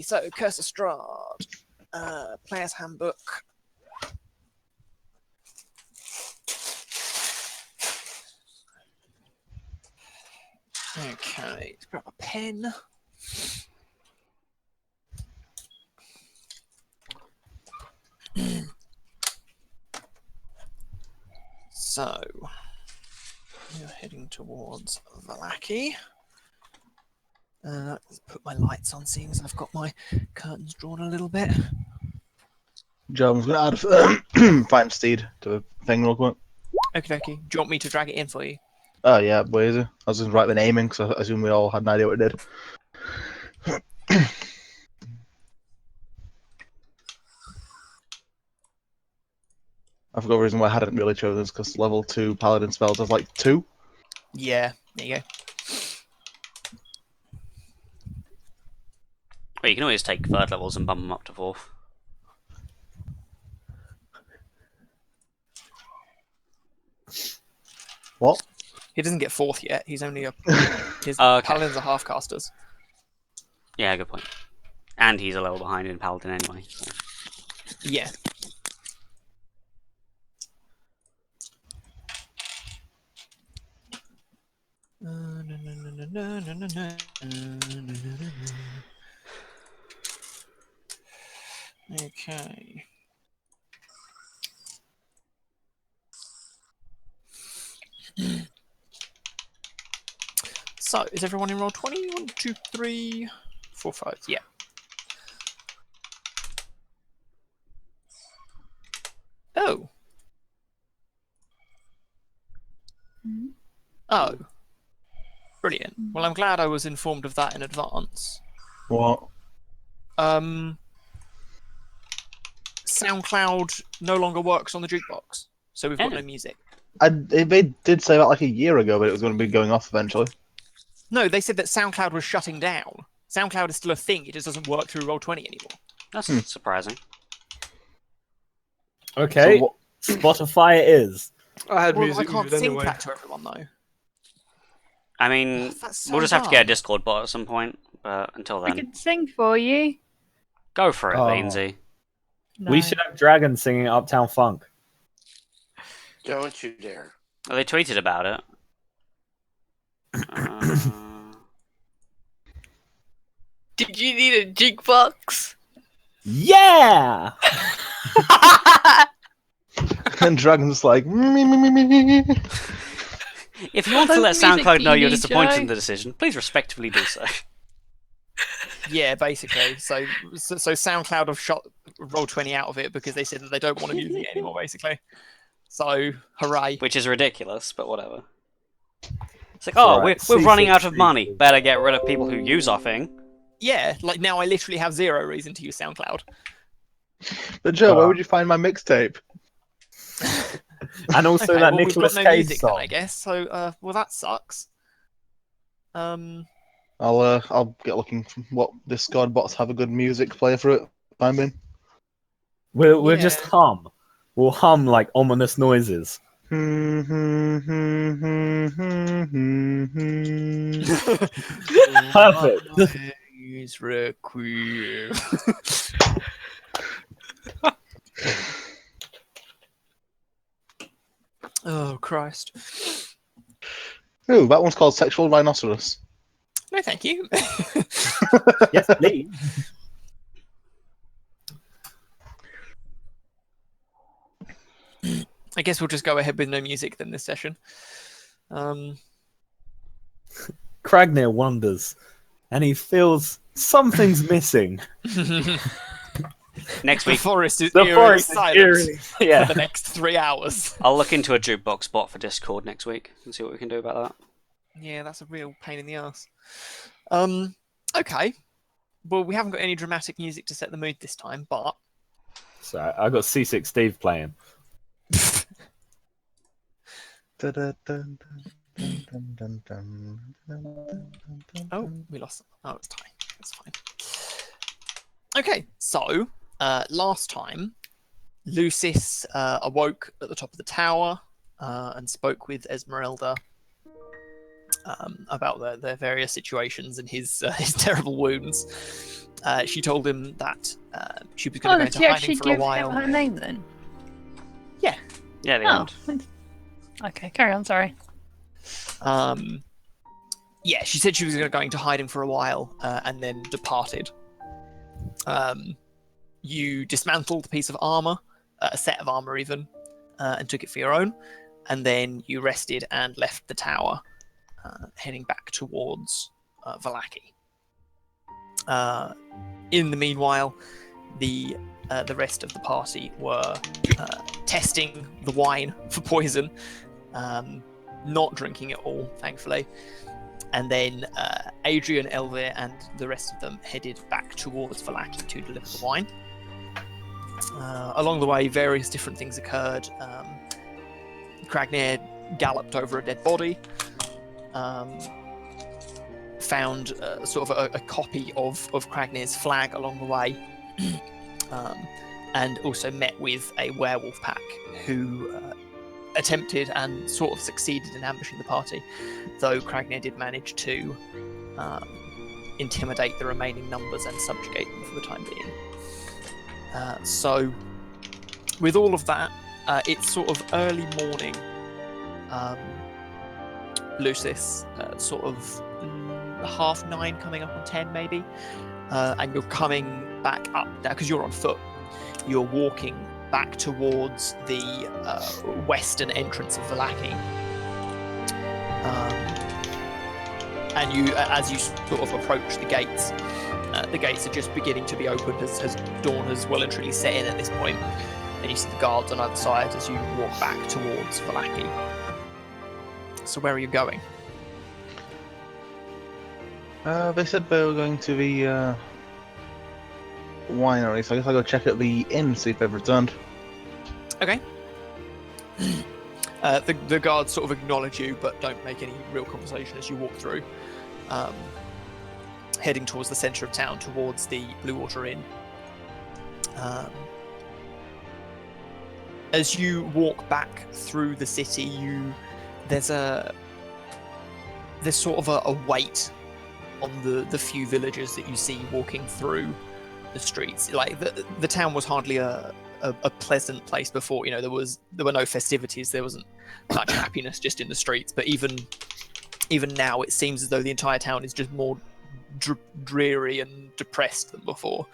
So, Curse of Strahd, Player's Handbook. Okay, let's grab a pen. So, we're heading towards Vallaki. Let's put my lights on, seeing as I've got my curtains drawn a little bit. Joe, I'm going to add Fighting Steed to the thing real quick. Okie dokie. Do you want me to drag it in for you? Oh, yeah, where is it? I was going to write the name in because I assume we all had an idea what it did. I forgot the reason why I hadn't really chosen this because level 2 paladin spells have like 2. Yeah, there you go. Well, you can always take third levels and bump them up to fourth. What? He doesn't get fourth yet. He's only a. His Okay. paladins are half casters. Yeah, good point. And he's a level behind in paladin anyway. So. Yeah. Okay. So, is everyone in roll 20? 1, 2, 3, 4, 5. Yeah. Oh. Oh. Brilliant. Well, I'm glad I was informed of that in advance. What? SoundCloud no longer works on the jukebox, so we've got no music. They did say that like a year ago, but it was going to be going off eventually. No, they said that SoundCloud was shutting down. SoundCloud is still a thing, it just doesn't work through Roll20 anymore. That's surprising. Okay, So Spotify it is. I had Well, I music can't muted sync anyway. that to everyone, though. I mean, That's so we'll just have to get a dumb. Discord bot at some point, but until I then, can sing for you. go for it, Oh. Beansy. No. We should have dragons singing Uptown Funk. Don't you dare. Well, they tweeted about it. Did you need a jukebox? Yeah! And Dragon's like, me. If you want to What let music SoundCloud do know you you're need, disappointed Joe? in the decision, please respectfully do so. Yeah, basically. So SoundCloud have shot Roll20 out of it because they said that they don't want to use it anymore, basically. So, hooray. Which is ridiculous, but whatever. It's like, oh, Right, we're running out of C6 money. people. Better get rid of people who use our thing. Yeah, like now I literally have zero reason to use SoundCloud. But Joe, where would you find my mixtape? And also Okay, that well, Nicolas we've got no Cage music then, song. I guess. So, well, that sucks. I'll get looking for what Discord bots have a good music player for it. Find me. We'll Yeah. just hum. We'll hum like ominous noises. Perfect. Is requiem. Oh, Christ. Ooh, that one's called Sexual Rhinoceros. No, thank you. Yes, please. I guess we'll just go ahead with no music then this session. Kragnir wonders, and he feels something's missing. Next The week, forest is The eerily forest is silent eerily- for Yeah. the next 3 hours. I'll look into a jukebox bot for Discord next week and see what we can do about that. Yeah, that's a real pain in the ass. Okay. Well, we haven't got any dramatic music to set the mood this time, but So I got C6 Steve playing. oh, we lost. Oh, it's time. That's fine. Okay, so last time, Lucis awoke at the top of the tower and spoke with Esmeralda about their various situations and his terrible wounds. She told him that she was going to go Oh, into did you hiding actually for a give while. him her name then? Yeah, the Oh. end. Okay, carry on, sorry. Yeah, she said she was going to go into hiding for a while and then departed. You dismantled a piece of armor, a set of armor even, and took it for your own. And then you rested and left the tower, heading back towards Vallaki. In the meanwhile, the rest of the party were testing the wine for poison, not drinking it all, thankfully. And then Adrian, Elvir, and the rest of them headed back towards Vallaki to deliver the wine. Along the way, various different things occurred. Kragnir galloped over a dead body, found sort of a copy of Kragnir's flag along the way, and also met with a werewolf pack who attempted and sort of succeeded in ambushing the party, though Kragnir did manage to intimidate the remaining numbers and subjugate them for the time being. So, with all of that, it's sort of early morning, Lucis, sort of 9:30, coming up on 10 maybe, and you're coming back up now because you're on foot. You're walking back towards the western entrance of Vallaki. And you, as you sort of approach the gates are just beginning to be opened as dawn has well and truly set in at this point. And you see the guards on either side as you walk back towards Vallaki. So where are you going? They said they were going to the winery, so I guess I'll go check at the inn, see if they've returned. Okay. The guards sort of acknowledge you, but don't make any real conversation as you walk through, heading towards the centre of town, towards the Blue Water Inn. As you walk back through the city, there's sort of a weight on the few villagers that you see walking through the streets. Like the town was hardly a pleasant place before. You know, there were no festivities, there wasn't much happiness just in the streets. But even now, it seems as though the entire town is just more dreary and depressed than before.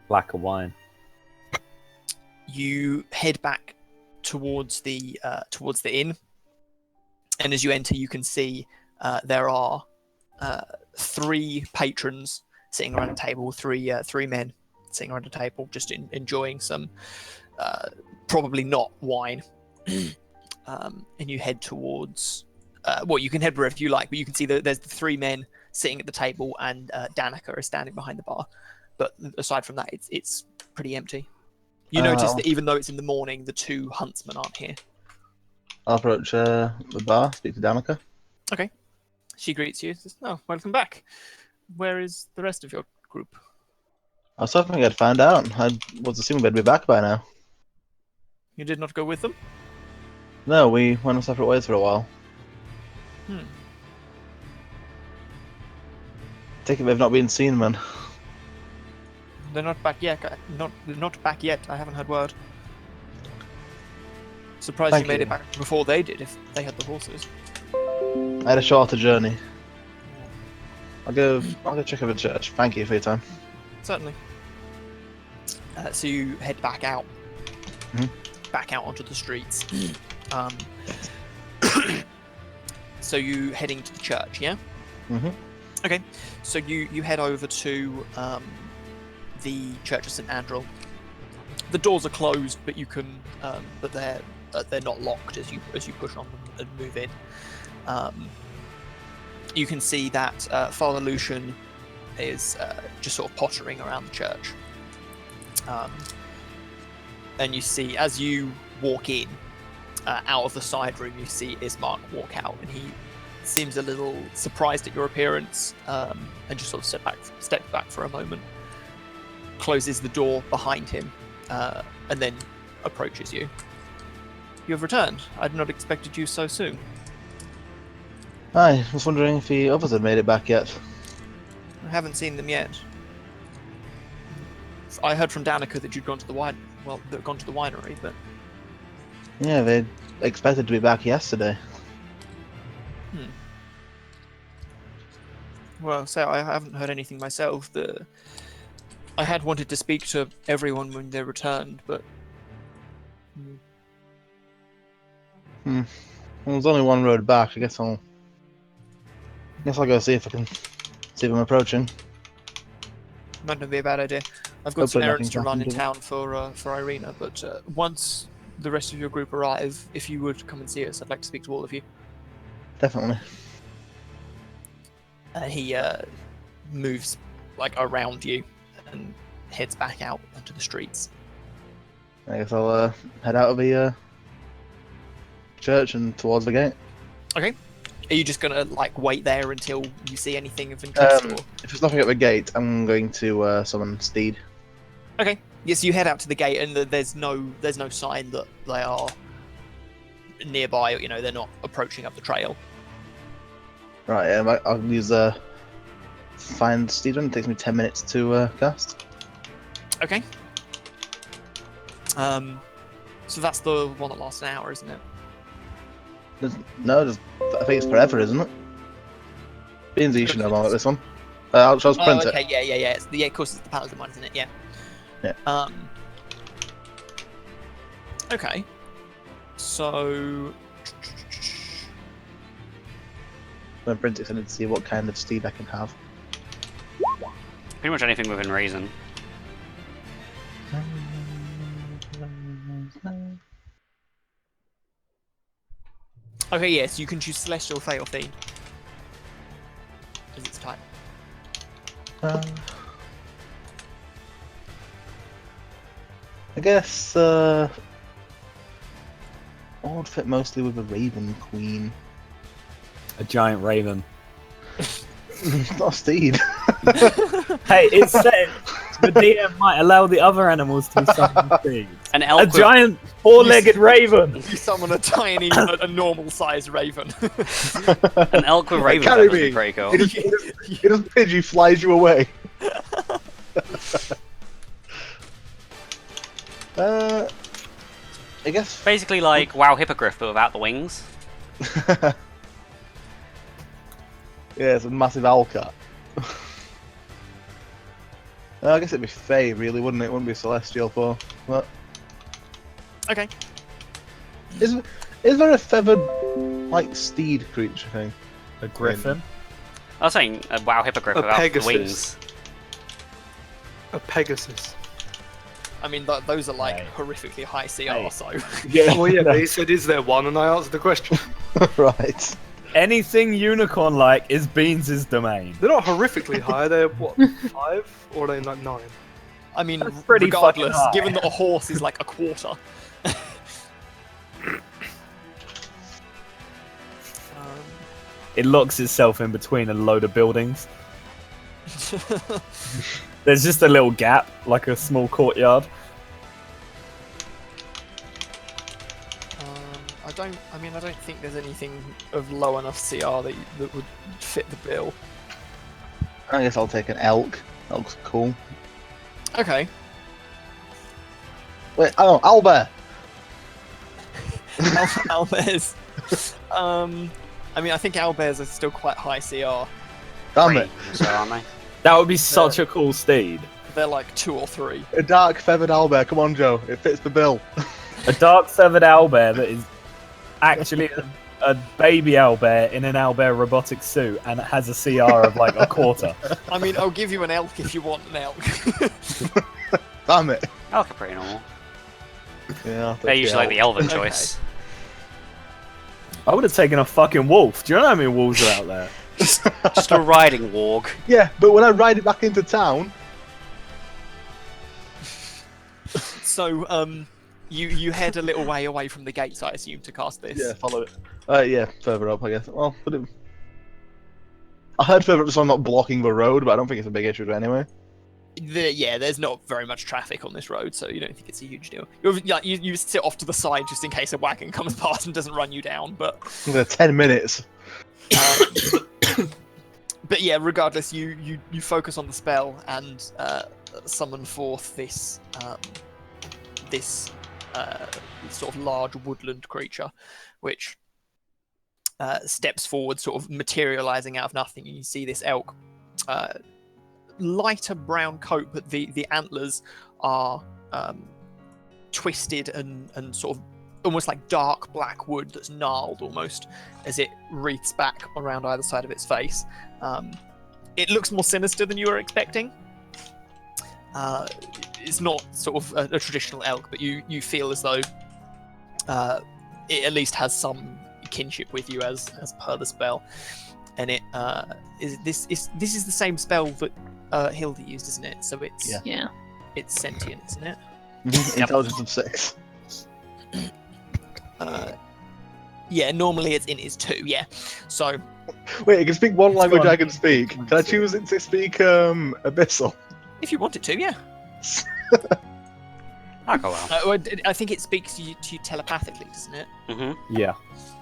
Lack of wine. You head back towards the inn, and as you enter, you can see there are 3 patrons sitting around a table. Three men sitting around a table, just enjoying some, probably not wine. And you head towards. Well, you can head wherever you like, but you can see that there's the 3 men sitting at the table, and Danica is standing behind the bar. But aside from that, it's pretty empty. You notice that even though it's in the morning, the 2 huntsmen aren't here. I'll approach the bar, speak to Danica. Okay. She greets you. Says, "Oh, welcome back. Where is the rest of your group?" I was hoping I'd find out. I was assuming they'd be back by now. You did not go with them? No, we went our separate ways for a while. Take it they've not been seen, man. They're not back yet. Not back yet. I haven't had word. Surprised Thank you made you. it back before they did, if they had the horses. I had a shorter journey. I'll go check over the church. Thank you for your time. Certainly. So you head back out. Back out onto the streets. So you heading to the church, yeah? Okay. So you head over to the Church of St. Andrel. The doors are closed, but you can, but they're not locked as you push on them and move in. You can see that Father Lucian is just sort of pottering around the church. And you see, as you walk in, out of the side room, you see Ismark walk out, and he seems a little surprised at your appearance, and just sort of steps back for a moment, closes the door behind him, and then approaches you. You have returned. I had not expected you so soon. I was wondering if the others had made it back yet. I haven't seen them yet. I heard from Danica that you'd gone to the winery, but Yeah, they expected to be back yesterday. well, so I haven't heard anything myself. I had wanted to speak to everyone when they returned, but Well, there's only one road back. I guess I'll go see if I can see them approaching. might not be a bad idea. I've got some Hopefully errands to nothing's run in happened town for Irina, but once the rest of your group arrive, if you would come and see us, I'd like to speak to all of you. Definitely. He moves like around you and heads back out onto the streets. I guess I'll head out of the church and towards the gate. Okay. Are you just gonna like wait there until you see anything of interest? Or... If there's nothing at the gate, I'm going to summon Strahd. Okay. Yes, you head out to the gate, and there's no sign that they are nearby. You know, they're not approaching up the trail. Right, I'll use find Strahd. It takes me 10 minutes to cast. Okay. So that's the one that lasts an hour, isn't it? I think it's forever, isn't it? Beansy, you should know more about this one. I'll just print okay, it. yeah. Of course, it's the paladin one, isn't it? Yeah. Yeah. Okay. So. I'm going to print it so I need to see what kind of Strahd I can have. Pretty much anything within reason. Okay, yes, you can choose Celestial, Fey, or Fiend. As its type. I guess I would fit mostly with a Raven Queen. A giant raven. It's not a Strahd. Hey, it's said the DM might allow the other animals to be summoned things. An A elk with, giant four-legged raven. You summon a tiny, a normal-sized raven. an elk with raven Carry feathers would be me. pretty cool. It doesn't pitch you, flies you away. I guess. Basically like WoW Hippogriff, but without the wings. Yeah, it's a massive owl cat. I guess it'd be Fey, really, wouldn't it? It wouldn't be Celestial for. But Okay. is there a feathered, like, steed creature thing? A griffin. I was saying a WoW Hippogriff A without Pegasus. the wings. A Pegasus. I mean, those are like Right. horrifically high CR, Hey. so. Yeah. Well, yeah, but he said, is there one? And I answered the question. Right. Anything unicorn-like is Beans' domain. They're not horrifically high. They're, what, 5? Or are they like 9? I mean, That's pretty regardless, fucking high. given that a horse is like a quarter. It locks itself in between a load of buildings. There's just a little gap, like a small courtyard. I don't think there's anything of low enough CR that would fit the bill. I guess I'll take an elk. Elk's cool. Okay. Wait, oh, owlbear! Owlbears. I mean, I think owlbears are still quite high CR. Damn it. So aren't they? That would be such a cool steed. They're like 2 or 3. A dark feathered owlbear. Come on, Joe. It fits the bill. A dark feathered owlbear that is actually a baby owlbear in an owlbear robotic suit, and it has a CR of like a quarter. I mean, I'll give you an elk if you want an elk. Damn it. Elk are pretty normal. Yeah, I'll They're take usually like the elven Okay. choice. I would have taken a fucking wolf. Do you know how many wolves are out there? Just a riding warg. Yeah, but when I ride it back into town, So, you head a little way away from the gates, I assume, to cast this. yeah, follow it. Yeah, further up, I guess. Well, but I heard further up, so I'm not blocking the road, but I don't think it's a big issue anyway. Yeah, there's not very much traffic on this road, so you don't think it's a huge deal. You sit off to the side just in case a wagon comes past and doesn't run you down, but... 10 minutes. But yeah, regardless, you focus on the spell and summon forth this sort of large woodland creature, which steps forward, sort of materializing out of nothing. And you see this elk, lighter brown coat, but the antlers are twisted and sort of almost like dark black wood that's gnarled almost as it wreaths back around either side of its face. It looks more sinister than you were expecting. It's not sort of a traditional elk, but you feel as though it at least has some kinship with you as per the spell. And it this is the same spell that Hilda used, isn't it? So it's Yeah. it's sentient, isn't it? Intelligence of 6. Yeah, normally its int is 2. Yeah, so Wait, it can speak one language on. I can speak. Can I choose it to speak Abyssal? if you want it to, yeah. That'll go well. I think it speaks to you telepathically, doesn't it? Mm-hmm. Yeah.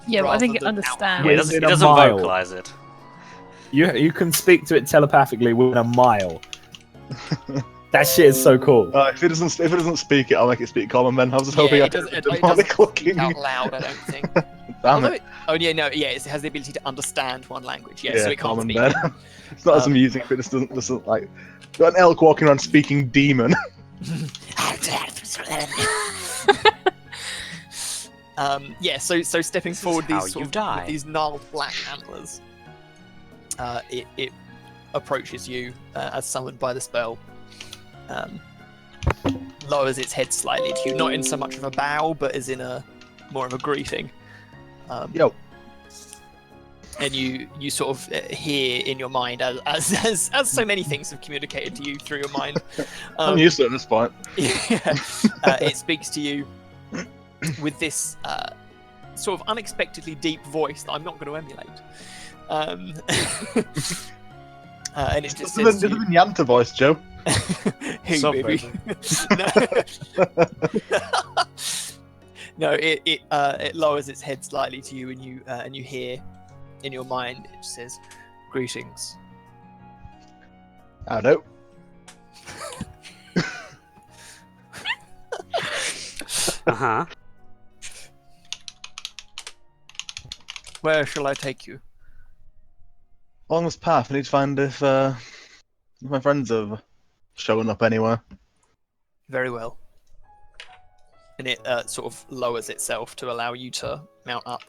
Yeah, but I Rather think it than understands. Yeah, it Within doesn't, it a doesn't mile. vocalize it. You can speak to it telepathically within a mile. That shit is so cool. If it doesn't speak it, I'll make it speak common. Then I was just hoping Yeah, I it doesn't, could it demonic doesn't looking. speak out loud, I don't think. Damn Although it! it has the ability to understand one language. Yeah, so it can't common speak. then. It's not as Um, amusing if it just doesn't like. Got an elk walking around speaking demon. Yeah, so stepping forward how these you sort of, die. with these gnarled black antlers, it approaches you as summoned by the spell. Lowers its head slightly to you, not in so much of a bow, but as in a more of a greeting. Yo. And you sort of hear in your mind, as so many things have communicated to you through your mind. I'm used to it at this point. Yeah, it speaks to you with this sort of unexpectedly deep voice that I'm not going to emulate. And it just This says, is a Yanta voice, Joe. "Hey, Sup, baby." No, it lowers its head slightly to you, and you hear in your mind it says, "Greetings." I know. Uh-huh. Where shall I take you? Along this path, I need to find if my friends have shown up anywhere. Very well. And it sort of lowers itself to allow you to mount up.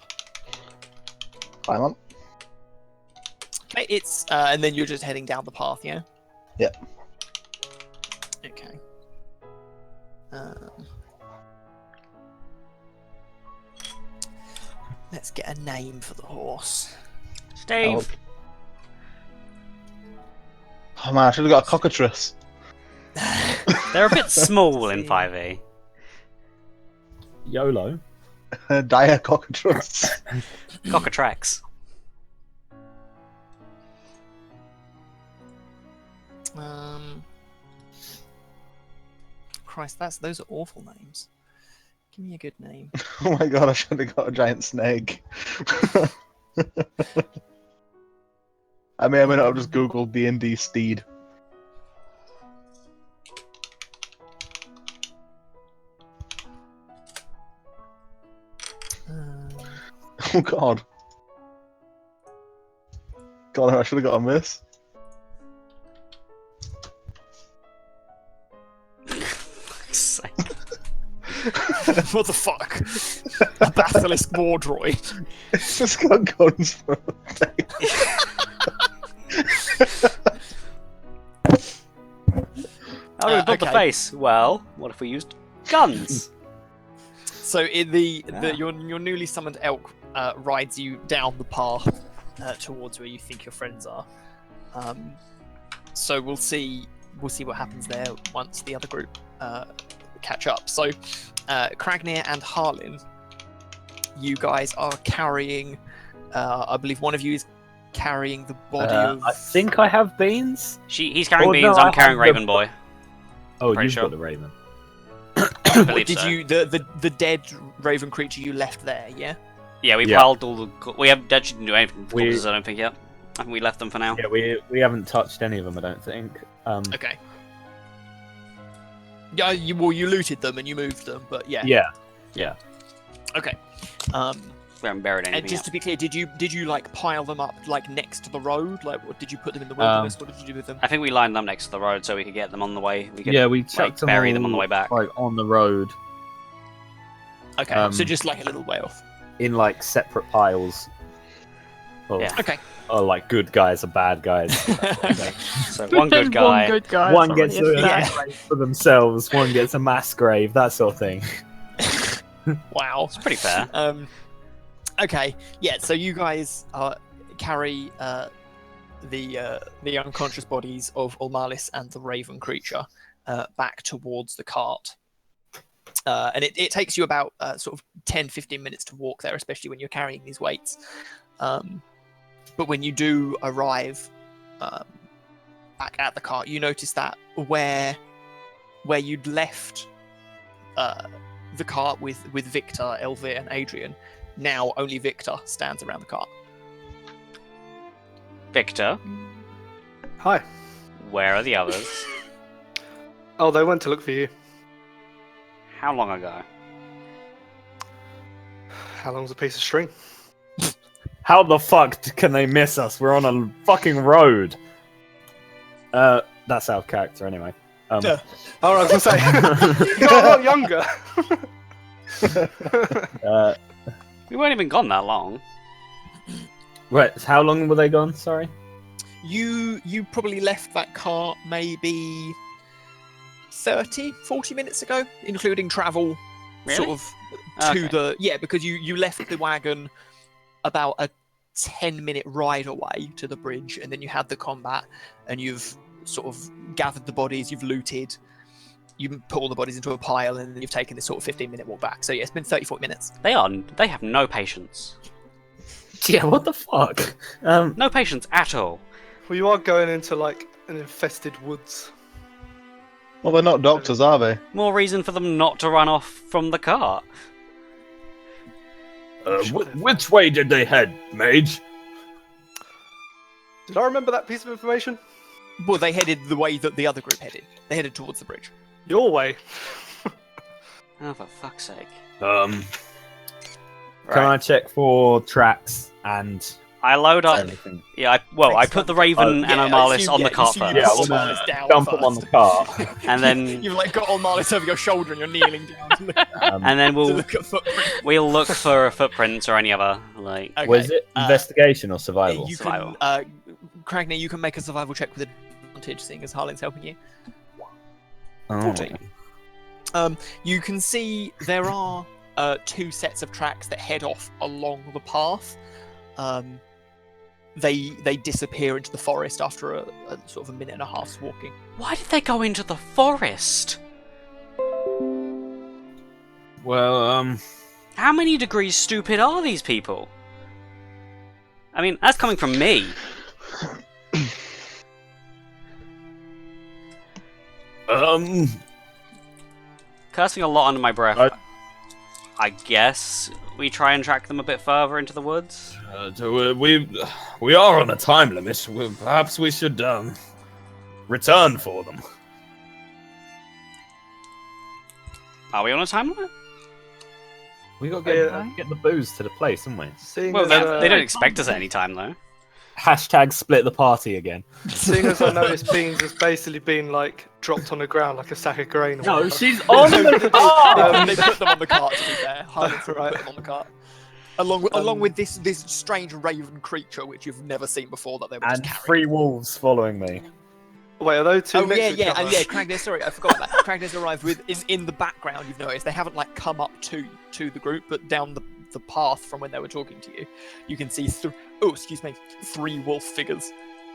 Climb on. Okay, it's and then you're just heading down the path, yeah? Yep. Okay. Let's get a name for the horse. Steve. Oh man, I should have got a cockatrice. They're a bit small in 5e. YOLO. Dire cockatrice. Cockatrax. Christ, those are awful names. Give me a good name. Oh my god, I should have got a giant snake. I may or may not have just googled D&D steed. Oh god. God, I should have got a miss. What the fuck? A basilisk war droid. It's just got guns for a face. How do we build the okay. face? Well, what if we used guns? So your newly summoned elk rides you down the path towards where you think your friends are. So we'll see what happens there once the other group catch up. So Kragnir and Harlin, you guys are carrying. I believe one of you is carrying the body of. I think I have beans. He's carrying Oh, beans. no, I'm I carrying have Raven Boy. Oh, Pretty you've sure. got the raven. I believe Did so. you the dead raven creature you left there? Yeah. Yeah, we Yeah. piled all the. We haven't actually didn't do anything with the We- corpses, I don't think yet. I think we left them for now. Yeah, we haven't touched any of them, I don't think. Okay. Yeah, you looted them and you moved them, but yeah. Yeah. Okay. We haven't buried anything And just yet. to be clear, did you like pile them up like next to the road? Like, what, did you put them in the wilderness? What did you do with them? I think we lined them next to the road so we could get them on the way. We could, Yeah, we chucked them bury all, them on the way back. like on the road Okay, so just like a little way off. in like separate piles. Of, Yeah. Okay. like good guys and bad guys. So one good guy. One good guy. One gets a Yeah. mass grave for themselves. One gets a mass grave. That sort of thing. Wow. It's pretty fair. Okay. Yeah. So you guys carry the unconscious bodies of Ulmalis and the Raven creature back towards the cart. And it takes you about sort of 10-15 minutes to walk there, especially when you're carrying these weights. But when you do arrive back at the cart, you notice that where you'd left the cart with Victor, Elvir, and Adrian, now only Victor stands around the cart. Victor, Hi. where are the others? Oh, they went to look for you. How long ago? How long's a piece of string? How the fuck can they miss us? We're on a fucking road. That's out of character anyway. Yeah. Oh, I was gonna say you're a lot younger. We weren't even gone that long. Right, how long were they gone? Sorry. You probably left that cart maybe 30-40 minutes ago, including travel Really? sort of Okay. to the... Yeah, because you left the wagon about a 10-minute ride away to the bridge, and then you had the combat, and you've sort of gathered the bodies, you've looted, you put all the bodies into a pile, and then you've taken this sort of 15-minute walk back. So yeah, it's been 30-40 minutes. They have no patience. Yeah, what the fuck? No patience at all. Well, you are going into like an infested woods. Well, they're not doctors, are they? More reason for them not to run off from the cart. Which way did they head, mage? Did I remember that piece of information? Well, they headed the way that the other group headed. They headed towards the bridge. Your way. Oh, for fuck's sake. Can Right. I check for tracks and I load up. everything? Yeah, I put the Raven and Omalis on the cart first. Yeah, Put I'm Ulmalis down dump them on the first. cart. And then You've like got Ulmalis over your shoulder and you're kneeling down to look, and then to we'll look at footprints. we'll look for footprints or any other like. Okay, Was it investigation or survival? You Survival. can, Kragner, you can make a survival check with advantage, seeing as Harlan's helping you. Oh. 14. You can see there are two sets of tracks that head off along the path. They disappear into the forest after a sort of a minute and a half's walking. Why did they go into the forest? Well, How many degrees stupid are these people? I mean, that's coming from me. Cursing a lot under my breath. I guess we try and track them a bit further into the woods. we are on a time limit. Perhaps we should return for them. Are we on a time limit? We got to Yeah. get the booze to the place, haven't we? Seeing Well, as, they don't expect us at any time though. Hashtag split the party again. seeing as I noticed Beans has basically been like dropped on the ground like a sack of grain. or No, whatever. she's on the cart. They put them on the cart, to be fair. Harlan Right. put them on the cart. Along with this strange raven creature which you've never seen before that they were And just carrying. 3 wolves following me. Wait, are those two Oh next yeah, to each yeah, other? and yeah. Kragner, sorry, I forgot that. Kragner's arrived with in the background. You've noticed they haven't like come up to the group, but down the path from when they were talking to you, you can see 3 wolf figures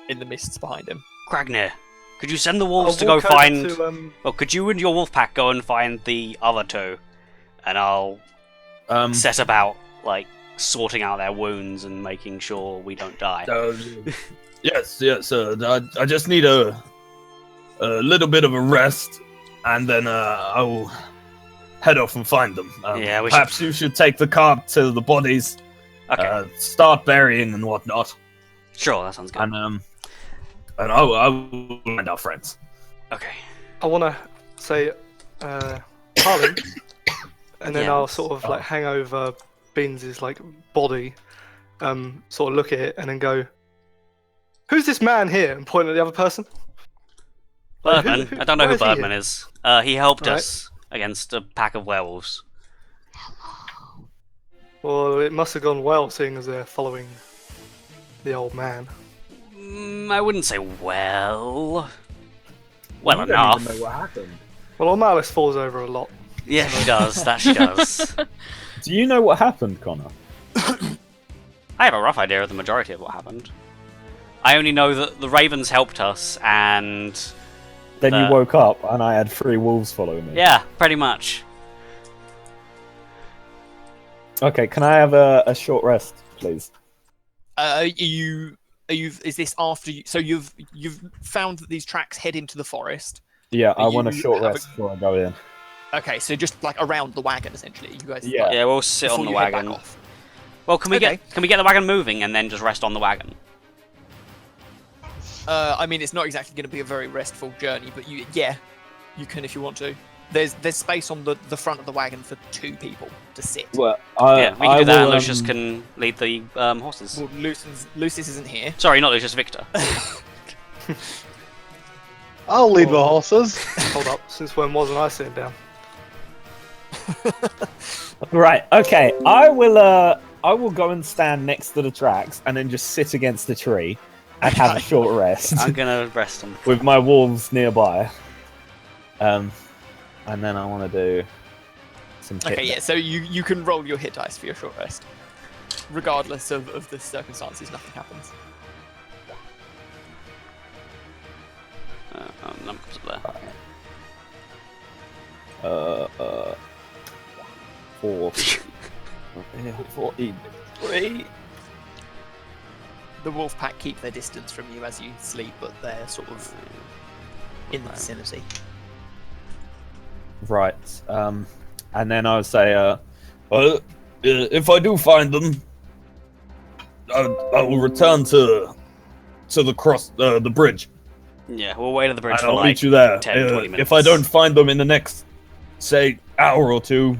in the mists behind him. Kragner, could you send the I'll wolves to go walk over find? to, Well, could you and your wolf pack go and find the other two, and I'll set about like sorting out their wounds and making sure we don't die. Yes. I just need a little bit of a rest, and then I'll head off and find them. Yeah, we perhaps you should take the cart to the bodies, Okay. Start burying and whatnot, Sure, that sounds good. and I will find our friends. Okay. I want to say, Harley, and then I'll Yes. sort of like hang over Beans' like body, sort of look at it, and then go, "Who's this man here?" and point at the other person. Like, Birdman. I don't know who why is he Birdman here? is. He helped Right. us against a pack of werewolves. Well, it must have gone well, seeing as they're following the old man. I wouldn't say well. Well You enough. don't even know what happened. Well, O'Malice falls over a lot. Yeah, she does. That she does. Do you know what happened, Connor? I have a rough idea of the majority of what happened. I only know that the ravens helped us, and Then you woke up and I had 3 wolves following me. yeah, pretty much. Okay, can I have a short rest, please? Is this after you? So you've found that these tracks head into the forest. Yeah, I Are want a you short have rest before I go in. Okay, so just like around the wagon, essentially. You guys. Yeah. Yeah, we'll sit before on the you head back wagon. off. Well, can we Okay. get the wagon moving and then just rest on the wagon? I mean, it's not exactly going to be a very restful journey, but you can if you want to. There's space on the front of the wagon for 2 people to sit. Well, Yeah, we can do that, and will, Lucius can lead the horses. Well, Lucius isn't here. Sorry, not Lucius, Victor. I'll lead the horses. Hold up, since when wasn't I sitting down? Right. Okay. I will go and stand next to the tracks and then just sit against a tree and have a short rest I'm gonna rest on. with my wolves nearby. And then I want to do some. Okay, hit yeah. So you can roll your hit dice for your short rest, regardless of the circumstances. Nothing happens. Number comes up there. 4. 14. 3. The wolf pack keep their distance from you as you sleep, but they're sort of in the vicinity. Right. And then I would say, if I do find them, I will return to the bridge. Yeah, we'll wait at the bridge And for I'll like meet you there. 10, 20 minutes. If I don't find them in the next, say, hour or 2,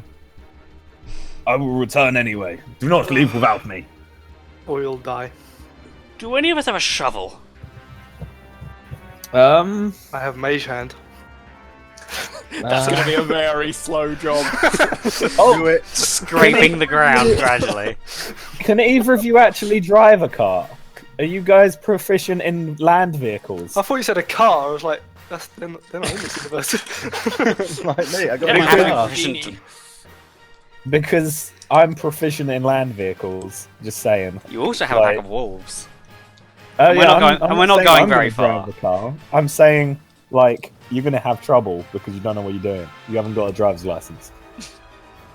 I will return anyway. Do not leave without me. Or you'll die. Do any of us have a shovel? I have Mage Hand. That's going to be a very slow job. do it. Scraping the ground gradually. Can either of you actually drive a car? Are you guys proficient in land vehicles? I thought you said a car. I was like, they're not in this universe. Like me, I got Yeah, my have car. proficient- Because I'm proficient in land vehicles. Just saying. You also have a pack of wolves. And we're not going very far. Car. I'm saying, like, you're gonna have trouble because you don't know what you're doing. You haven't got a driver's license.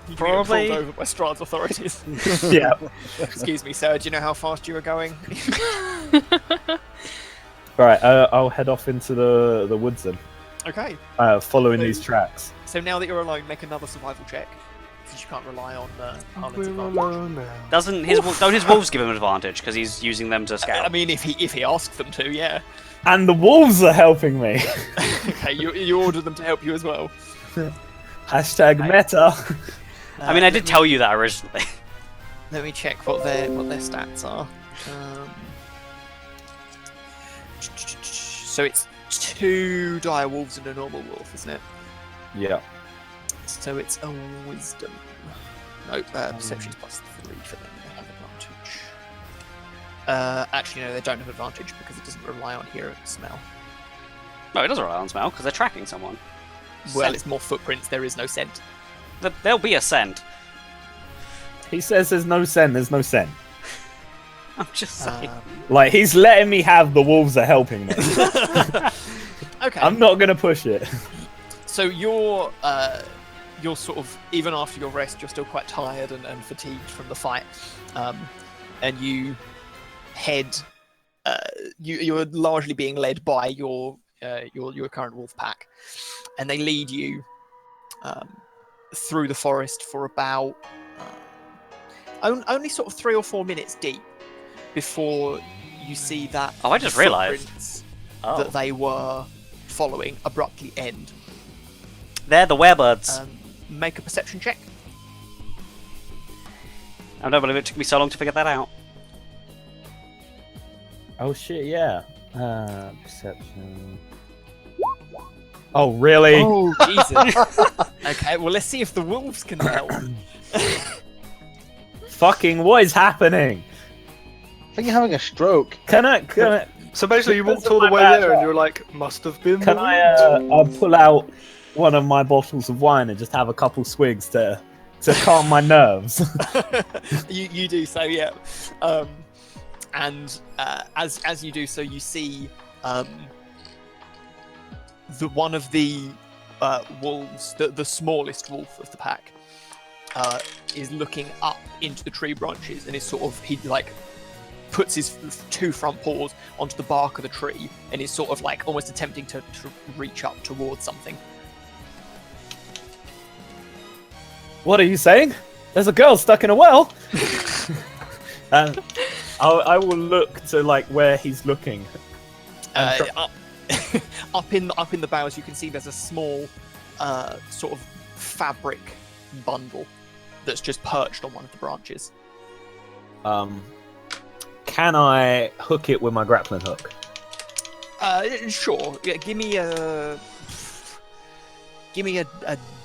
You Probably. get pulled over by Strahd's authorities. Yeah. Excuse me, sir. Do you know how fast you were going? Right. I'll head off into the woods then. Okay. Following these tracks. So now that you're alone, make another survival check, since you can't rely on Harlan's We're advantage. alone now. Don't his wolves give him an advantage because he's using them to I scout? mean, if he asks them to, yeah. And the wolves are helping me. Okay, you order them to help you as well. Hashtag meta. I mean, I did tell you that originally. Let me check what their stats are. So it's 2 dire wolves and a normal wolf, isn't it? Yeah. So it's a wisdom. Nope, perception's +3 for them. They have advantage. Actually, no, they don't have advantage because it doesn't rely on hear and smell. No, it doesn't rely on smell because they're tracking someone. Well, Scent. it's more footprints. There is no scent. There'll be a scent. He says there's no scent. There's no scent. I'm just saying. Like, he's letting me have the wolves are helping me. Okay. I'm not gonna push it. So you're sort of, even after your rest, you're still quite tired and fatigued from the fight, and you head. You're largely being led by your current wolf pack, and they lead you through the forest for about only sort of 3 or 4 minutes deep before you see that. Oh, I just realised. footprints Oh. that they were following abruptly end. They're the werebirds. Make a perception check. I don't believe it took me so long to figure that out. Oh shit, yeah. Perception. Oh, really? Oh, Jesus. Okay, well, let's see if the wolves can help. Fucking, what is happening? I think you're having a stroke. Can I So basically, you walked Because all the of my way bad there, and luck. you're like, must have been. can the I wind." pull out one of my bottles of wine and just have a couple swigs to calm my nerves? you do so, yeah. And as you do so, you see the one of the wolves, the smallest wolf of the pack, is looking up into the tree branches and is sort of he like puts his 2 front paws onto the bark of the tree and is sort of like almost attempting to reach up towards something. What are you saying? There's a girl stuck in a well. And I will look to like where he's looking. Up in the boughs, you can see there's a small sort of fabric bundle that's just perched on one of the branches. Can I hook it with my grappling hook? Sure. Yeah, give me a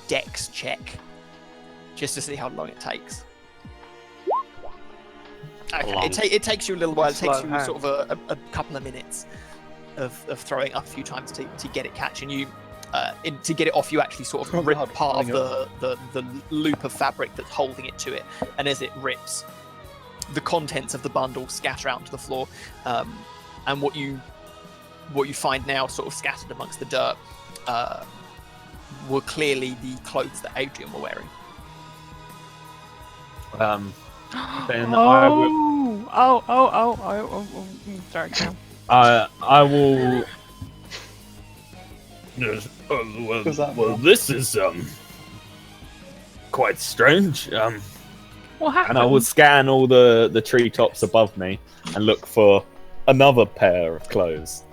dex check, just to see how long it takes. Okay, it takes you a little while. It takes you sort of a couple of minutes of throwing up a few times to get it catching you. To get it off, you actually sort of rip part of the loop of fabric that's holding it to it, and as it rips, the contents of the bundle scatter out onto the floor, and what you find now, sort of scattered amongst the dirt, were clearly the clothes that Adrian were wearing. Then I will. Sorry, Cam. I will. Well, this is quite strange. What happened? And I will scan all the treetops above me and look for another pair of clothes.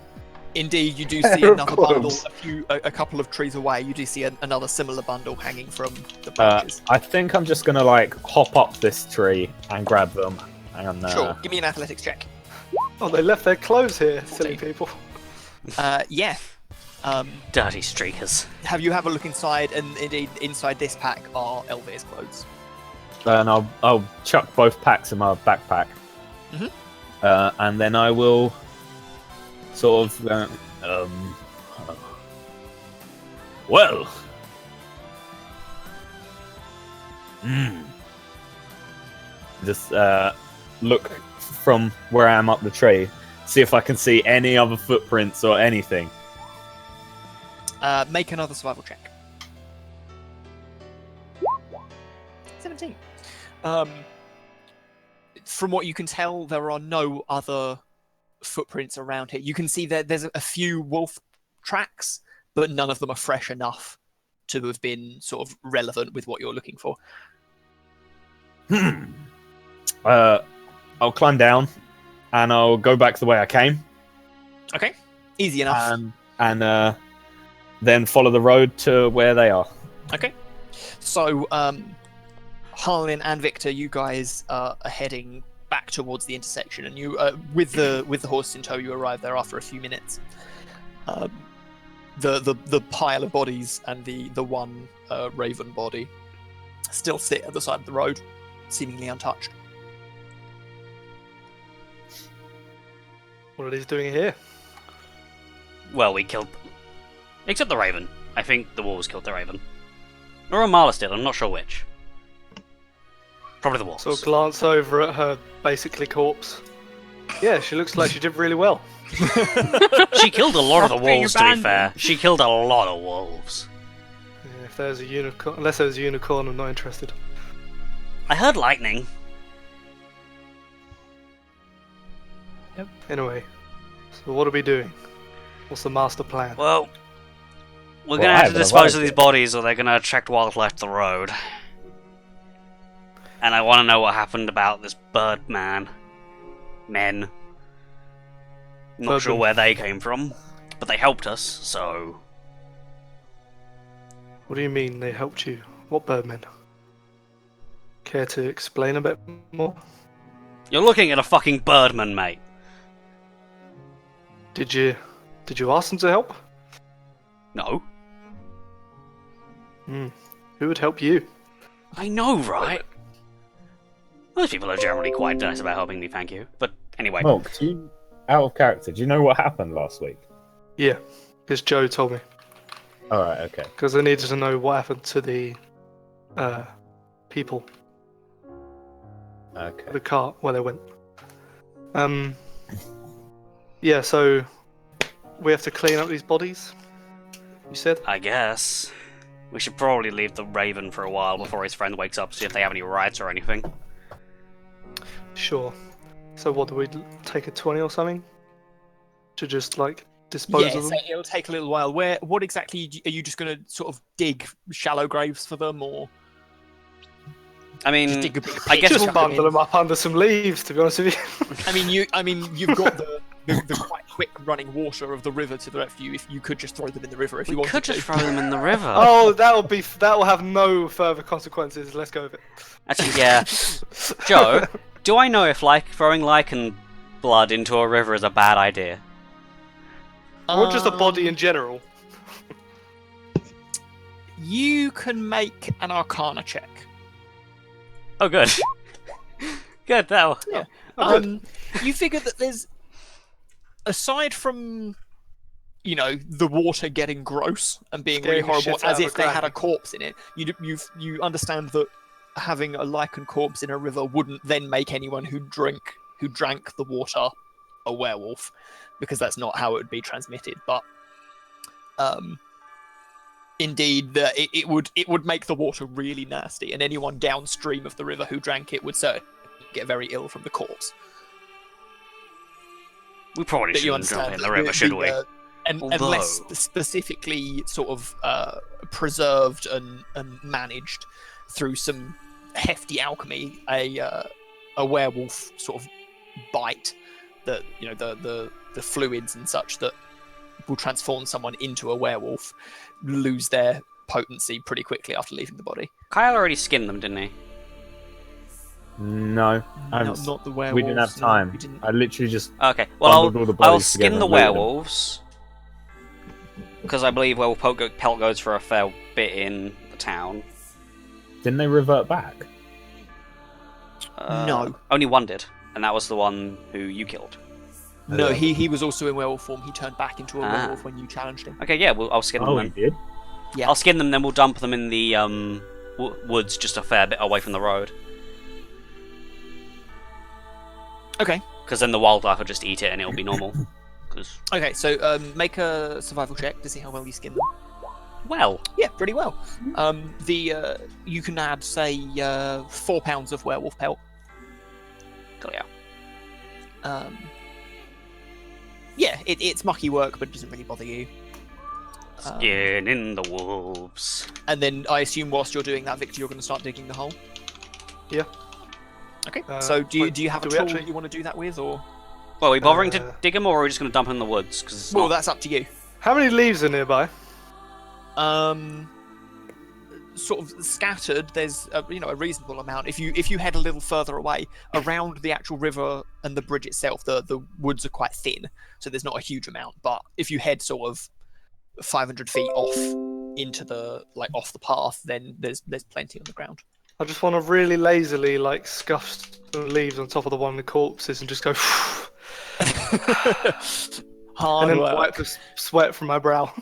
Indeed, you do Pair see of another bundle clothes. a couple of trees away. You do see another similar bundle hanging from the branches. I think I'm just gonna like hop up this tree and grab them. And Sure, give me an athletics check. Oh, they left their clothes here, silly 14. people. Yeah. Dirty streakers. Have a look inside, and indeed inside this pack are Elvir's clothes. and I'll chuck both packs in my backpack. Mhm. And then I will sort of well. Just look from where I am up the tree, see if I can see any other footprints or anything. Make another survival check. 17. From what you can tell, there are no other footprints around here. You can see that there's a few wolf tracks, but none of them are fresh enough to have been sort of relevant with what you're looking for. I'll climb down and I'll go back the way I came. Okay, easy enough. And then follow the road to where they are. Okay, so Harlan and Victor, you guys are heading back towards the intersection, and you, with the horse in tow, you arrive there after a few minutes. The pile of bodies and the one raven body still sit at the side of the road, seemingly untouched. What are these doing here? Well, we killed... Except the Raven. I think the wolves killed the Raven. Or Marlis did, I'm not sure which. Probably the wolves. So glance over at her basically corpse. Yeah, she looks like she did really well. She killed a lot of the Being wolves, to be abandoned. fair. She killed a lot of wolves. Yeah, if there's a unicorn, unless there's a unicorn, I'm not interested. I heard lightning. Anyway, so what are we doing? What's the master plan? Well, we're Well, gonna I have to haven't dispose arrived of these yet. bodies or they're gonna attract wildlife to the road. And I want to know what happened about this bird man. Men. Not sure Birdman. where they came from, but they helped us, so... What do you mean they helped you? What birdmen? Care to explain a bit more? You're looking at a fucking birdman, mate. Did you ask them to help? No. Who would help you? I know, right? Most people are generally quite nice about helping me, thank you. But anyway. Milk, out of character, do you know what happened last week? Yeah, because Joe told me. Alright, okay. Because I needed to know what happened to the people, Okay. the cart, where they went. Yeah, so we have to clean up these bodies, you said? I guess. We should probably leave the Raven for a while before his friend wakes up, see if they have any rights or anything. Sure. So what, do we take a 20 or something? To just, like, dispose Yeah, of so them? it'll take a little while. What exactly are you just going to sort of dig shallow graves for them, or I mean, just dig a big I guess pit, Just chuck bundle in? them up under some leaves, to be honest with you. I mean, you've got the quite quick running water of the river to the left of you. If you could just throw them in the river, if you we wanted could to. just throw them in the river. Oh, that will have no further consequences. Let's go with it. Actually, yeah. Joe, do I know if throwing lichen blood into a river is a bad idea? Or just a body in general. You can make an Arcana check. Oh, good. Good, that'll... Yeah. You figure that there's, aside from, the water getting gross and being really Scaring the horrible, shit out as of if a they had a dragon. corpse in it, you understand that having a lichen corpse in a river wouldn't then make anyone who drank the water a werewolf, because that's not how it would be transmitted. But indeed, it would make the water really nasty, and anyone downstream of the river who drank it would certainly get very ill from the corpse. We probably But you shouldn't jump understand in the river, should we? Unless Although- specifically sort of preserved and managed through some hefty alchemy, a werewolf sort of bite that the fluids and such that will transform someone into a werewolf lose their potency pretty quickly after leaving the body. Kyle already skinned them, didn't he? No, Not the werewolves. we didn't have no, time. we didn't. I literally just Okay, bundled all the I'll bodies skin together the and looted them. werewolves. Because I believe werewolf pelt goes for a fair bit in the town. Didn't they revert back? No. Only one did, and that was the one who you killed. No, Yeah. he was also in werewolf form. He turned back into a Ah. werewolf when you challenged him. Okay, yeah, I'll skin them Oh, then. he did? Yeah. I'll skin them, then we'll dump them in the woods just a fair bit away from the road. Okay. Because then the wildlife will just eat it and it'll be normal. 'Cause- Okay, so make a survival check to see how well you skin them. well, Yeah, pretty well. You can add, say, 4 pounds of werewolf pelt. yeah. Yeah, it's mucky work, but it doesn't really bother you. Skin in the wolves. And then I assume whilst you're doing that, Victor, you're going to start digging the hole. Yeah. Okay. Uh, So do wait, you have do a we tool actually- that you want to do that with, or? Well, are we bothering to Uh, dig them, or are we just going to dump them in the woods? Because Well, that's up to you. How many leaves are nearby? Sort of scattered. There's a reasonable amount. If you head a little further away around the actual river and the bridge itself, the woods are quite thin, so there's not a huge amount. But if you head sort of 500 feet off into off the path, then there's plenty on the ground. I just want to really lazily scuff some leaves on top of the one with corpses and just go Hard and then work. wipe the sweat from my brow.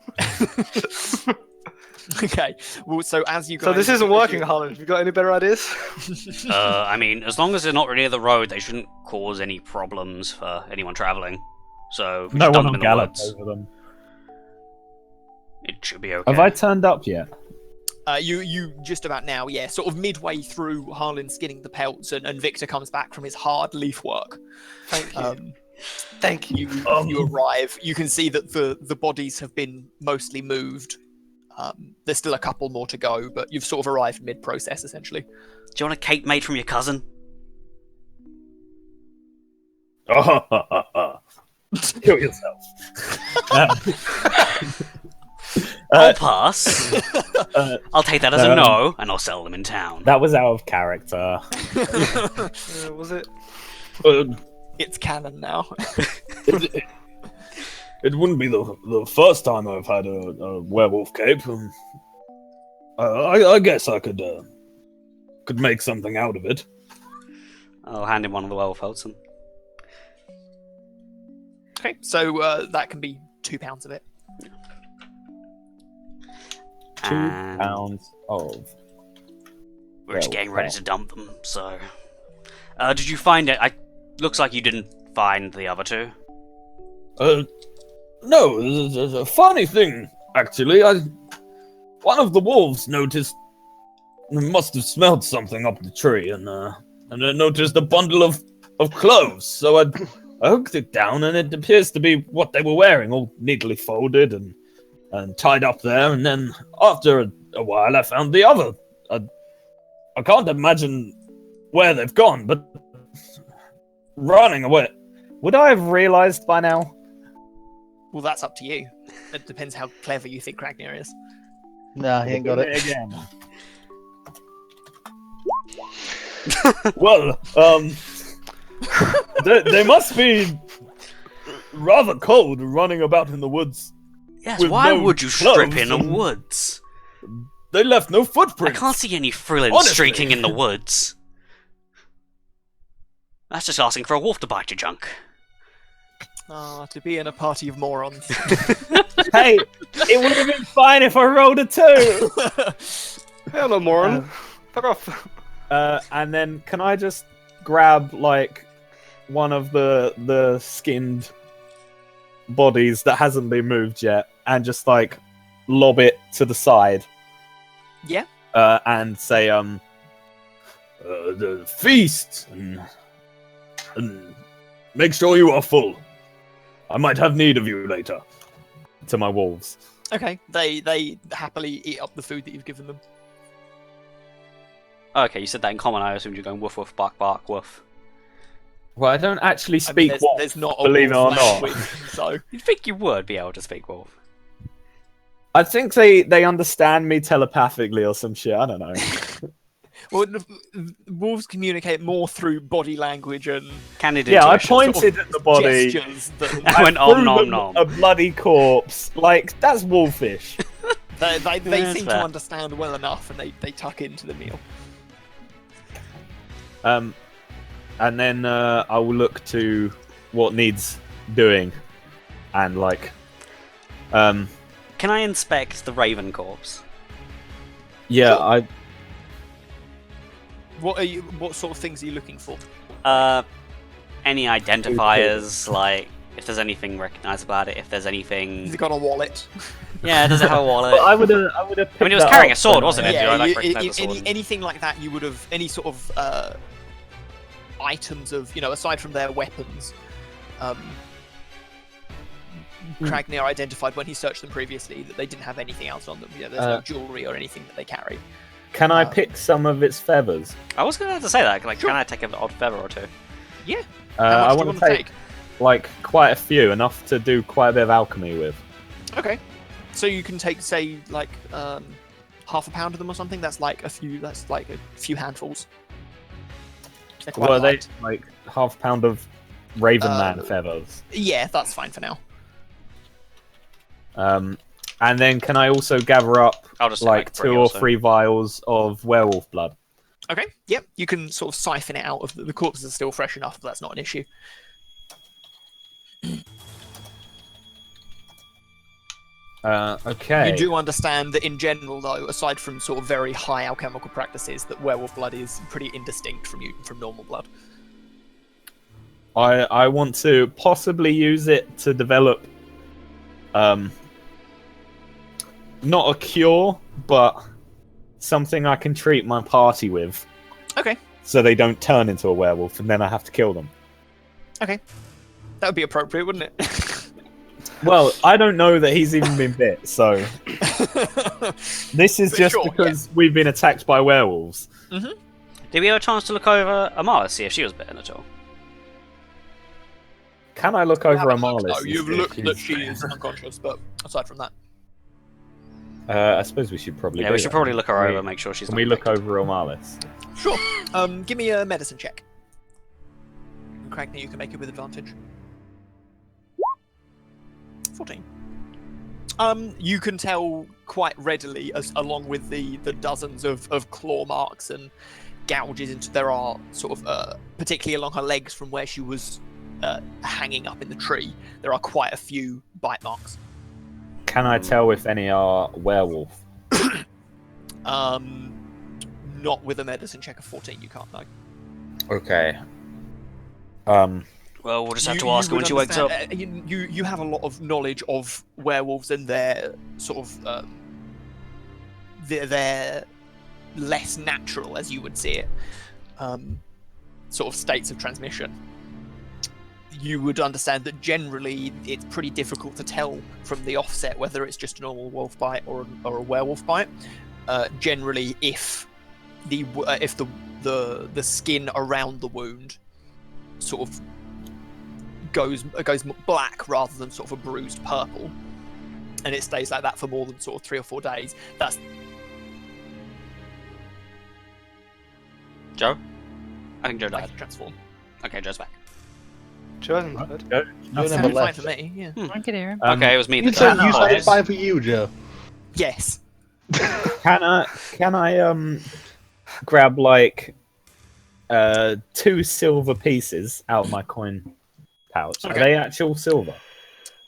Okay. Well, so as you guys, So this isn't working, Harlan. Have you got any better ideas? I mean, as long as they're not near the road, they shouldn't cause any problems for anyone traveling. So if we No just dump one them will in the gallop woods, over them. it should be okay. Have I turned up yet? You just about now, yeah. Sort of midway through Harlan skinning the pelts, and Victor comes back from his hard leaf work. Thank you. Thank you. You arrive. You can see that the bodies have been mostly moved, There's still a couple more to go, but you've sort of arrived mid-process, essentially. Do you want a cake made from your cousin? Kill yourself. I'll pass. I'll take that as a no, and I'll sell them in town. That was out of character. Was it? It's canon now. It wouldn't be the first time I've had a werewolf cape. I guess I could make something out of it. I'll hand him one of the werewolf pelts. Okay, so that can be £2 of it. 2 pounds of. We're just getting ready to dump them. So, did you find it? Looks like you didn't find the other two. No. There's a funny thing, actually. One of the wolves noticed. Must have smelled something up the tree, and I noticed a bundle of clothes. So I hooked it down, and it appears to be what they were wearing, all neatly folded and tied up there. And then after a while, I found the other. I can't imagine where they've gone, but running away. Would I have realised by now? Well, that's up to you. It depends how clever you think Kragnir is. Nah, he ain't got it. Again. Well, they must be rather cold running about in the woods. Yes, with why no would you strip clothes in the and- woods? They left no I footprints. can't see any frilling Honestly. streaking in the woods. That's just asking for a wolf to bite your junk. Ah, to be in a party of morons. Hey, it would have been fine if I rolled a 2. Hell no, moron. Fuck off. And then can I just grab like one of the skinned bodies that hasn't been moved yet and just like lob it to the side? Yeah. And say The feast and make sure you are full. I might have need of you later. to my wolves. Okay, they happily eat up the food that you've given them. Okay, you said that in common. I assumed you're going woof woof bark bark woof. Well, I don't actually I mean, speak wolf, there's not a believe it or wolf not. language, so You'd think you would be able to speak wolf. I think they understand me telepathically or some shit. I don't know. well, wolves communicate more through body language and Candid Yeah, I intuition. pointed at the body. gestures. That I went threw om nom them nom. a bloody corpse. Like that's wolfish. they that's seem fair. to understand well enough, and they tuck into the meal. And then I will look to what needs doing, and like, Can I inspect the raven corpse? yeah, Sure. What sort of things are you looking for? Any identifiers, like if there's anything recognizable about it, if there's Has anything. it got a wallet? Yeah, does it have a wallet? I would have. I mean, it was carrying a sword, wasn't it? Yeah, I like recognize the sword. anything like that, you would have any sort of items of aside from their weapons. Kragnir identified when he searched them previously that they didn't have anything else on them. There's no jewelry or anything that they carry. Can I pick some of its feathers? I was going to say that. Like, Sure. can I take an odd feather or two? Yeah. I How much do you want want to take like quite a few, enough to do quite a bit of alchemy with. Okay. So you can take, say, like half a pound of them or something. That's like a few. That's like a few handfuls. They're quite Well, they light. like half a pound of Raven Man Uh, feathers. Yeah, that's fine for now. And then can I also gather up I'll just like 2 or 3 vials of werewolf blood? Okay. Yep. You can sort of siphon it out of the corpses are still fresh enough, but that's not an issue. Okay. You do understand that in general, though, aside from sort of very high alchemical practices, that werewolf blood is pretty indistinct from normal blood. I want to possibly use it to develop, not a cure, but something I can treat my party with. Okay. So they don't turn into a werewolf, and then I have to kill them. Okay. That would be appropriate, wouldn't it? Well, I don't know that he's even been bit, so This is For just sure, because we've been attacked by werewolves. Did we have a chance to look over Amara, see if she was bitten at all? Can I look over Amalis? No, and you've see if looked that she's- she is unconscious, but aside from that, I suppose we should probably. Yeah, do we should that. probably look her Can over, we- make sure she's Can not we look infected. over Amalis? sure. Give me a medicine check. Craig, you can make it with advantage. 14. You can tell quite readily, as along with the dozens of claw marks and gouges into there are sort of particularly along her legs from where she was hanging up in the tree. There are quite a few bite marks. Can I tell if any are werewolf? Not with a medicine check of 14. You can't know. Okay. Well, we'll just have to ask her when would she wakes up. understand- you have a lot of knowledge of werewolves and their sort of their less natural, as you would see it, sort of states of transmission. You would understand that generally it's pretty difficult to tell from the offset whether it's just a normal wolf bite or a werewolf bite. Generally, if the skin around the wound sort of goes black rather than sort of a bruised purple, and it stays like that for more than sort of 3 or 4 days, that's Joe? I think Joe I died. can transform. Okay, Joe's back. Joe hasn't died. You never Sounded fine left. for me, yeah. I could hear him. Okay, it was me You that said died. you said it's fine for you, Joe. Yes. Can I grab like 2 silver pieces out of my coin pouch? Okay. Are they actual silver?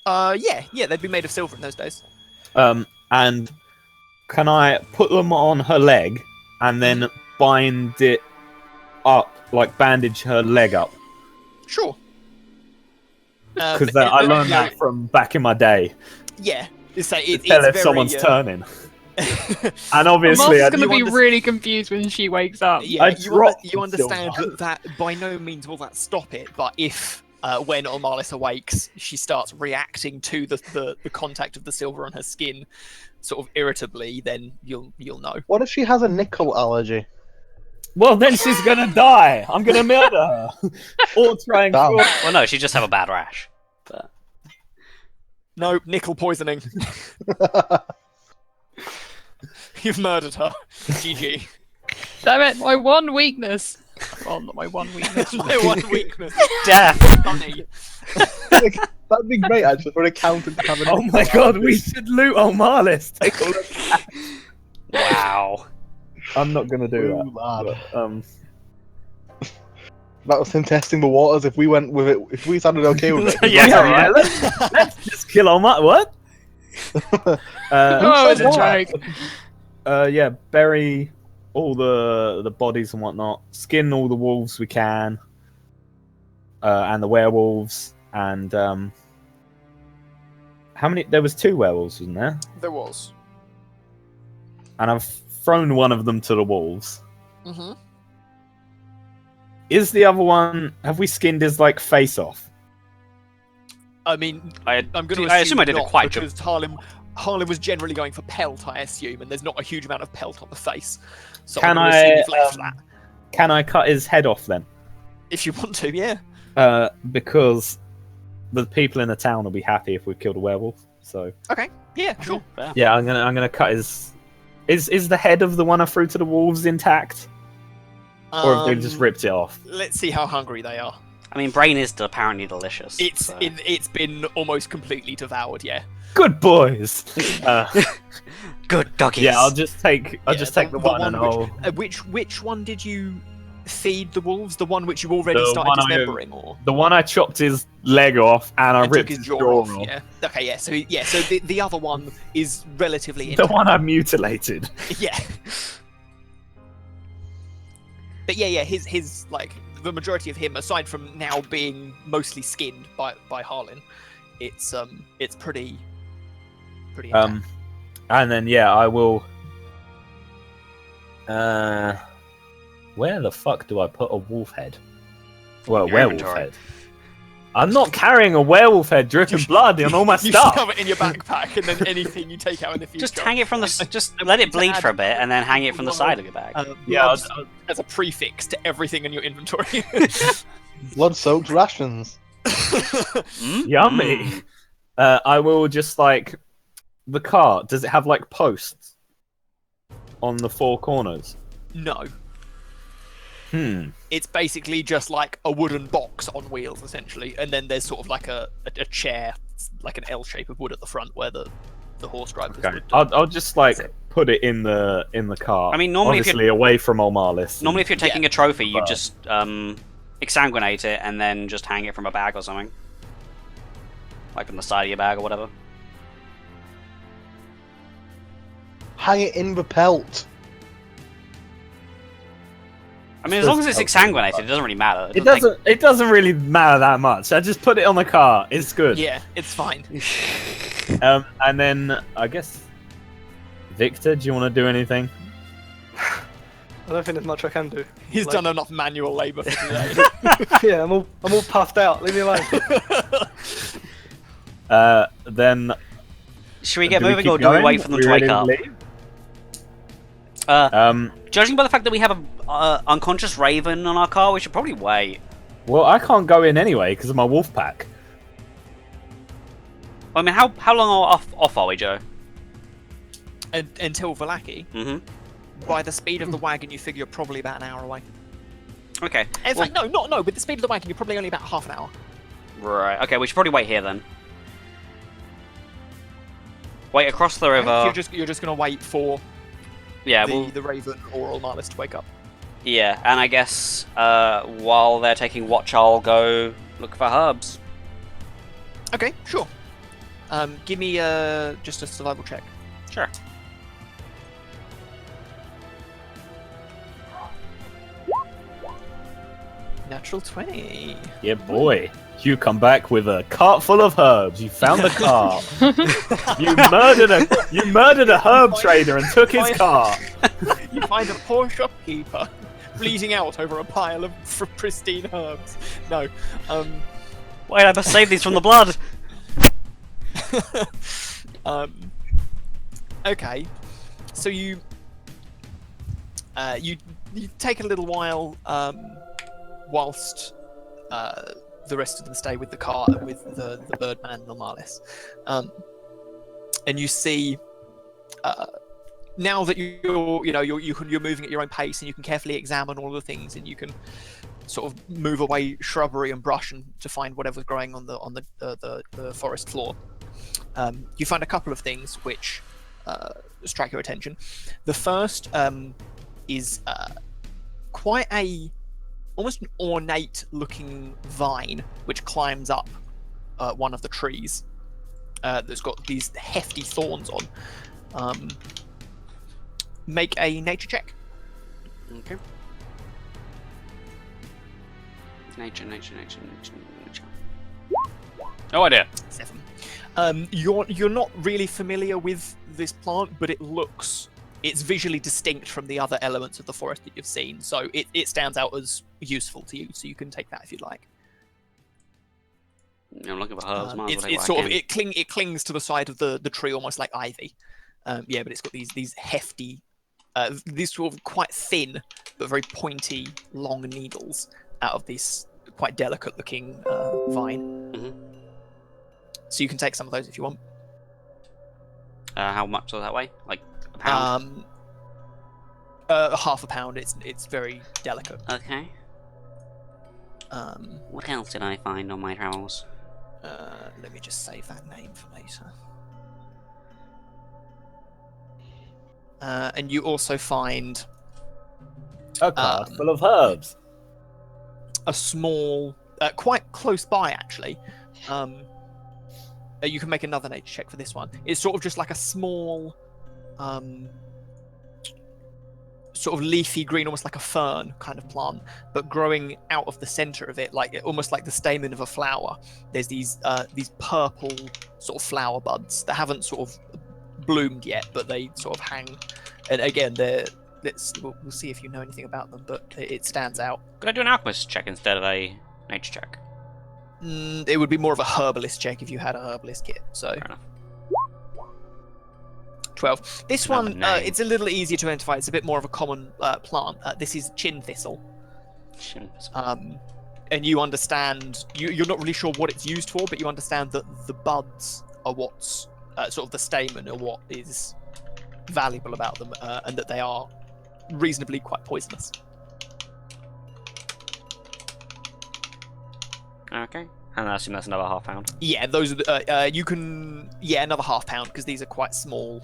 Yeah, they'd be made of silver in those days. And can I put them on her leg and then bind it up, like bandage her leg up? Sure. Because I learned that from back in my day. Yeah. So To it's tell if very, someone's turning. And obviously, Martha's going to you be underst- really confused when she wakes up. Yeah, I you dropped understand silver. that by no means will that stop it, but if when Omalis awakes, she starts reacting to the contact of the silver on her skin, sort of irritably, then you'll know. What if she has a nickel allergy? well, then she's gonna die. I'm gonna murder her, or try and Damn. cure. Well, no, she just have a bad rash. But No, nickel poisoning. You've murdered her. GG. Damn it, my one weakness. Well, not my one weakness. My one weakness. death. Funny. That'd be great, actually, for an accountant to have a Oh nickel my god, allergy. we should loot Omalis. Take a look. Wow. I'm not gonna do Ooh, that. lad. But, That was him testing the waters. If we went with it, if we sounded okay with it, Yeah, yeah, right. let's just kill Omalis. What? Oh, it's a said joke. Yeah, bury all the bodies and whatnot. Skin all the wolves we can, and the werewolves. And how many? There was 2 werewolves, wasn't there? There was. And I've thrown one of them to the wolves. Mm-hmm. Is the other one? Have we skinned his like face off? I mean, I I'm going to I assume I did it not, quite good. because Harlem was generally going for pelt, I assume, and there's not a huge amount of pelt on the face. So Can I'm gonna assume I, you've left that. Can I cut his head off then? If you want to, yeah. Because the people in the town will be happy if we killed a werewolf. So Okay, yeah, sure. yeah, I'm gonna cut his. Is the head of the one I threw to the wolves intact, or have they just ripped it off? Let's see how hungry they are. I mean, brain is apparently delicious. It's so- it's been almost completely devoured, yeah. Good boys. Good doggies. Yeah, I'll just take the one and I'll. Which one did you feed the wolves? The one which you already The started one I- dismembering, or The one I chopped his leg off and I and took ripped his his jaw off? Yeah. Okay, yeah. So the other one is relatively The intact. one I mutilated. Yeah. But yeah, his like the majority of him, aside from now being mostly skinned by Harlan, it's pretty intact. And then yeah, I will. Where the fuck do I put a wolf head? Well, Your werewolf inventory. head. I'm not carrying a werewolf head dripping blood on all my You stuff. shove it in your backpack, and then anything you take out in the future. Just hang it from the. Just let it bleed for a bit, and then hang it from the side of your bag. Yeah, as a prefix to everything in your inventory. Blood-soaked rations. Yummy. I will just like the cart. Does it have like posts on the four corners? No. Hmm. It's basically just like a wooden box on wheels, essentially, and then there's sort of like a chair, like an L shape of wood at the front where the horse drivers Okay. would. I'll just like put it in the cart. I mean, normally if obviously away from Olmalis. Normally, if you're taking a trophy, you just exsanguinate it and then just hang it from a bag or something, like from the side of your bag or whatever. Hang it in the pelt. I mean, as long as it's exsanguinated, it doesn't really matter. It doesn't really matter that much. I just put it on the cart. It's good. Yeah, it's fine. And then I guess Victor, do you want to do anything? I don't think there's much I can do. He's Like- done enough manual labour for today. Yeah, I'm all puffed out. Leave me alone. Then Should we get do we moving, keep or do we going? wait for them We to ready wake to up? leave? Judging by the fact that we have a unconscious raven on our car, we should probably wait. Well, I can't go in anyway because of my wolf pack. I mean, how long off are we, Joe? Until Valaki, Mm-hmm. by the speed of the wagon, you figure you're probably about an hour away. Okay. In fact, no. With the speed of the wagon, you're probably only about half an hour. Right. Okay, we should probably wait here then. Wait across the river. You're just gonna wait for Yeah. the Raven or Olmalis to wake up. Yeah, and I guess while they're taking watch, I'll go look for herbs. Okay, sure. Give me just a survival check. Sure. Natural 20. Yeah, boy. You come back with a cart full of herbs. You found the cart. you murdered a herb trader and took his cart. You find a poor shopkeeper bleeding out over a pile of pristine herbs. No. Wait, I must save these from the blood. Okay. So you take a little while whilst the rest of them stay with the cart and with the birdman and Olmalis. And you see now that you're moving at your own pace and you can carefully examine all the things and you can sort of move away shrubbery and brush and to find whatever's growing on the forest floor. You find a couple of things which strike your attention. The first is quite almost an ornate looking vine which climbs up one of the trees that's got these hefty thorns on. Make a nature check. Okay. Nature. No idea. 7. You're not really familiar with this plant, but it's visually distinct from the other elements of the forest that you've seen, so it stands out as useful to you, so you can take that if you'd like. I'm looking for herbs. Might as well take It's what sort I of can. it clings to the side of the tree almost like ivy. Yeah, but it's got these hefty, these sort of quite thin but very pointy long needles out of this quite delicate looking vine. Mhm. So you can take some of those if you want. How much does that weigh? Like a pound? Half a pound. It's very delicate. Okay. What else did I find on my travels? Let me just save that name for later. And you also find A cart full of herbs. a small, quite close by actually. You can make another nature check for this one. It's sort of just like a small, sort of leafy green, almost like a fern kind of plant, but growing out of the center of it, almost like the stamen of a flower. There's these purple sort of flower buds that haven't sort of bloomed yet, but they sort of hang. And again, we'll see if you know anything about them, but it stands out. Could I do an alchemist check instead of a nature check? It would be more of a herbalist check if you had a herbalist kit. So. Fair enough. 12. This Number one, 9. it's a little easier to identify. It's a bit more of a common plant. This is chin thistle. And you understand, you're not really sure what it's used for, but you understand that the buds are what's sort of the stamen are what is valuable about them, and that they are reasonably quite poisonous. Okay. And I assume that's another half pound. Yeah, those are the, you can, another half pound, because these are quite small,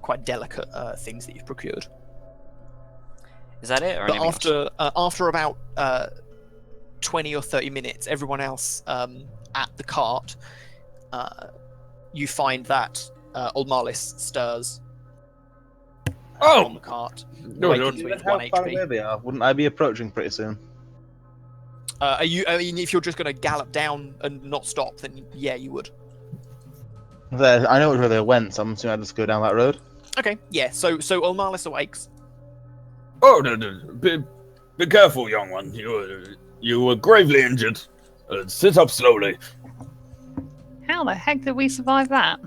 quite delicate things that you've procured. Is that it, or But anything else? after about 20 or 30 minutes, everyone else at the cart, you find that old Marlis stirs on the cart. Awakens with 1 HP. They are. Wouldn't I be approaching pretty soon? I mean, if you're just going to gallop down and not stop, then yeah, you would. I know where they went, so I'm assuming I just go down that road. Okay, yeah. So old Marlis awakes. Oh, be careful, young one. You were gravely injured. Sit up slowly. How the heck did we survive that?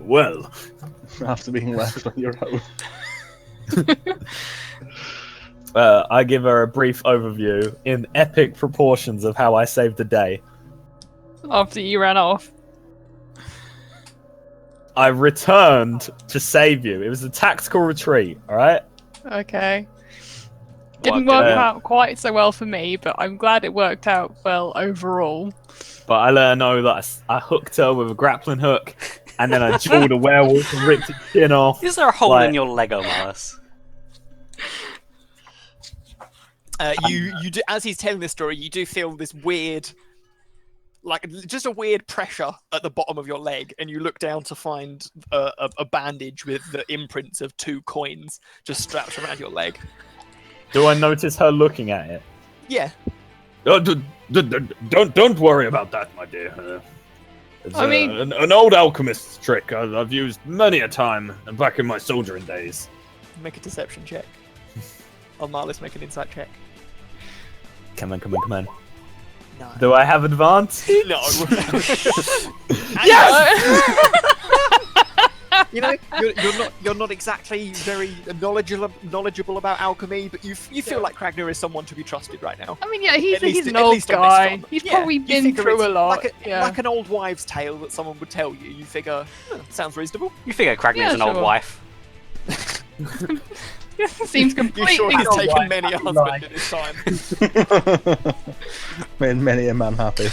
Well, After being left on your own. I give her a brief overview in epic proportions of how I saved the day. After you ran off. I returned to save you. It was a tactical retreat, alright? Okay. Didn't work out quite so well for me, but I'm glad it worked out well overall. But I let her know that I hooked her with a grappling hook, and then I jawed a werewolf and ripped his chin off. Is there a hole in your Lego, Mars? You do, as he's telling this story, you do feel this weird, like just a weird pressure at the bottom of your leg, and you look down to find a bandage with the imprints of 2 coins just strapped around your leg. Do I notice her looking at it? Yeah. Oh, don't worry about that, my dear. It's I mean, an old alchemist's trick I've used many a time back in my soldiering days. Make a deception check. I'll Marlis make an insight check. Come on. No. Do I have advance? No. yes! You know, you're not exactly very knowledgeable about alchemy, but you feel like Kragner is someone to be trusted right now. I mean, yeah, he's At an old least on this guy. front. He's Yeah, probably you been figure through it's a lot. like an old wives' tale that someone would tell you. You figure, sounds reasonable. You figure Kragner's an old sure. wife. Seems completely You're sure he's not taken right. many a husband in his time. Made many a man happy.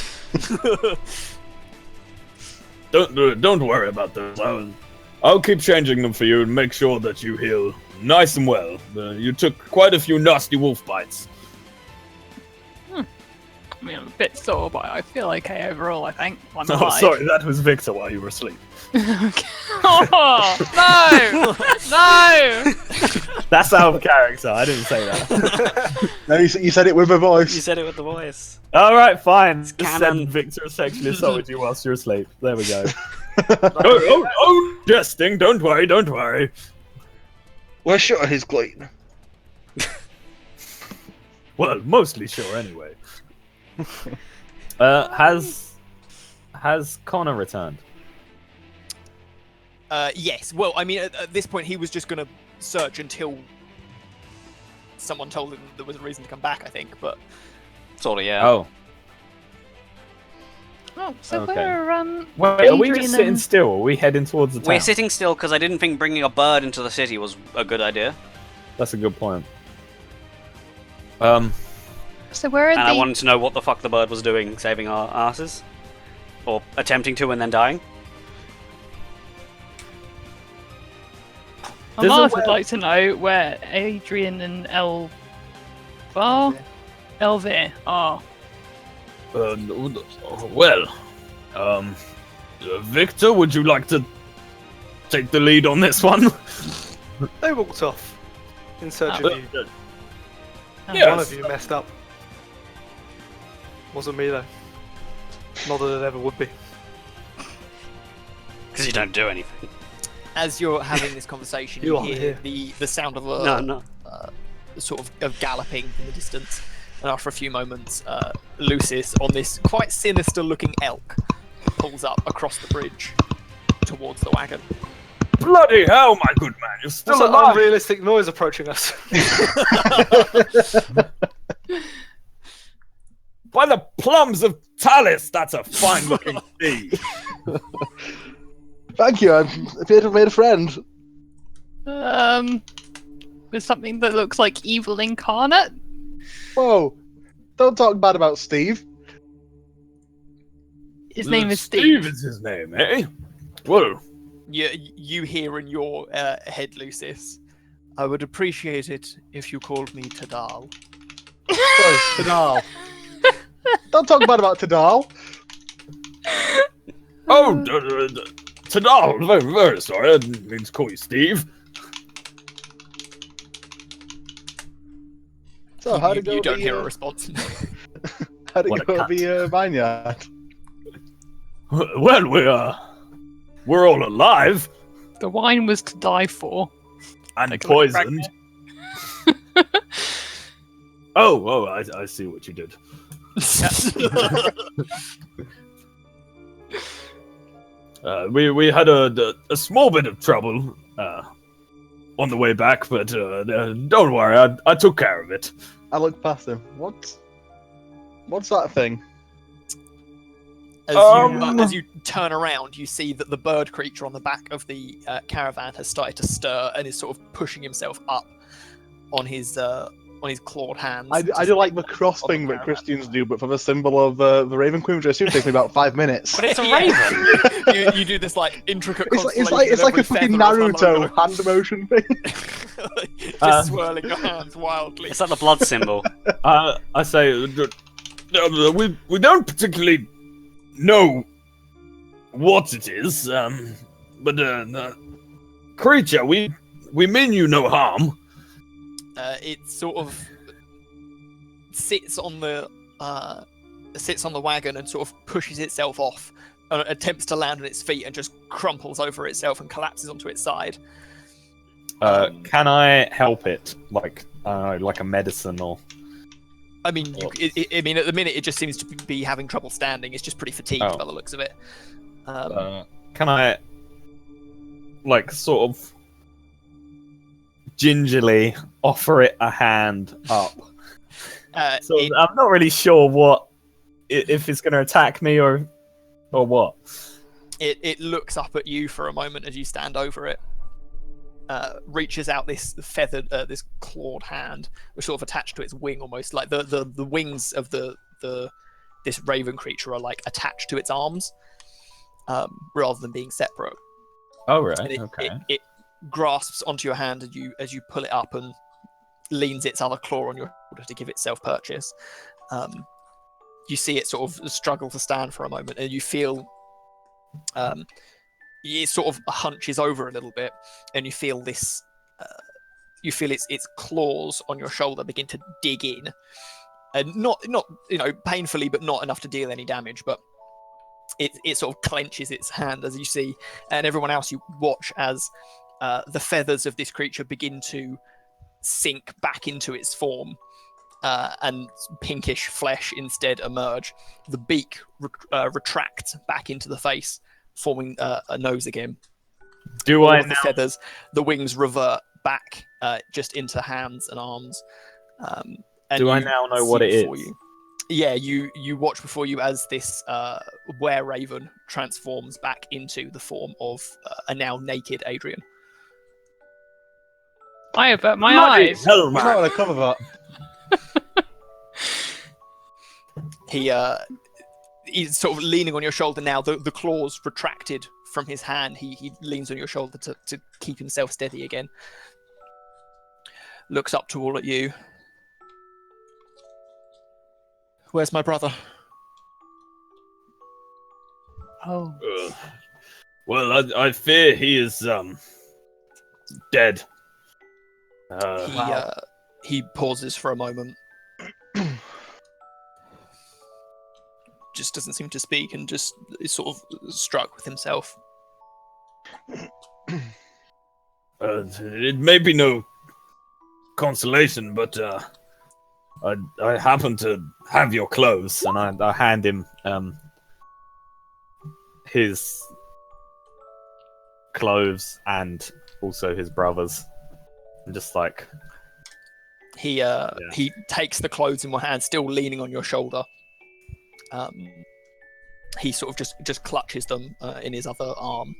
Don't worry about those. I'll keep changing them for you and make sure that you heal nice and well. You took quite a few nasty wolf bites. I mean, I'm a bit sore, but I feel okay overall, I think. I'm Oh, alive. sorry, that was Victor while you were asleep. Oh, no! No! That's out of character. I didn't say that. No, you said it with a voice. You said it with the voice. Alright, fine. Just canon. send Victor sexually assaulted you whilst you're asleep. There we go. Oh, jesting. Don't worry. We're sure he's clean. Well, mostly sure anyway. Has Connor returned? Yes. Well, I mean, at this point, he was just going to search until someone told him there was a reason to come back, I think. But Sort of, yeah. Oh. Oh, so Okay. we're, Wait, are we Adrian just sitting and- still? Or are we heading towards the town? We're sitting still because I didn't think bringing a bird into the city was a good idea. That's a good point. So where are And I the... wanted to know what the fuck the bird was doing, saving our asses. Or attempting to and then dying. There's a Mars way- would like to know where Adrian and Elvir are. Victor, would you like to take the lead on this one? They walked off in search Oh. of you. Yes. One of you messed up. Wasn't me though. Not that it ever would be. Because you don't do anything. as you're having this conversation, You you are hear here. the sound of a No, no. sort of galloping in the distance. And after a few moments, Lucis, on this quite sinister-looking elk, pulls up across the bridge towards the wagon. Bloody hell, my good man, you're still What's that alive! unrealistic noise approaching us? By the plums of Talus, that's a fine-looking steed. Thank you. I appear to have made a friend. With something that looks like evil incarnate. Whoa! Don't talk bad about Steve. His name is Steve. Steve is his name, eh? Whoa. You hear in your head, Lucis, I would appreciate it if you called me Tadal. Sorry, Tadal. Don't talk bad about Tadal. Oh, Tadal, very, very sorry. I didn't mean to call you Steve. So, how did it go? You don't hear a response. How did What it a go cunt. with the vineyard? Well, we're all alive The wine was to die for. and poisoned. Oh, I see what you did. We had a small bit of trouble on the way back, but don't worry, I took care of it. I looked past him. What's that thing? As you turn around, you see that the bird creature on the back of the caravan has started to stir and is sort of pushing himself up on his clawed hands. I do like the cross on the thing that caravan. Christians do, but for the symbol of the Raven Queen, which I assume takes me about 5 minutes. But it's a raven. you do this like intricate. It's like a fucking Naruto hand motion thing. Just swirling your hands wildly. It's like the blood symbol. I say, we don't particularly know what it is, but creature, we mean you no harm. It sort of sits on the wagon and sort of pushes itself off, attempts to land on its feet and just crumples over itself and collapses onto its side. Can I help it? Like, I don't know, like a medicine or... I mean, I mean, at the minute, it just seems to be having trouble standing. It's just pretty fatigued by the looks of it. Can I, like, sort of gingerly offer it a hand up? So I'm not really sure what if it's going to attack me or what. It looks up at you for a moment as you stand over it. Reaches out this feathered, this clawed hand, which sort of attached to its wing, almost like the wings of this raven creature are like attached to its arms, rather than being separate. Oh right, And okay. It grasps onto your hand as you pull it up and leans its other claw on your shoulder to give itself purchase. You see it sort of struggle to stand for a moment, and you feel. It sort of hunches over a little bit, and you feel this. You feel its claws on your shoulder begin to dig in, and not painfully, but not enough to deal any damage. But it sort of clenches its hand as you see, and everyone else, you watch as the feathers of this creature begin to sink back into its form, and pinkish flesh instead emerge. The beak retracts back into the face, forming a nose again. Do I the now? feathers, the wings revert back just into hands and arms. And Do I you now know see what it before is? you. Yeah, you watch before you as this were-raven transforms back into the form of a now naked Adrian. I avert my Bloody eyes. hell, You might man. want to cover that. He's sort of leaning on your shoulder now. The claws retracted from his hand. He leans on your shoulder to keep himself steady again. Looks up to all at you. Where's my brother? Oh. Well, I fear he is dead. He pauses for a moment. Just doesn't seem to speak and just is sort of struck with himself. It may be no consolation, but I happen to have your clothes, and I hand him his clothes and also his brother's. I'm just like he takes the clothes in one hand, still leaning on your shoulder. He sort of just clutches them in his other arm.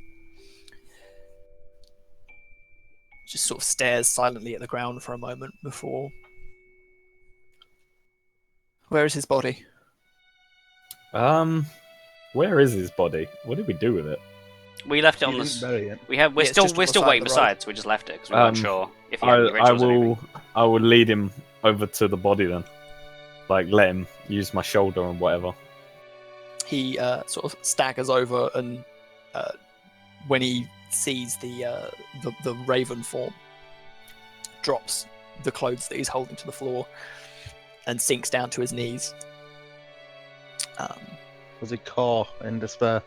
Just sort of stares silently at the ground for a moment before. Where is his body? Where is his body? What did we do with it? We left it on You the. didn't bury it. We're still waiting beside, so we just left it because we weren't sure if he had any rituals or anything. I will lead him over to the body then. Like, let him use my shoulder and whatever. He sort of staggers over, and when he sees the raven form, drops the clothes that he's holding to the floor and sinks down to his knees. Was he caw in despair?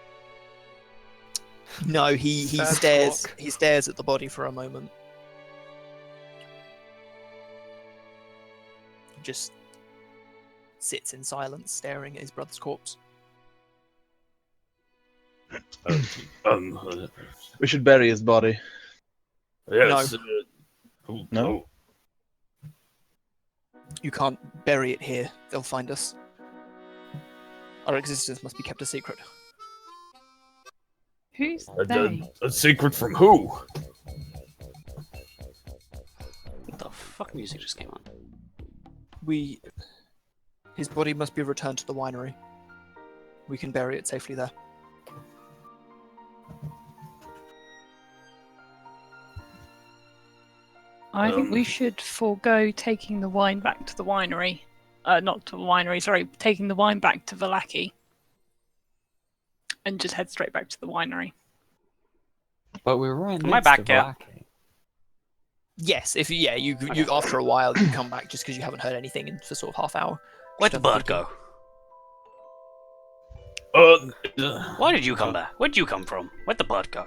No, he Sad stares. talk. He stares at the body for a moment. Just sits in silence, staring at his brother's corpse. We should bury his body. Yes. No? You can't bury it here. They'll find us. Our existence must be kept a secret. Who's they? A secret from who? What the fuck music just came on? His body must be returned to the winery. We can bury it safely there. I think we should forego taking the wine back to the winery. Not to the winery, sorry, taking the wine back to Vallaki. And just head straight back to the winery. But we're right Am I back yet? Yes, if you after a while you come back just because you haven't heard anything in for sort of half hour. Where'd the bird go? Why did you come back? Where'd you come from? Where'd the bird go?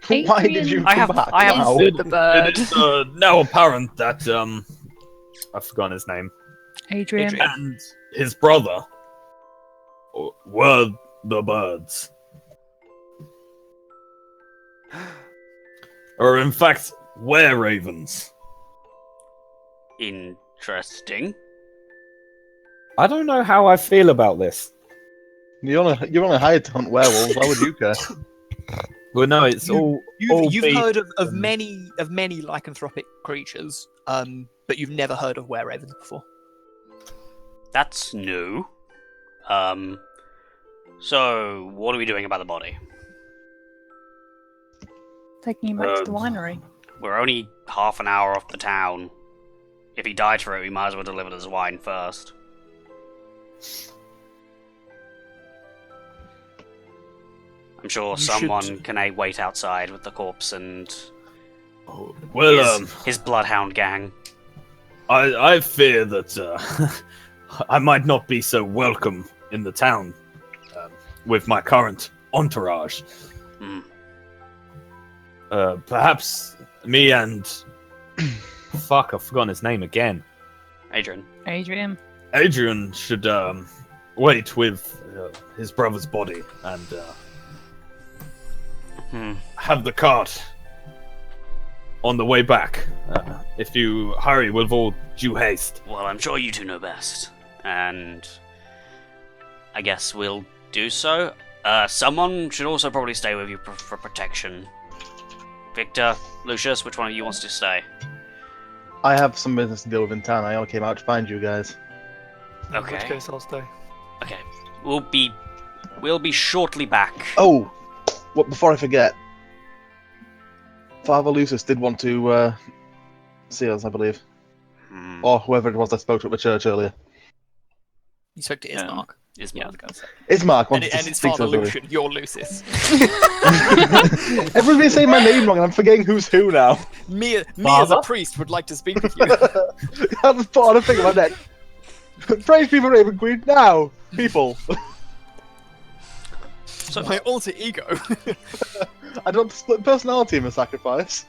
Why did you I come have- back? I have- now? The bird. It is now apparent that I've forgotten his name. Adrian. and his brother were the birds. Or in fact, were ravens. Interesting. I don't know how I feel about this. You're on a hired to hunt werewolves. Why would you care? Well, no, it's all You've based heard of on- many lycanthropic creatures, but you've never heard of were-ravens before. That's new. So what are we doing about the body? Taking him back to the winery. We're only half an hour off the town. If he died for it, we might as well deliver his wine first. I'm sure someone can wait outside with the corpse and Well, his bloodhound gang. I fear that I might not be so welcome in the town with my current entourage. Hmm. Perhaps me and Fuck, I've forgotten his name again. Adrian. Adrian should wait with his brother's body and have the cart on the way back. If you hurry with all due haste. Well, I'm sure you two know best, and I guess we'll do so. Someone should also probably stay with you for protection. Victor, Lucius, which one of you wants to stay? I have some business to deal with in town. I only came out to find you guys. In which Okay. case, I'll stay. Okay. We'll be shortly back. Oh, before I forget, Father Lucius did want to see us, I believe, or whoever it was I spoke to at the church earlier. You spoke to Ismark. Ismark. I was gonna say. Ismark And wanted to it's speak to Father us earlier. Lucian. You're Lucis. Everyone's been saying my name wrong, and I'm forgetting who's who now. me as a Father? priest would like to speak with you. I just put on a thing on my neck. Praise be for Raven Queen now, people. So my alter ego. I don't split personality in the sacrifice.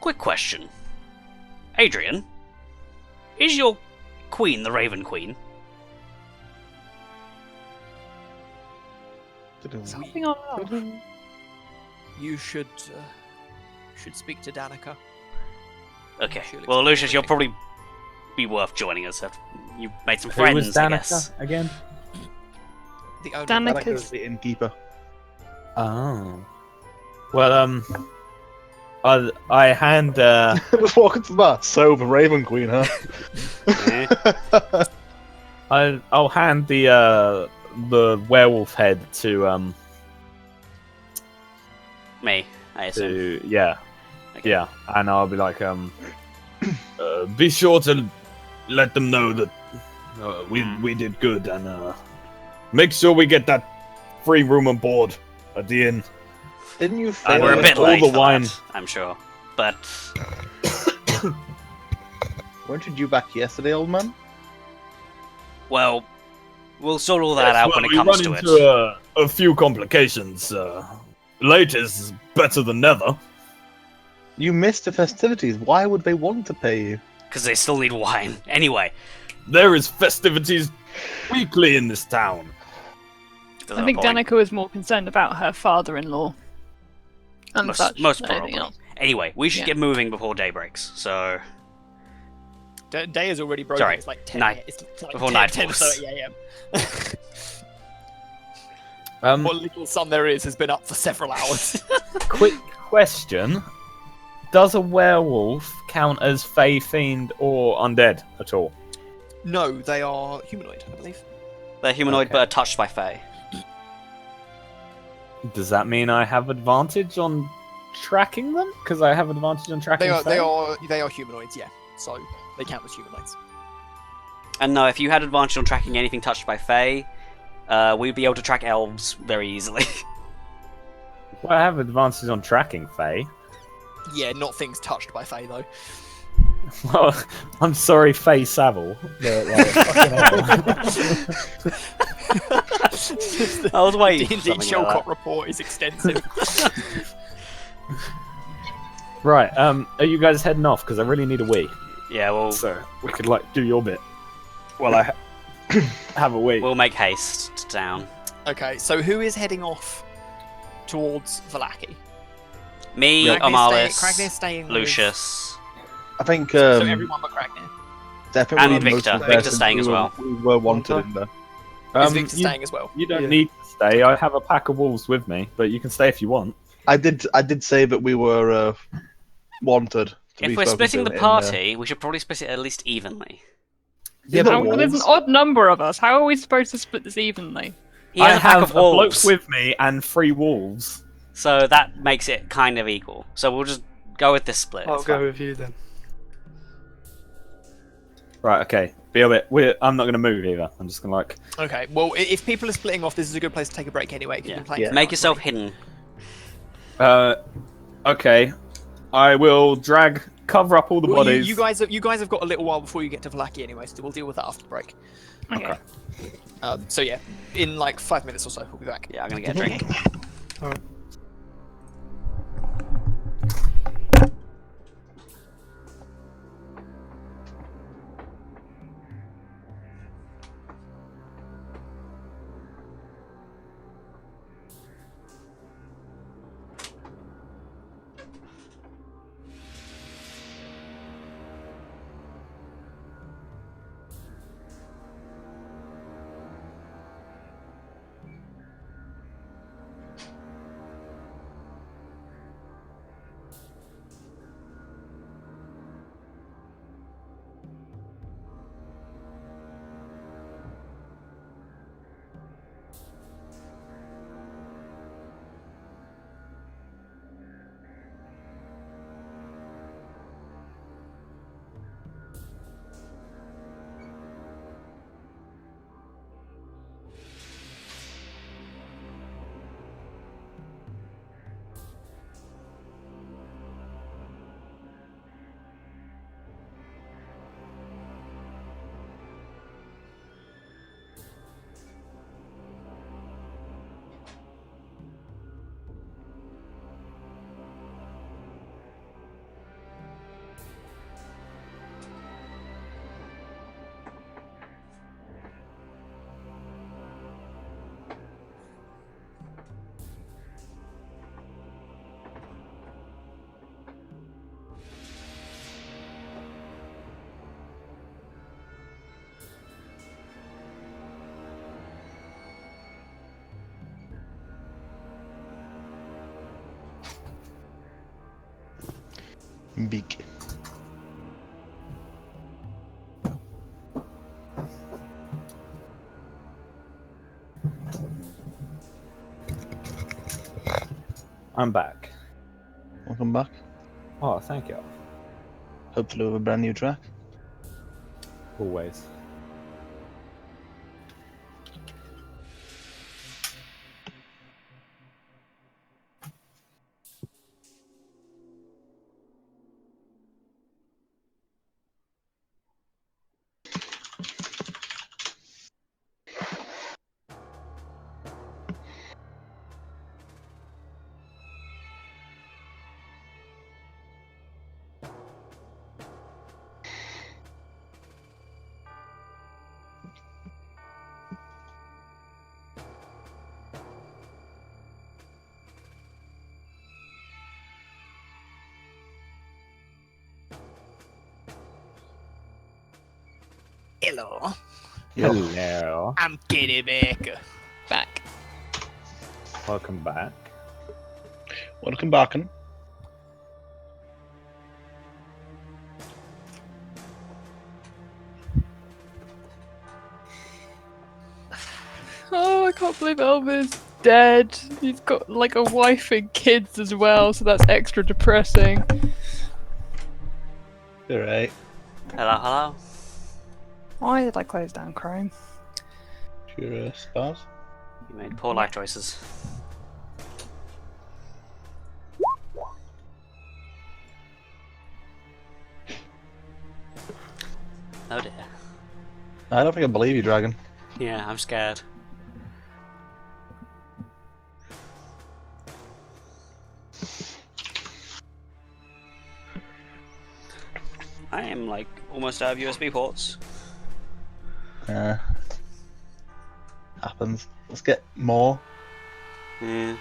Quick question. Adrian, is your queen the Raven Queen? Something on that. You should speak to Danica. Okay. She'll Well, explain Lucius, you'll everything. probably be worth joining us. You've made some Who was friends, I guess. Danica again? The owner. Danica's- Danica's the innkeeper. Oh. Well, I hand. Just walking to the bar. So the Raven Queen, huh? I'll hand the werewolf head to Me, I assume. yeah, Okay. yeah, and I'll be like be sure to let them know that we did good, and make sure we get that free room and board at the inn. Didn't you And fail we're a bit all late the for wine. that, I'm sure. But, Weren't you due back yesterday, old man? well, we'll sort all that out when it we comes run to into it. a few complications. Late is better than never. You missed the festivities. Why would they want to pay you? Because they still need wine. Anyway. There is festivities weekly in this town. I think Danica was more concerned about her father-in-law. And such Most than anything probably. else. Anyway, we should Yeah. get moving before day breaks. So, Day is already broken. Sorry, It's like 10. night- It's like before 10, night 10:30 a.m. um. What little sun there is has been up for several hours. Quick question: does a werewolf count as fey, fiend, or undead at all? No, they are humanoid, I believe. they're humanoid Okay. but are touched by Fae. Does that mean I have advantage on tracking them? Because I have advantage on tracking. They are humanoids, yeah. So they count as humanoids. And no, if you had advantage on tracking anything touched by Fae, we'd be able to track elves very easily. Well, I have advantage on tracking Fey. Yeah, not things touched by Fae though. Well, I'm sorry, Fey Savile. But, like, fucking hell. I was waiting D&D for something Shellcott like that. report is extensive. Right, are you guys heading off? Because I really need a wee. Yeah, So we could like do your bit while I have a wee. we'll make haste down. Okay, so who is heading off towards Valaki? Me, Kragnir's Amalis, staying with- Lucius. I think So everyone but Kragnir. definitely And most Victor. of the Victor's person staying as we were- well. We were wanted in there. Is Victor you, staying as well? you don't Yeah. need to stay. I have a pack of wolves with me, but you can stay if you want. I did say that we were wanted. to be If we're spoken splitting to the in, party, we should probably split it at least evenly. Yeah, How- but there's an wolves. odd number of us. How are we supposed to split this evenly? He has I a pack have of a bloke wolves, with me and 3 wolves. so that makes it kind of equal. So we'll just go with this split. I'll it's go fine. with you then. Right, okay. Be a bit. I'm not going to move either. I'm just going to like. Okay, well, if people are splitting off, this is a good place to take a break anyway. 'Cause Yeah. you've been playing Yeah. for Make hours yourself already. hidden. Okay. I will cover up all the Well, bodies. you guys have got a little while before you get to Valaki anyway, so we'll deal with that after the break. Okay. So yeah, in like 5 minutes or so, we'll be back. Yeah, I'm gonna get a drink. beak. I'm back. Welcome back. Oh, thank you. Hopefully with a brand new track. Always. Hello, Hello. I'm Kitty Baker. Back. Welcome back. Welcome back. Oh, I can't believe Elmer's dead. He's got like a wife and kids as well, so that's extra depressing. Alright. Hello, hello. Why did I close down Chrome? Sure, stars. You made poor life choices. Oh dear. I don't think I believe you, Dragon. Yeah, I'm scared. I am like almost out of USB ports. Happens. Let's get more. Yeah.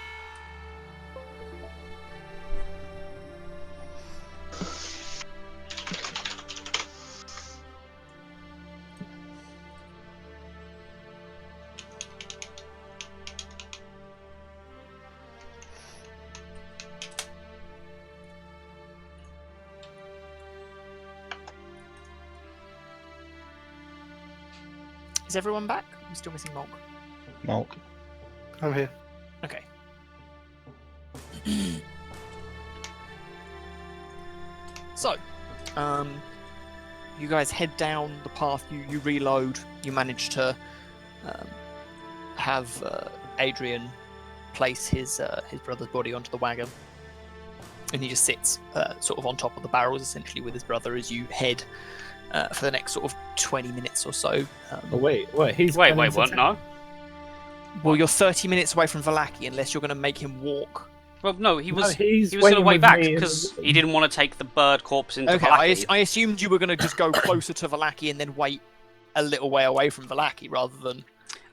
Is everyone back? I'm still missing Monk. Milk. I'm here. Okay. So, you guys head down the path. You reload. You manage to have Adrian place his brother's body onto the wagon, and he just sits sort of on top of the barrels, essentially, with his brother as you head for the next sort of 20 minutes or so. Oh, wait, he's Wait, going to what? No? Well, you're 30 minutes away from Valaki unless you're going to make him walk. Well, no, he was he's he was going to waiting wait with back me in because the- he didn't want to take the bird corpse into Okay, Valaki. I assumed you were going to just go closer to Valaki and then wait a little way away from Valaki rather than...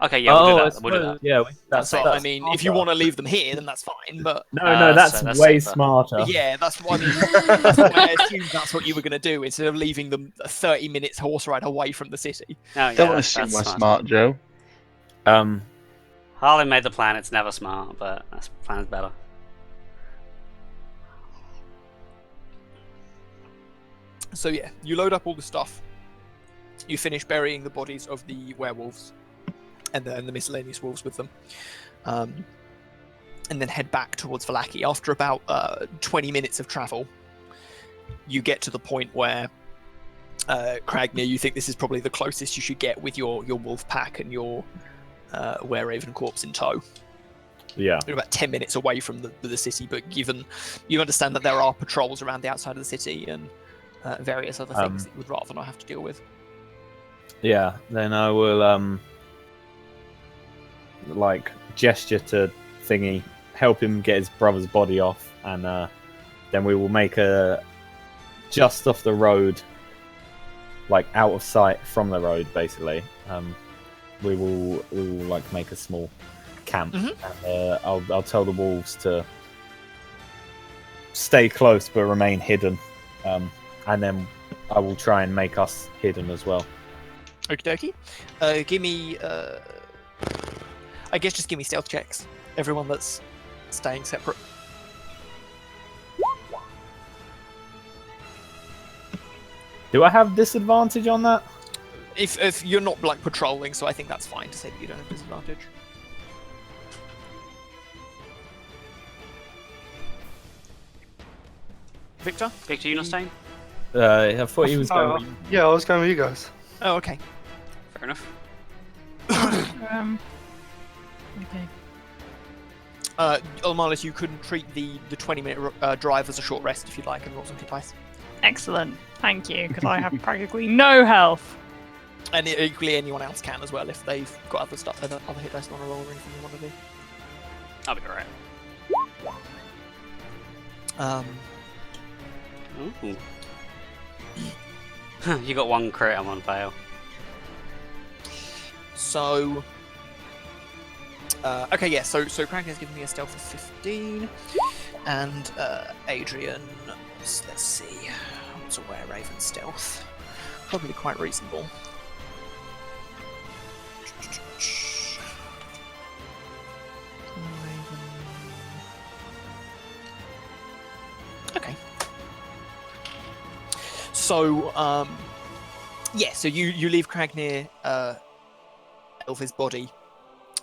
Okay, yeah, we'll do that. We'll do that. Yeah, That's it. I mean, if you want to leave them here, then that's fine, but... No, that's that's way safer. smarter. Yeah, that's what I mean. That's why I assumed that's what you were going to do instead of leaving them a 30 minutes horse ride away from the city. No, yeah, Don't that's assume we're smart. smart, Joe. Harlan made the plan. It's never smart, but that plan's better. So yeah, you load up all the stuff. You finish burying the bodies of the werewolves and the miscellaneous wolves with them. And then head back towards Valaki. After about 20 minutes of travel, you get to the point where Kragnir, you think this is probably the closest you should get with your wolf pack and your were-raven corpse in tow. Yeah. You're about 10 minutes away from the city, but given you understand that there are patrols around the outside of the city and various other things that you would rather not have to deal with. Yeah, then I will like gesture to Thingy, help him get his brother's body off, and then we will make a just off the road, like out of sight from the road, basically. We will like make a small camp. Mhm. And, I'll tell the wolves to stay close but remain hidden, and then I will try and make us hidden as well. Okie dokie. Give me, I guess just give me stealth checks. Everyone that's staying separate. Do I have disadvantage on that? If you're not like patrolling, so I think that's fine to say that you don't have disadvantage. Victor? Victor, you not staying? I thought he was Oh, going. yeah, I was going with you guys. Oh, okay. Fair enough. Okay. Ulmalis, you can treat the 20-minute drive as a short rest if you'd like, and roll some hit dice. Excellent. Thank you, because I have practically no health. And equally, anyone else can as well if they've got other stuff, other hit dice on a roll or anything you want to do. I'll be alright. Ooh. You got one crit, I'm on fail. So, okay, yeah. So Crank has given me a stealth of 15, and Adrian. Let's see, what's a Were Raven stealth? Probably quite reasonable. Okay. So, yeah, so you leave Cragnir Elvis' body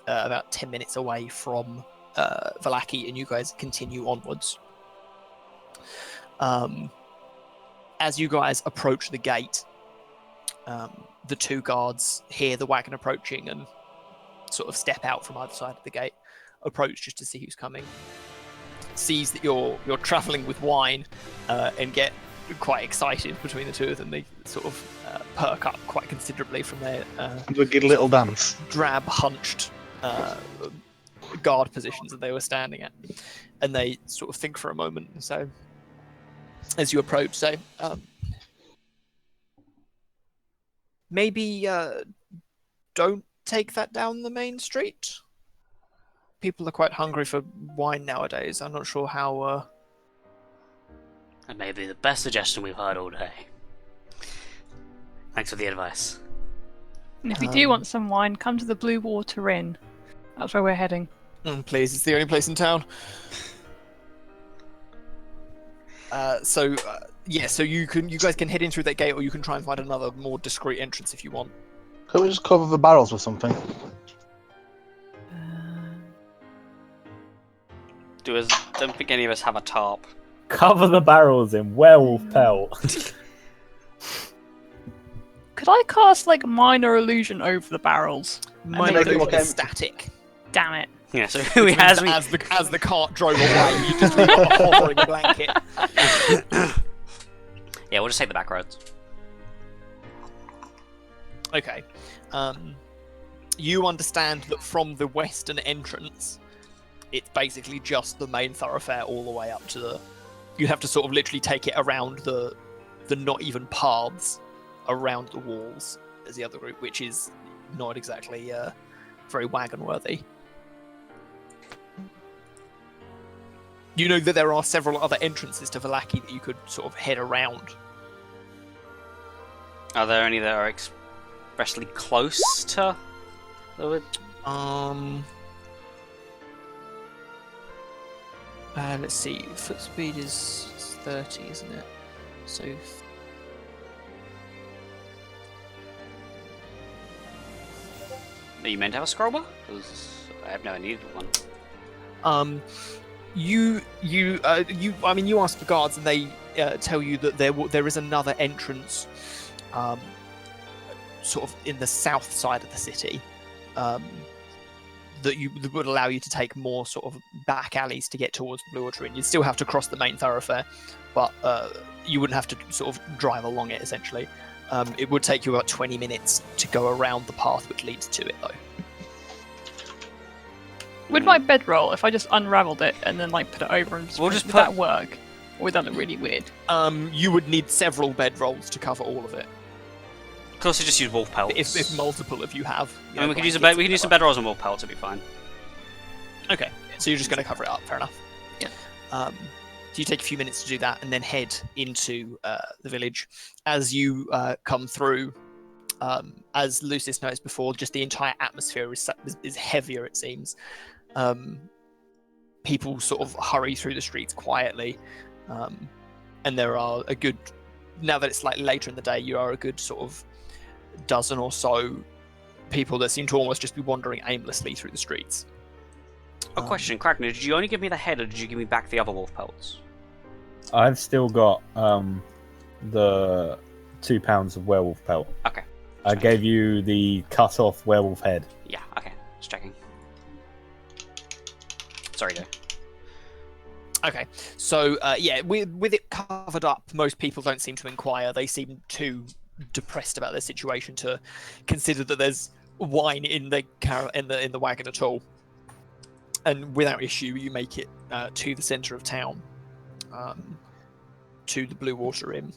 about 10 minutes away from Vallaki, and you guys continue onwards. As you guys approach the gate, the two guards hear the wagon approaching and sort of step out from either side of the gate, approach just to see who's coming. Sees that you're traveling with wine, and get quite excited between the two of them. They sort of perk up quite considerably from their Do a good little dance. drab, hunched guard positions that they were standing at, and they sort of think for a moment. And so, as you approach, say, maybe don't take that down the main street. People are quite hungry for wine nowadays. I'm not sure how. That may be the best suggestion we've heard all day. Thanks for the advice. And if you do want some wine, come to the Blue Water Inn. That's where we're heading. Please, it's the only place in town. Yeah, so you guys can head in through that gate, or you can try and find another more discreet entrance if you want. Could we just cover the barrels with something? Don't think any of us have a tarp. Cover the barrels in werewolf pelt. Could I cast like minor illusion over the barrels? Minor make it illusion look is static. Damn it. Yeah, so Which means as the cart drove away, you just leave a hovering blanket. Yeah, we'll just take the back roads. Okay. You understand that from the western entrance, it's basically just the main thoroughfare all the way up to the... You have to sort of literally take it around the not even paths around the walls as the other group, which is not exactly very wagon-worthy. You know that there are several other entrances to Vallaki that you could sort of head around. Are there any that are expressly close to the... Let's see. Foot speed is 30, isn't it? So... Are you meant to have a scroll bar? Because I have never needed one. You ask the guards, and they tell you that there is another entrance, sort of in the south side of the city, that would allow you to take more sort of back alleys to get towards the Blue Water Inn. You'd still have to cross the main thoroughfare, but you wouldn't have to sort of drive along it, essentially. It would take you about 20 minutes to go around the path which leads to it, though. Would my bedroll, if I just unraveled it and then like put it over and just, We'll just would put- that work? Or would that look really weird? You would need several bedrolls to cover all of it. Could also just use wolf pelts. If multiple of you have. I mean, we could use some bedrolls and wolf pelts, it'd be fine. Okay, so you're just going to cover it up. Fair enough. Yeah. So you take a few minutes to do that, and then head into the village. As you come through, as Lucius noticed before, just the entire atmosphere is heavier. It seems. People sort of hurry through the streets quietly, and there are a good now that it's slightly later in the day, you are a good sort of dozen or so people that seem to almost just be wandering aimlessly through the streets. A question, Kraken, did you only give me the head or did you give me back the other wolf pelts? I've still got the 2 pounds of werewolf pelt. Okay. I gave you the cut off werewolf head. Yeah, okay. Just checking. Sorry, Joe. Okay, so yeah, with it covered up, most people don't seem to inquire. They seem too depressed about their situation to consider that there's wine in the in the wagon at all. And without issue, you make it to the centre of town, to the Blue Water Inn.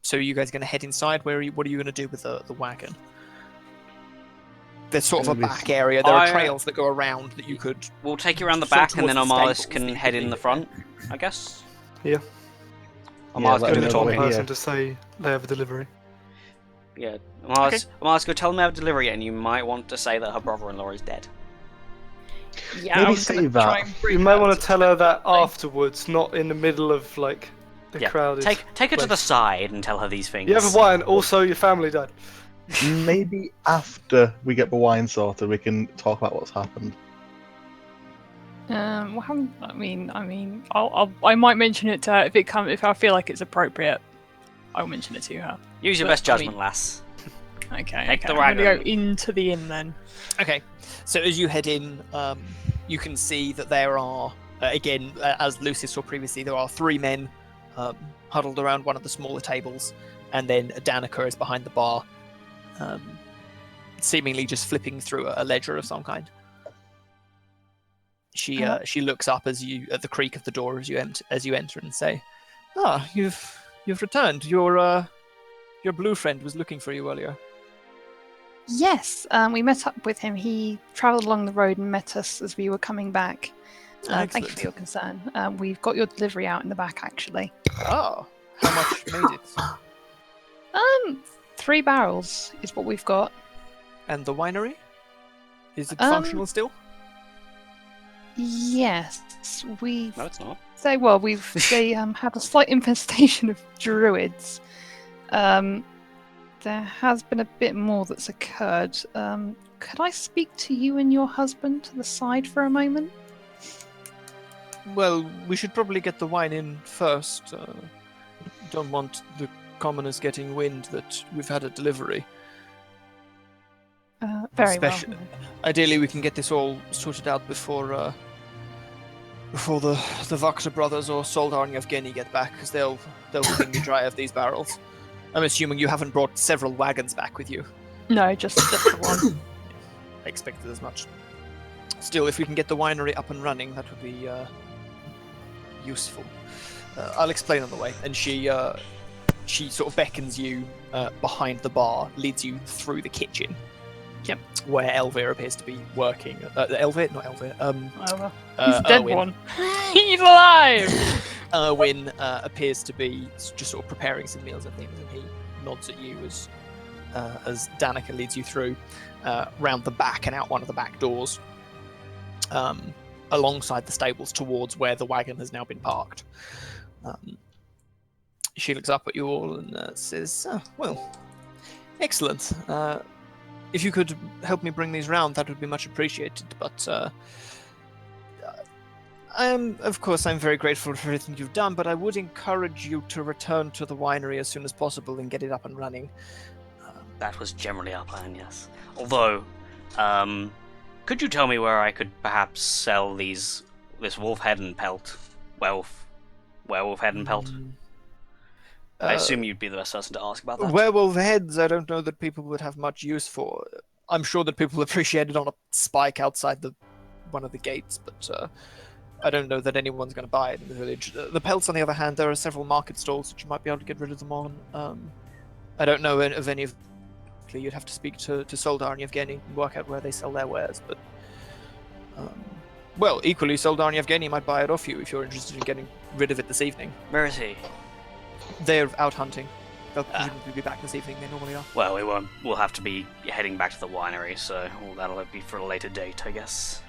So are you guys going to head inside? What are you going to do with the wagon? There's sort of a back area. There are trails that go around that you could... We'll take you around the back and then Amalis can head in the front, I guess? Yeah. Amalis Go to go the talk. person to say they have a delivery. Yeah, Amalis, go tell them they have a delivery and you might want to say that her brother-in-law is dead. Yeah, Maybe I was gonna save that. try and bring You might her want to tell her that something. afterwards, not in the middle of like the Yeah, crowd. take her to the side and tell her these things. You have a wine. Also, your family died. Maybe after we get the wine sorted, we can talk about what's happened. Well, I might mention it to her if I feel like it's appropriate. I'll mention it to her. Use your But, best judgment, lass. Okay. Take the I'm gonna wagon. go into the inn then. Okay, so as you head in, you can see that there are, again, as Lucius saw previously, there are 3 men huddled around one of the smaller tables, and then Danica is behind the bar, seemingly just flipping through a ledger of some kind. She looks up at the creak of the door as you enter and say, "Ah, you've returned. Your blue friend was looking for you earlier." Yes, we met up with him. He travelled along the road and met us as we were coming back. Thank you Excellent. for your concern. We've got your delivery out in the back, actually. Oh, how much made it? 3 barrels is what we've got. And the winery? Is it Um, functional still? Yes, we No, it's not. say well. They had a slight infestation of druids. There has been a bit more that's occurred. Could I speak to you and your husband to the side for a moment? Well, we should probably get the wine in first. Don't want the commoners getting wind that we've had a delivery. Very Especially- well. Ideally, we can get this all sorted out before the Vakta brothers or Soldar and Yevgeny get back, because they'll wring me dry of these barrels. I'm assuming you haven't brought several wagons back with you. No, just the one. I expected as much. Still, if we can get the winery up and running, that would be useful. I'll explain on the way. And she sort of beckons you behind the bar, leads you through the kitchen. Yep. Where Elvir appears to be working. Elvir? Not Elvir. He's a dead Erwin. one. He's alive! Erwin appears to be just sort of preparing some meals and things, and he nods at you as Danica leads you through round the back and out one of the back doors, alongside the stables towards where the wagon has now been parked. She looks up at you all and says, well, excellent. If you could help me bring these round, that would be much appreciated, but of course, I'm very grateful for everything you've done, but I would encourage you to return to the winery as soon as possible and get it up and running. That was generally our plan, yes. Although, could you tell me where I could perhaps sell this wolf head and pelt? Werewolf head and pelt? I assume you'd be the best person to ask about that. Werewolf heads, I don't know that people would have much use for. I'm sure that people appreciate it on a spike outside one of the gates, but I don't know that anyone's going to buy it in the village. The pelts, on the other hand, there are several market stalls that you might be able to get rid of them on. I don't know of any of... You'd have to speak to Soldar and Yevgeny and work out where they sell their wares, but... well, equally, Soldar and Yevgeny might buy it off you if you're interested in getting rid of it this evening. Where is he? They're out hunting. They'll presumably be back this evening, they normally are. Well, we won't. We'll have to be heading back to the winery, so that'll be for a later date, I guess.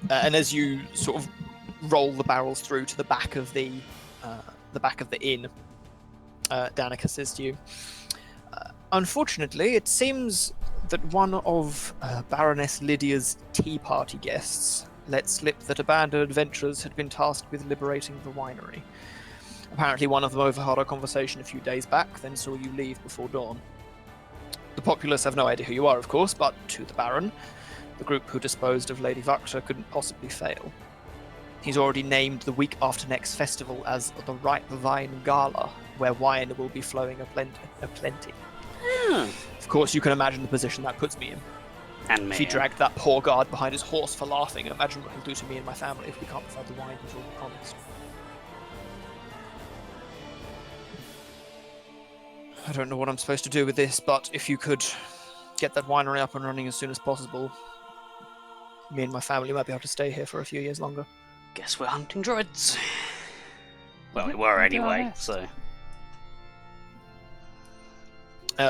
And as you sort of roll the barrels through to the back of the inn. Danica says to you, unfortunately, it seems that one of Baroness Lydia's tea party guests let slip that a band of adventurers had been tasked with liberating the winery. Apparently one of them overheard our conversation a few days back, then saw you leave before dawn. The populace have no idea who you are, of course, but to the Baron, the group who disposed of Lady Vakta couldn't possibly fail. He's already named the week after next festival as the Ripe Vine Gala, where wine will be flowing aplenty. Of course, you can imagine the position that puts me in. And me. If he dragged that poor guard behind his horse for laughing, imagine what he'll do to me and my family if we can't provide the wine he's already promised. I don't know what I'm supposed to do with this, but if you could get that winery up and running as soon as possible, me and my family might be able to stay here for a few years longer. Guess we're hunting droids. Well, we were anyway, so...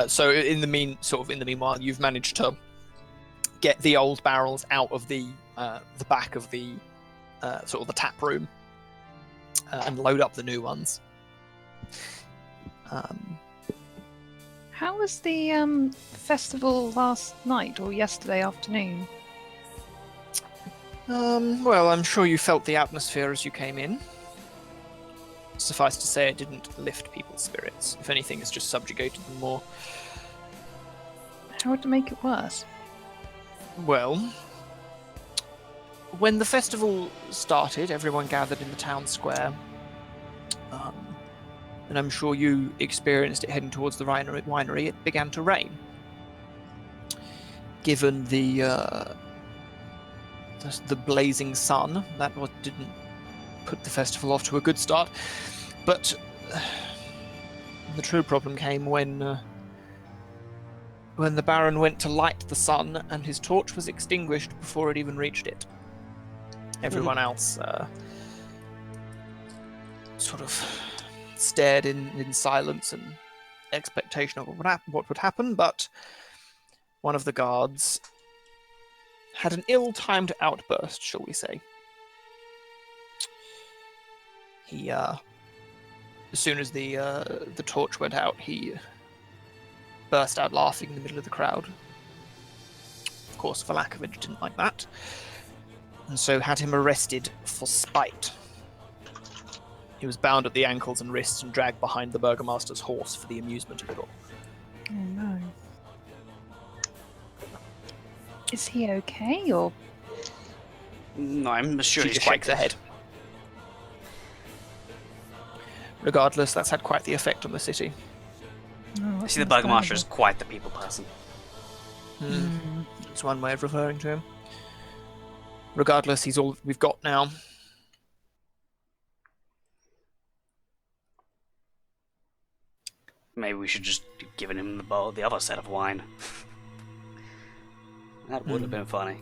So in the meanwhile, you've managed to get the old barrels out of the back of the sort of the tap room and load up the new ones. How was the festival last night or yesterday afternoon? Well, I'm sure you felt the atmosphere as you came in. Suffice to say, it didn't lift people's spirits. If anything, it's just subjugated them more. How would it make it worse? Well, when the festival started, everyone gathered in the town square. And I'm sure you experienced it heading towards the winery. It began to rain. Given the blazing sun, that didn't put the festival off to a good start. But the true problem came when the Baron went to light the sun and his torch was extinguished before it even reached it. Everyone else sort of stared in silence and expectation of what would happen, but one of the guards had an ill-timed outburst, shall we say. He, as soon as the torch went out, he burst out laughing in the middle of the crowd. Of course, Valakovich didn't like that, and so had him arrested for spite. He was bound at the ankles and wrists and dragged behind the burgomaster's horse for the amusement of it all. Oh no. Is he okay, or...? No, I'm sure She he's just quite shakes her head. Regardless, that's had quite the effect on the city. Oh, I that's see the Burgomaster is understandable. quite the people person. It's one way of referring to him. Regardless, he's all we've got now. Maybe we should just given him the other set of wine. That would have been funny.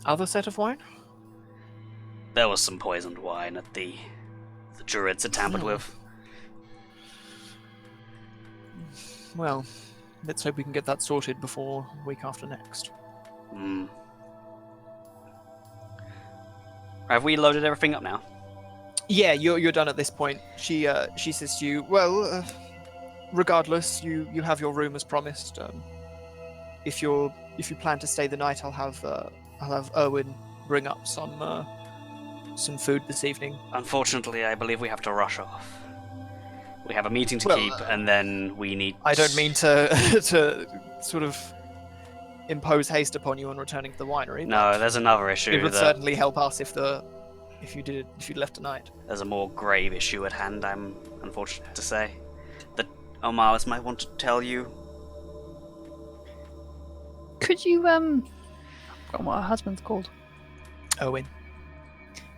Other set of wine? There was some poisoned wine that the Druids had tampered with. Well, let's hope we can get that sorted before week after next. Have we loaded everything up now? Yeah, you're done at this point. She says to you, well, regardless, you have your room as promised. If you plan to stay the night, I'll have Erwin bring up some food this evening. Unfortunately, I believe we have to rush off. We have a meeting to Well, keep, and then we need... I don't mean to to sort of impose haste upon you on returning to the winery. No, there's another issue. It would that certainly help us if you'd left tonight. There's a more grave issue at hand, I'm unfortunate to say. That Omaris might want to tell you. Could you, I forgot what her husband's called. Owen.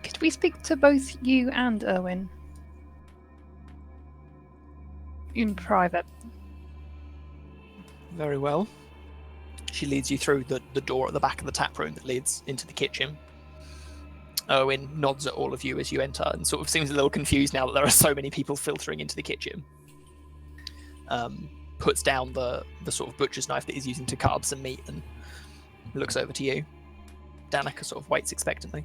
Could we speak to both you and Erwin? In private. Very well. She leads you through the door at the back of the tap room that leads into the kitchen. Owen nods at all of you as you enter and sort of seems a little confused now that there are so many people filtering into the kitchen. Puts down the sort of butcher's knife that he's using to cut up some meat and looks over to you. Danica sort of waits expectantly.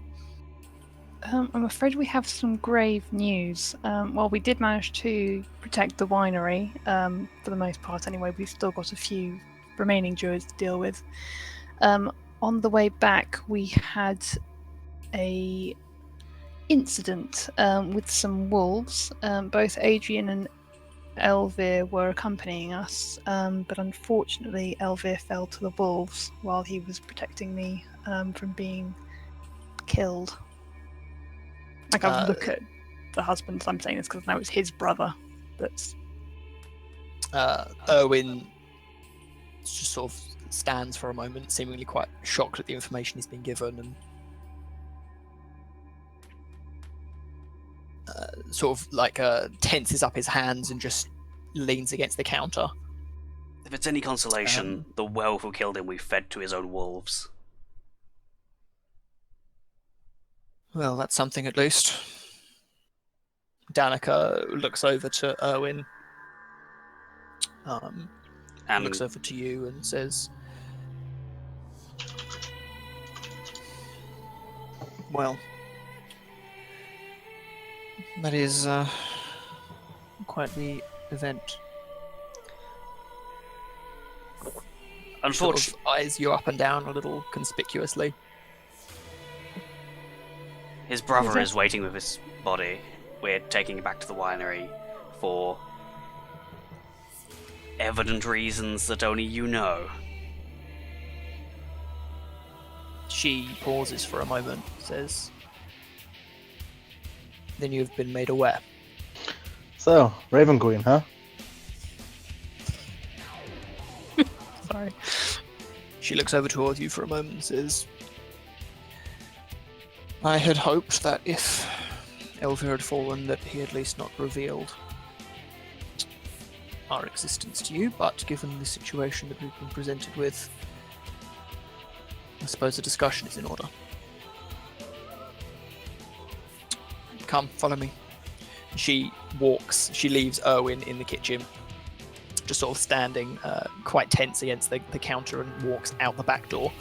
I'm afraid we have some grave news. Well, we did manage to protect the winery, for the most part anyway. We've still got a few remaining druids to deal with. On the way back, we had a incident with some wolves. Both Adrian and Elvir were accompanying us, but unfortunately Elvir fell to the wolves while he was protecting me from being killed. Like, I look at the husband, I'm saying this because now it's his brother that's... Erwin just sort of stands for a moment, seemingly quite shocked at the information he's been given, and sort of like tenses up his hands and just leans against the counter. If it's any consolation, the werewolf who killed him we fed to his own wolves. Well, that's something at least. Danica looks over to Erwin, looks over to you and says, well, that is quite the event. Unfortunately, sort of eyes you up and down a little conspicuously. his brother is waiting with his body. We're taking it back to the winery for evident reasons that only you know. She pauses for a moment, says, then you have been made aware. So, Raven Queen, huh? Sorry. She looks over towards you for a moment and says, I had hoped that if Elvir had fallen, that he at least not revealed our existence to you, but given the situation that we've been presented with, I suppose a discussion is in order. Come, follow me. She leaves Erwin in the kitchen, just sort of standing quite tense against the counter, and walks out the back door,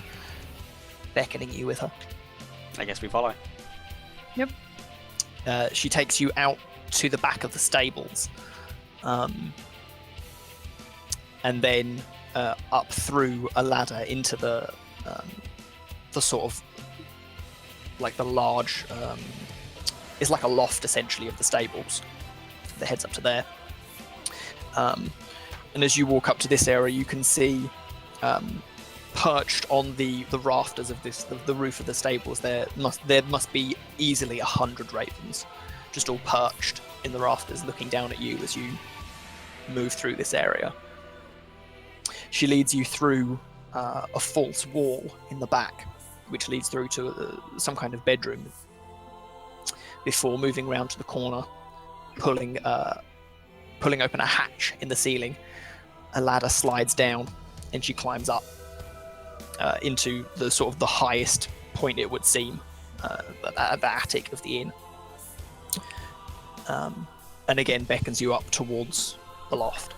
beckoning you with her. I guess we follow. Yep. She takes you out to the back of the stables, and then up through a ladder into the sort of like the large. It's like a loft essentially of the stables that heads up to there. And as you walk up to this area, you can see perched on the rafters of the roof of the stables, there must be easily 100 ravens, just all perched in the rafters, looking down at you as you move through this area. She leads you through a false wall in the back, which leads through to some kind of bedroom, before moving round to the corner, pulling open a hatch in the ceiling. A ladder slides down, and she climbs up into the sort of the highest point, it would seem, the attic of the inn, and again beckons you up towards the loft.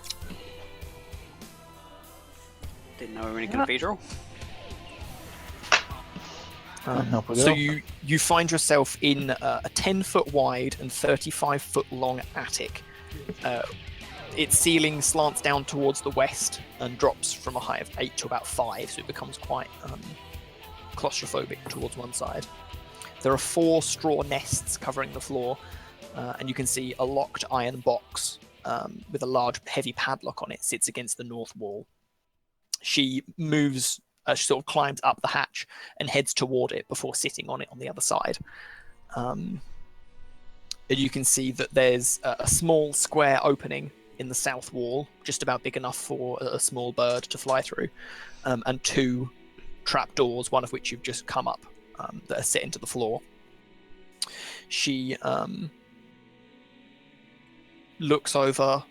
Didn't know we were in a cathedral. So you find yourself in a 10-foot wide and 35-foot long attic. Its ceiling slants down towards the west and drops from a height of 8 to about 5, so it becomes quite claustrophobic towards one side. There are 4 straw nests covering the floor, and you can see a locked iron box with a large heavy padlock on it sits against the north wall. She sort of climbs up the hatch and heads toward it before sitting on it on the other side. And you can see that there's a small square opening in the south wall, just about big enough for a small bird to fly through, and 2 trapdoors, one of which you've just come up, that are set into the floor. She looks over.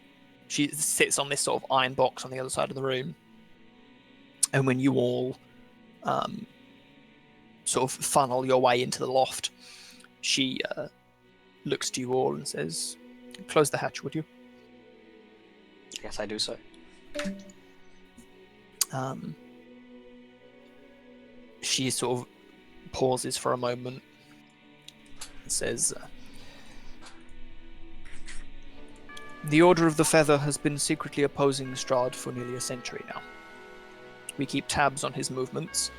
She sits on this sort of iron box on the other side of the room. And when you all sort of funnel your way into the loft, she looks to you all and says, close the hatch, would you? Yes, I do so. She sort of pauses for a moment and says, the Order of the Feather has been secretly opposing Strahd for nearly a century now. We keep tabs on his movements,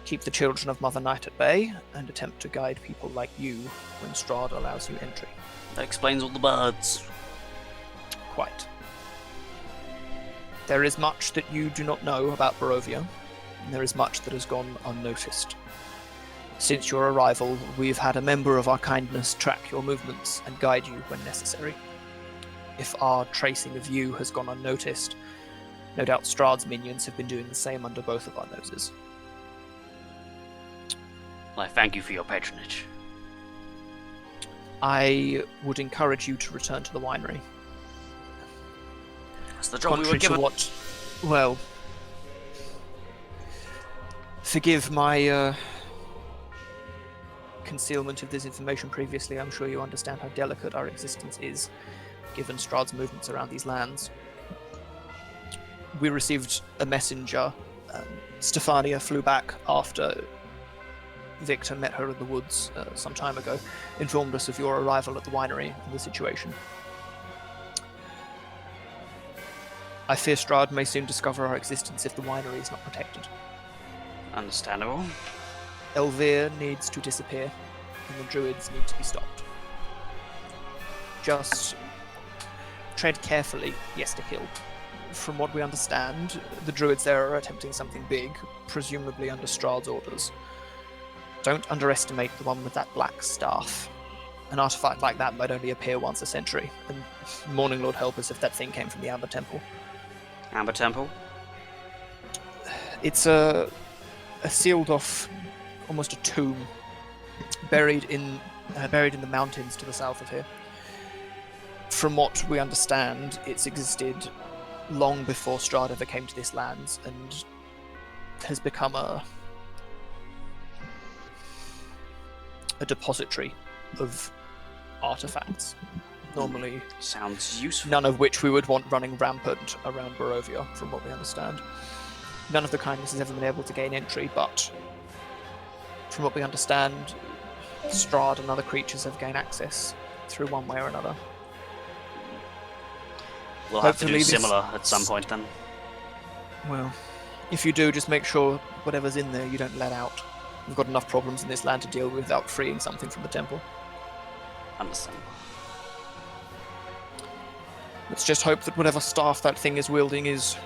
keep the children of Mother Night at bay, and attempt to guide people like you when Strahd allows you entry. That explains all the birds. Quite. There is much that you do not know about Barovia, and there is much that has gone unnoticed. Since your arrival, we've had a member of our kindness track your movements and guide you when necessary. If our tracing of you has gone unnoticed, no doubt Strahd's minions have been doing the same under both of our noses. Well, I thank you for your patronage. I would encourage you to return to the winery. That's the job we were Contrary to given. what... Well... Forgive my concealment of this information previously. I'm sure you understand how delicate our existence is, given Strahd's movements around these lands. We received a messenger. Stefania flew back after Victor met her in the woods some time ago, informed us of your arrival at the winery and the situation. I fear Strahd may soon discover our existence if the winery is not protected. Understandable. Elvir needs to disappear, and the druids need to be stopped. Just tread carefully, Yesterkill. From what we understand, the druids there are attempting something big, presumably under Strahd's orders. Don't underestimate the one with that black staff. An artifact like that might only appear once a century, and Morning Lord help us if that thing came from the Amber Temple. Amber Temple? It's a sealed-off, almost a tomb, buried in the mountains to the south of here. From what we understand, it's existed long before Strahd ever came to this land, and has become a depository of artifacts. Normally, Sounds useful. none of which we would want running rampant around Barovia, from what we understand. None of the kindness has ever been able to gain entry, but from what we understand, Strahd and other creatures have gained access through one way or another. We'll have to do Hopefully this- similar at some point then. Well, if you do, just make sure whatever's in there you don't let out. We've got enough problems in this land to deal with without freeing something from the temple. Understandable. Let's just hope that whatever staff that thing is wielding is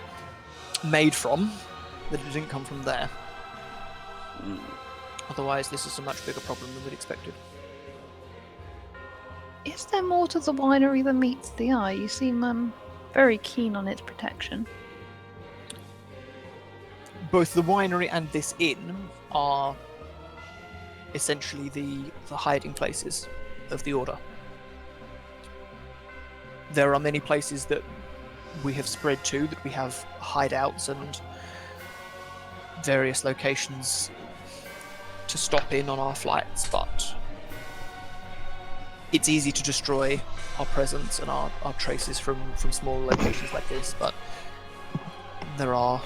made from, that it didn't come from there. Mm. Otherwise, this is a much bigger problem than we'd expected. Is there more to the winery than meets the eye? You seem very keen on its protection. Both the winery and this inn are essentially the hiding places of the Order. There are many places that we have spread to, that we have hideouts and various locations to stop in on our flights, but it's easy to destroy our presence and our traces from small locations like this, but there are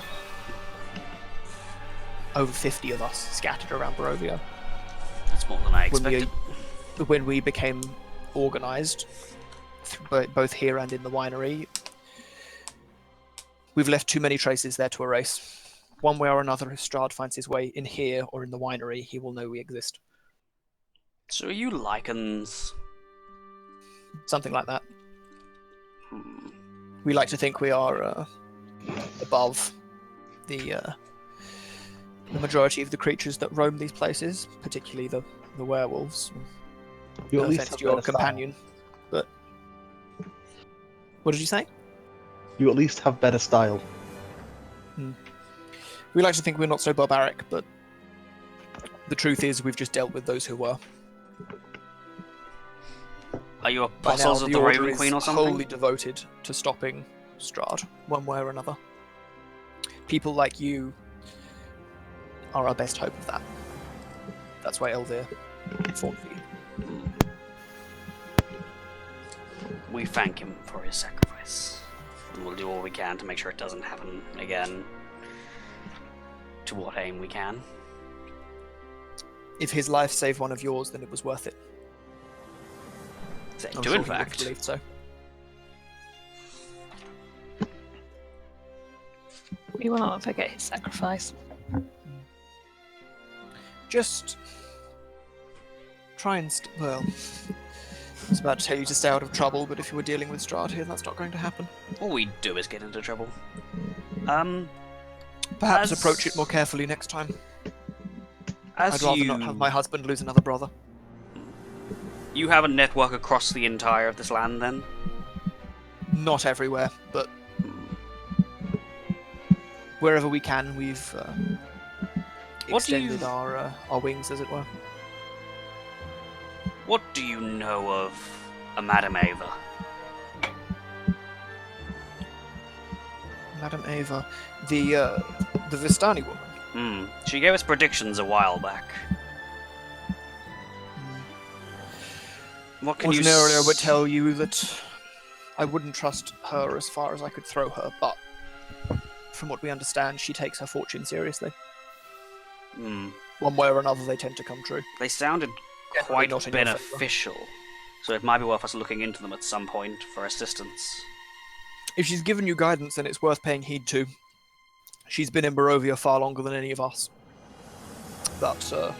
over 50 of us scattered around Barovia. That's more than I expected. When we became organised, both here and in the winery, we've left too many traces there to erase. One way or another, if Strahd finds his way in here or in the winery, he will know we exist. So are you lichens? Something like that. Hmm. We like to think we are above the majority of the creatures that roam these places, particularly the werewolves. You No at least offense have to your better style. companion, but what did you say? You at least have better style. We like to think we're not so barbaric, but the truth is we've just dealt with those who were. Are you By now, apostles of the Order Raven is Queen or something? wholly devoted to stopping Strahd, one way or another. People like you are our best hope of that. That's why Elvir fought for you. We thank him for his sacrifice. And we'll do all we can to make sure it doesn't happen again. To what aim we can. if his life saved one of yours, then it was worth it. They I'm do, sure in he would have fact. believed so. We will not forget his sacrifice. Just try and well, I was about to tell you to stay out of trouble, but if you were dealing with Strahd here, that's not going to happen. All we do is get into trouble. Perhaps As- approach it more carefully next time. As I'd rather you not have my husband lose another brother. you have a network across the entire of this land, then. Not everywhere, but wherever we can, we've What do extended you- our wings, as it were. What do you know of a Madame Ava? Madame Ava, the Vistani woman. She gave us predictions a while back. What can Ordinarily, you I would tell you that I wouldn't trust her as far as I could throw her, but from what we understand, she takes her fortune seriously. One way or another, they tend to come true. They sounded Definitely quite not in your favour. beneficial, so it might be worth us looking into them at some point for assistance. If she's given you guidance, then it's worth paying heed to. She's been in Barovia far longer than any of us. But,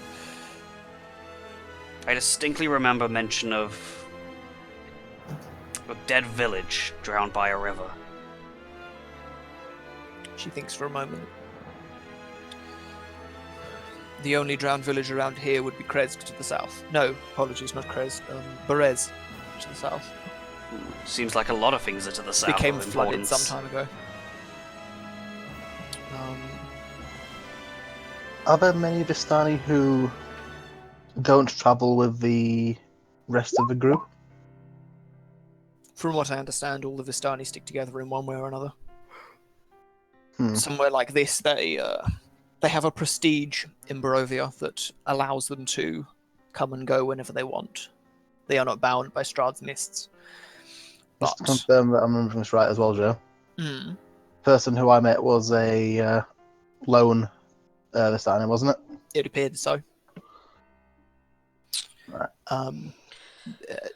I distinctly remember mention of a dead village drowned by a river. she thinks for a moment. The only drowned village around here would be Krezk to the south. No, apologies, not Krezk. Berez to the south. Seems like a lot of things are to the south Became of flooded importance. some time ago. Are there many Vistani who don't travel with the rest of the group? From what I understand, all the Vistani stick together in one way or another. Hmm. Somewhere like this, they have a prestige in Barovia that allows them to come and go whenever they want. They are not bound by Strahd's mists. Just to But confirm that I'm remembering this right as well, Joe. Mm. Person who I met was a lone Vistani, wasn't it? It appeared so. Right.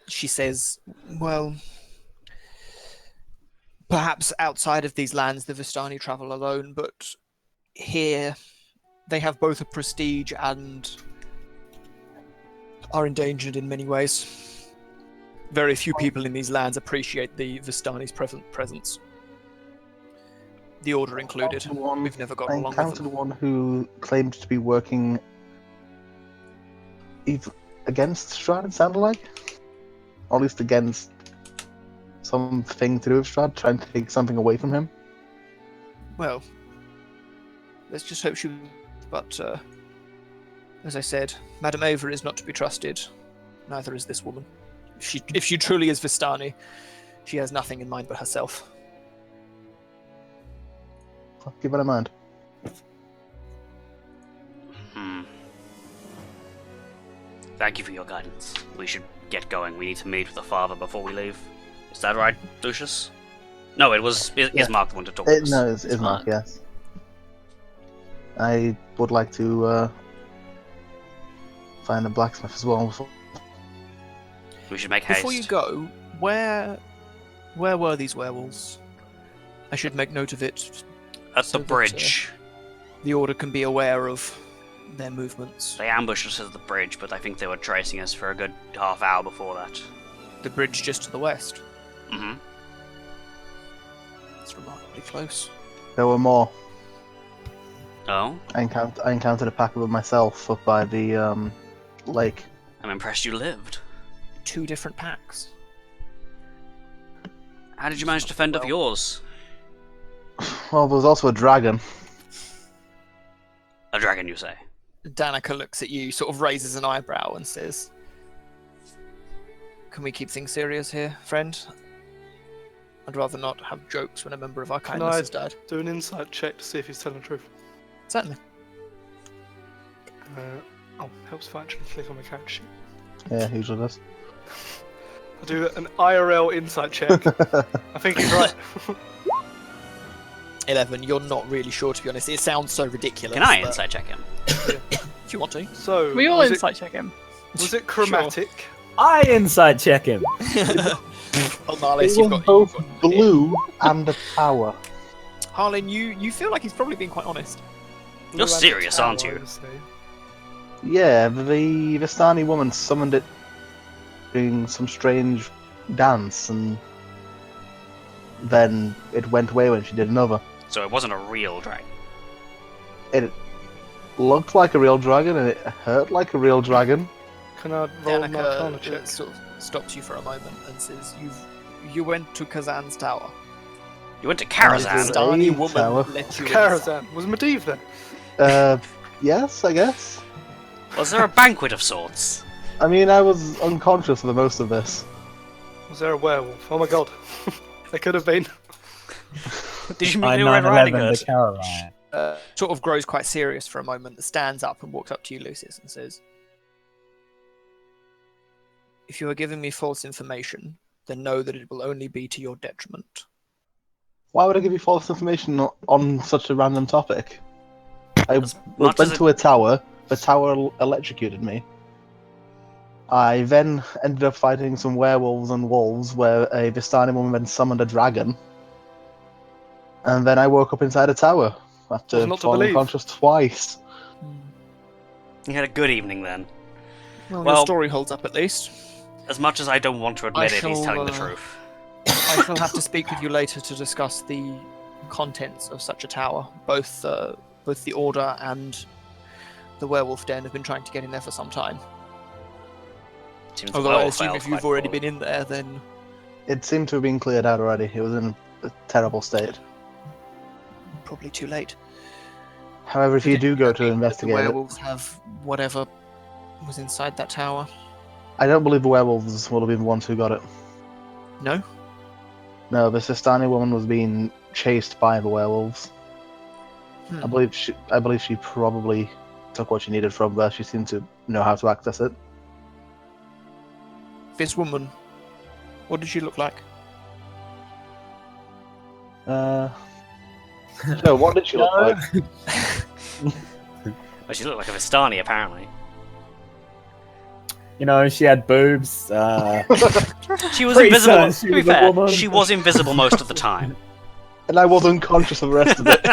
She says, well, perhaps outside of these lands the Vistani travel alone, but here they have both a prestige and are endangered in many ways. Very few people in these lands appreciate the Vistani's presence. The Order included. We've never I gotten along with encountered them. one who claimed to be working against Strahd, it sounded like. Or at least against something to do with Strahd, trying to take something away from him. Well, let's just hope she... But, as I said, Madame Ava is not to be trusted. Neither is this woman. If she truly is Vistani, she has nothing in mind but herself. I'll keep it in mind. Thank you for your guidance. We should get going. We need to meet with the father before we leave. Is that right, Lucius? No, it was Ismark the one to talk to us. No, it's Ismark, yes. I would like to find a blacksmith as well. We should make haste. Before you go, where were these werewolves? I should make note of it. At so the that, bridge. The Order can be aware of their movements. They ambushed us at the bridge, but I think they were tracing us for a good half hour before that. The bridge just to the west. Mm-hmm. It's remarkably close. There were more. Oh? I encountered a pack of them myself up by the lake. I'm impressed you lived. 2 different packs. How did you manage to fend off yours? Well, there was also a dragon. A dragon, you say? Danica looks at you, sort of raises an eyebrow and says, "Can we keep things serious here, friend? I'd rather not have jokes when a member of our kindness has died." Do an insight check to see if he's telling the truth. Certainly. Helps if I actually click on the character sheet. Yeah, he usually does. I'll do an IRL insight check. I think he's right. 11. You're not really sure, to be honest. It sounds so ridiculous. Can I but insight check him? if you want to. So We all was insight check him. Was it chromatic? I insight check him. Oh, Marlis, It you've was got both you've got blue and a tower. Harlan, you feel like he's probably been quite honest. You're serious, aren't you? Yeah, the Vistani woman summoned it doing some strange dance, and then it went away when she did another. So it wasn't a real dragon. It looked like a real dragon, and it hurt like a real dragon. Can I roll an Arcana Danica check? sort of stops you for a moment and says, You went to Kazan's tower. You went to The Karazhan. Vistani Tower. woman let you in. Karazhan. Was Medivh there? Yes, I guess. Was there a banquet of sorts? I mean, I was unconscious for the most of this. Was there a werewolf? Oh my god. There could have been. Did you meet I Little Red Riding 9/11 Hood? the caravan. Sort of grows quite serious for a moment, stands up and walks up to you, Lucius, and says, If you are giving me false information, then know that it will only be to your detriment. Why would I give you false information on such a random topic? I As much went as to a tower, the tower electrocuted me. I then ended up fighting some werewolves and wolves where a Vistani woman then summoned a dragon. And then I woke up inside a tower after What's not to falling believe? unconscious twice. You had a good evening then. Well, Well- your story holds up at least. As much as I don't want to admit it, he's shall, telling the truth. I shall have to speak with you later to discuss the contents of such a tower. Both the Order and the Werewolf Den have been trying to get in there for some time. Seems Although well I assume failed if you've quite already poorly. been in there, then It seemed to have been cleared out already. It was in a terrible state. probably too late. However, if you do go to The investigate it, werewolves have whatever was inside that tower. I don't believe the werewolves will have been the ones who got it. No? No, the Sistani woman was being chased by the werewolves. Hmm. I believe she probably took what she needed from there. She seemed to know how to access it. This woman, what did she look like? No, what did she look like? Well, she looked like a Vistani, apparently. You know, she had boobs. She was Pretty invisible. certain she To be was a fair, woman. she was invisible most of the time. And I was unconscious for the rest of it.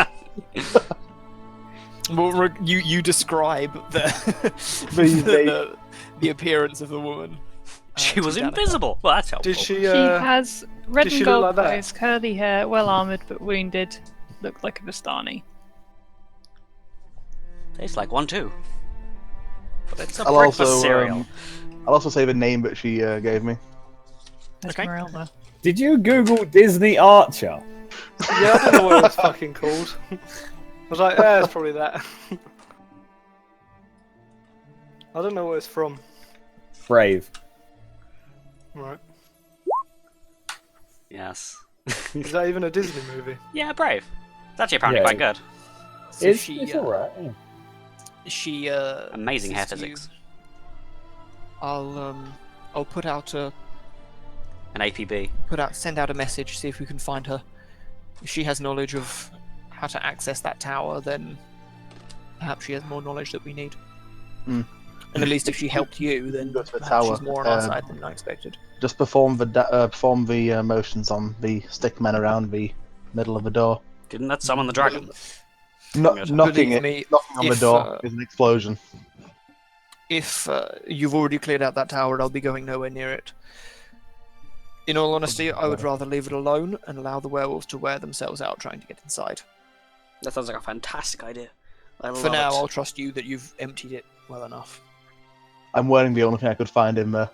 Well, you describe the appearance of the woman. She was to Danica. invisible. Well, that's helpful. Did she? She has red did and she gold look like that? clothes, curly hair, well armored but wounded. Looked like a Vistani. Tastes like one too. But it's a I'll breakfast also, cereal. I'll also say the name that she gave me. Esmeralda. Did you Google Disney Archer? Yeah, I don't know what it was fucking called. I was like, yeah, it's probably that. I don't know where it's from. Brave. Right. Yes. Is that even a Disney movie? Yeah, Brave. It's actually apparently Yeah. quite good. So It's alright. Yeah. she Amazing hair says to you, physics. I'll put out An APB. send out a message, see if we can find her. If she has knowledge of how to access that tower, then perhaps she has more knowledge that we need. Hmm. And at least if she helped you, then Go to the perhaps tower, she's more on our side than I expected. Just perform the motions on the stick men around the middle of the door. Didn't that summon the dragon? Knocking Believe me, on the if, door is an explosion. If you've already cleared out that tower, I'll be going nowhere near it. In all honesty, I would rather leave it alone and allow the werewolves to wear themselves out trying to get inside. That sounds like a fantastic idea. I love For now, it. I'll trust you that you've emptied it well enough. I'm wearing the only thing I could find in there.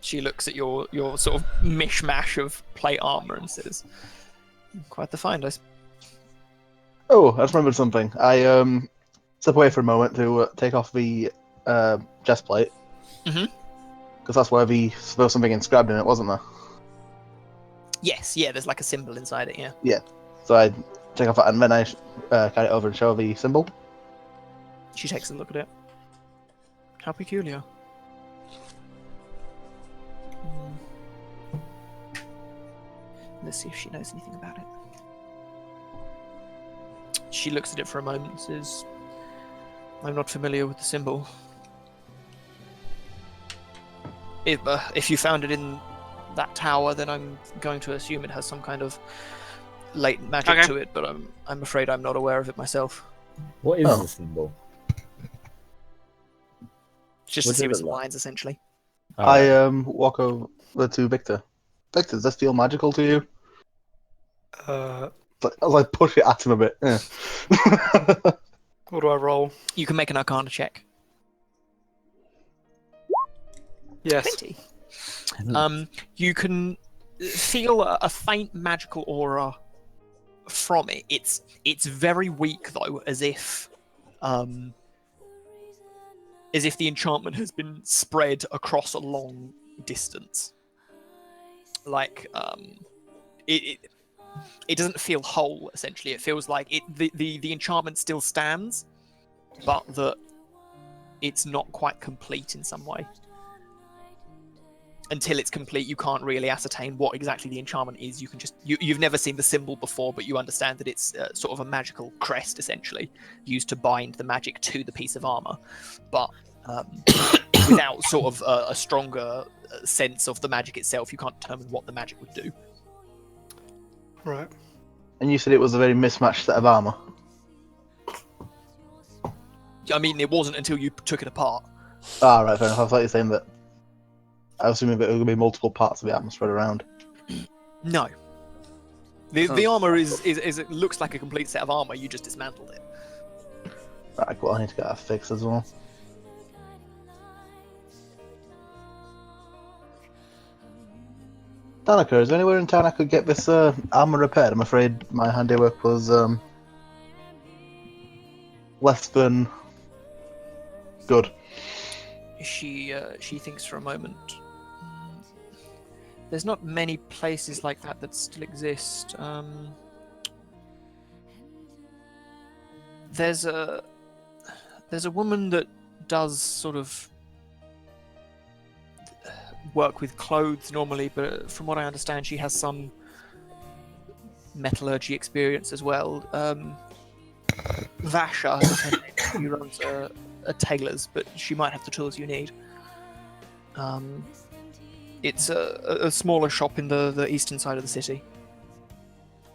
She looks at your sort of mishmash of plate armor and says, "Quite the find, I suppose." Oh, I just remembered something. I step away for a moment to take off the chest plate. Mhm. Because that's where there was something inscribed in it, wasn't there? Yes, yeah, there's like a symbol inside it, yeah. So I take off that and then I carry it over and show the symbol. She takes a look at it. How peculiar. Let's see if she knows anything about it. She looks at it for a moment and says, I'm not familiar with the symbol. If you found it in that tower, then I'm going to assume it has some kind of latent magic Okay. to it, but I'm afraid I'm not aware of it myself. What is Oh. the symbol? Just What a does series it of look like? lines, essentially. I walk over to Victor. Victor, does this feel magical to you? As I push it at him a bit. Yeah. What do I roll? You can make an Arcana check. Yes. 20. You can feel a faint magical aura from it. It's very weak though, as if the enchantment has been spread across a long distance. Like it doesn't feel whole. Essentially, it feels like the enchantment still stands, but that it's not quite complete in some way. Until it's complete, you can't really ascertain what exactly the enchantment is. You can just you've never seen the symbol before, but you understand that it's sort of a magical crest, essentially, used to bind the magic to the piece of armor, but without sort of a stronger sense of the magic itself, you can't determine what the magic would do. Right. And you said it was a very mismatched set of armor. I mean, it wasn't until you took it apart. Ah, right, fair enough. I thought you were saying that. I was assuming that there were going to be multiple parts of the armor spread around. No. The armor is it looks like a complete set of armor. You just dismantled it. Right, cool. I need to get that fixed as well. Danica, is there anywhere in town I could get this armor repaired? I'm afraid my handiwork was less than good. She thinks for a moment. There's not many places like that still exist. There's a woman that does sort of work with clothes normally, but from what I understand, she has some metallurgy experience as well. Vasha, she runs a tailor's, but she might have the tools you need. It's a smaller shop in the eastern side of the city.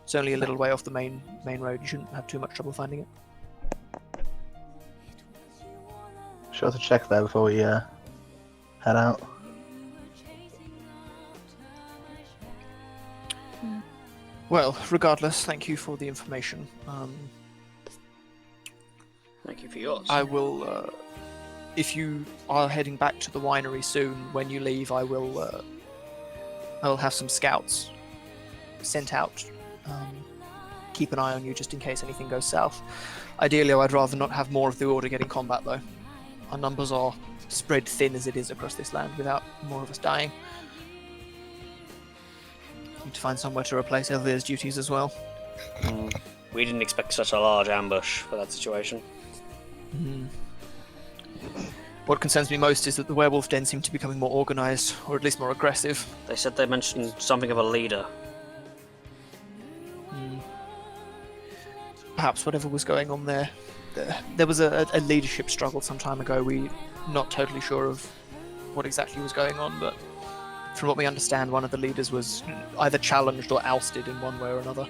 It's only a little way off the main road. You shouldn't have too much trouble finding it. Sure to check there before we head out. Well, regardless, thank you for the information. Thank you for yours. I will, if you are heading back to the winery soon, when you leave, I'll have some scouts sent out. Keep an eye on you just in case anything goes south. Ideally, I'd rather not have more of the Order get in combat, though. Our numbers are spread thin as it is across this land without more of us dying. Need to find somewhere to replace Elvir's duties as well. We didn't expect such a large ambush for that situation. What concerns me most is that the werewolf den seem to be becoming more organised, or at least more aggressive. They said they mentioned something of a leader. Perhaps whatever was going on there. There was a leadership struggle some time ago. We're not totally sure of what exactly was going on, but from what we understand, one of the leaders was either challenged or ousted in one way or another.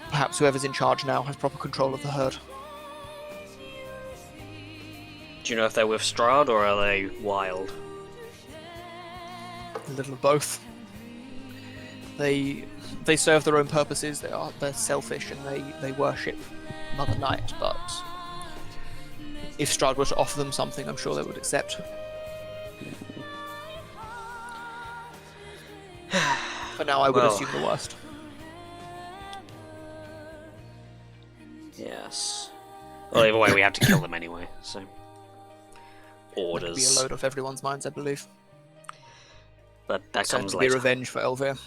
Perhaps whoever's in charge now has proper control of the herd. Do you know if they're with Strahd or are they wild? A little of both. They serve their own purposes. They're selfish and they worship Mother Night. But if Strahd were to offer them something, I'm sure they would accept. For now, I would assume the worst. Yes. Well, either way, we have to kill them anyway, so... That would be a Orders. load off everyone's minds, I believe. But that So comes to be later. revenge for Elvir.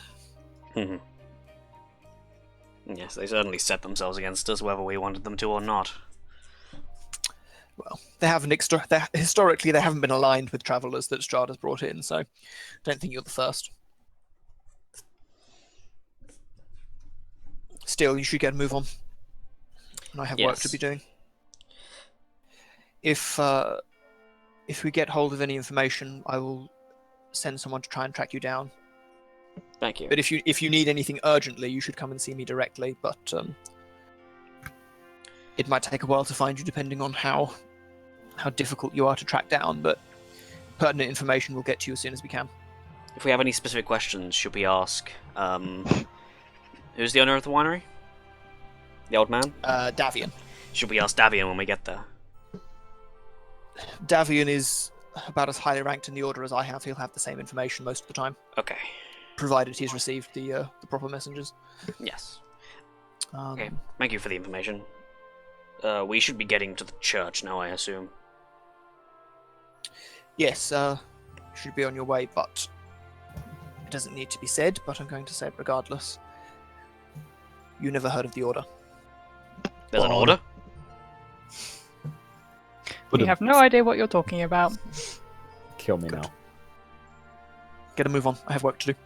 Yes, they certainly set themselves against us, whether we wanted them to or not. Well, they haven't historically they haven't been aligned with travellers that Strahd has brought in, so don't think you're the first. Still, you should get a move on. And I have work to Yes. be doing. if we get hold of any information, I will send someone to try and track you down. Thank you. But if you need anything urgently, you should come and see me directly. But it might take a while to find you, depending on how difficult you are to track down. But pertinent information will get to you as soon as we can. If we have any specific questions, should we ask who's the owner of the winery? The old man? Davian. Should we ask Davian when we get there? Davian is about as highly ranked in the order as I have. He'll have the same information most of the time, Okay. provided he's received the proper messengers. Yes. Um, Okay. Thank you for the information. We should be getting to the church now, I assume. Yes, should be on your way, but it doesn't need to be said, but I'm going to say it regardless. You never heard of the order. There's an order? We have no idea what you're talking about. Kill me Good. now. Get a move on. I have work to do.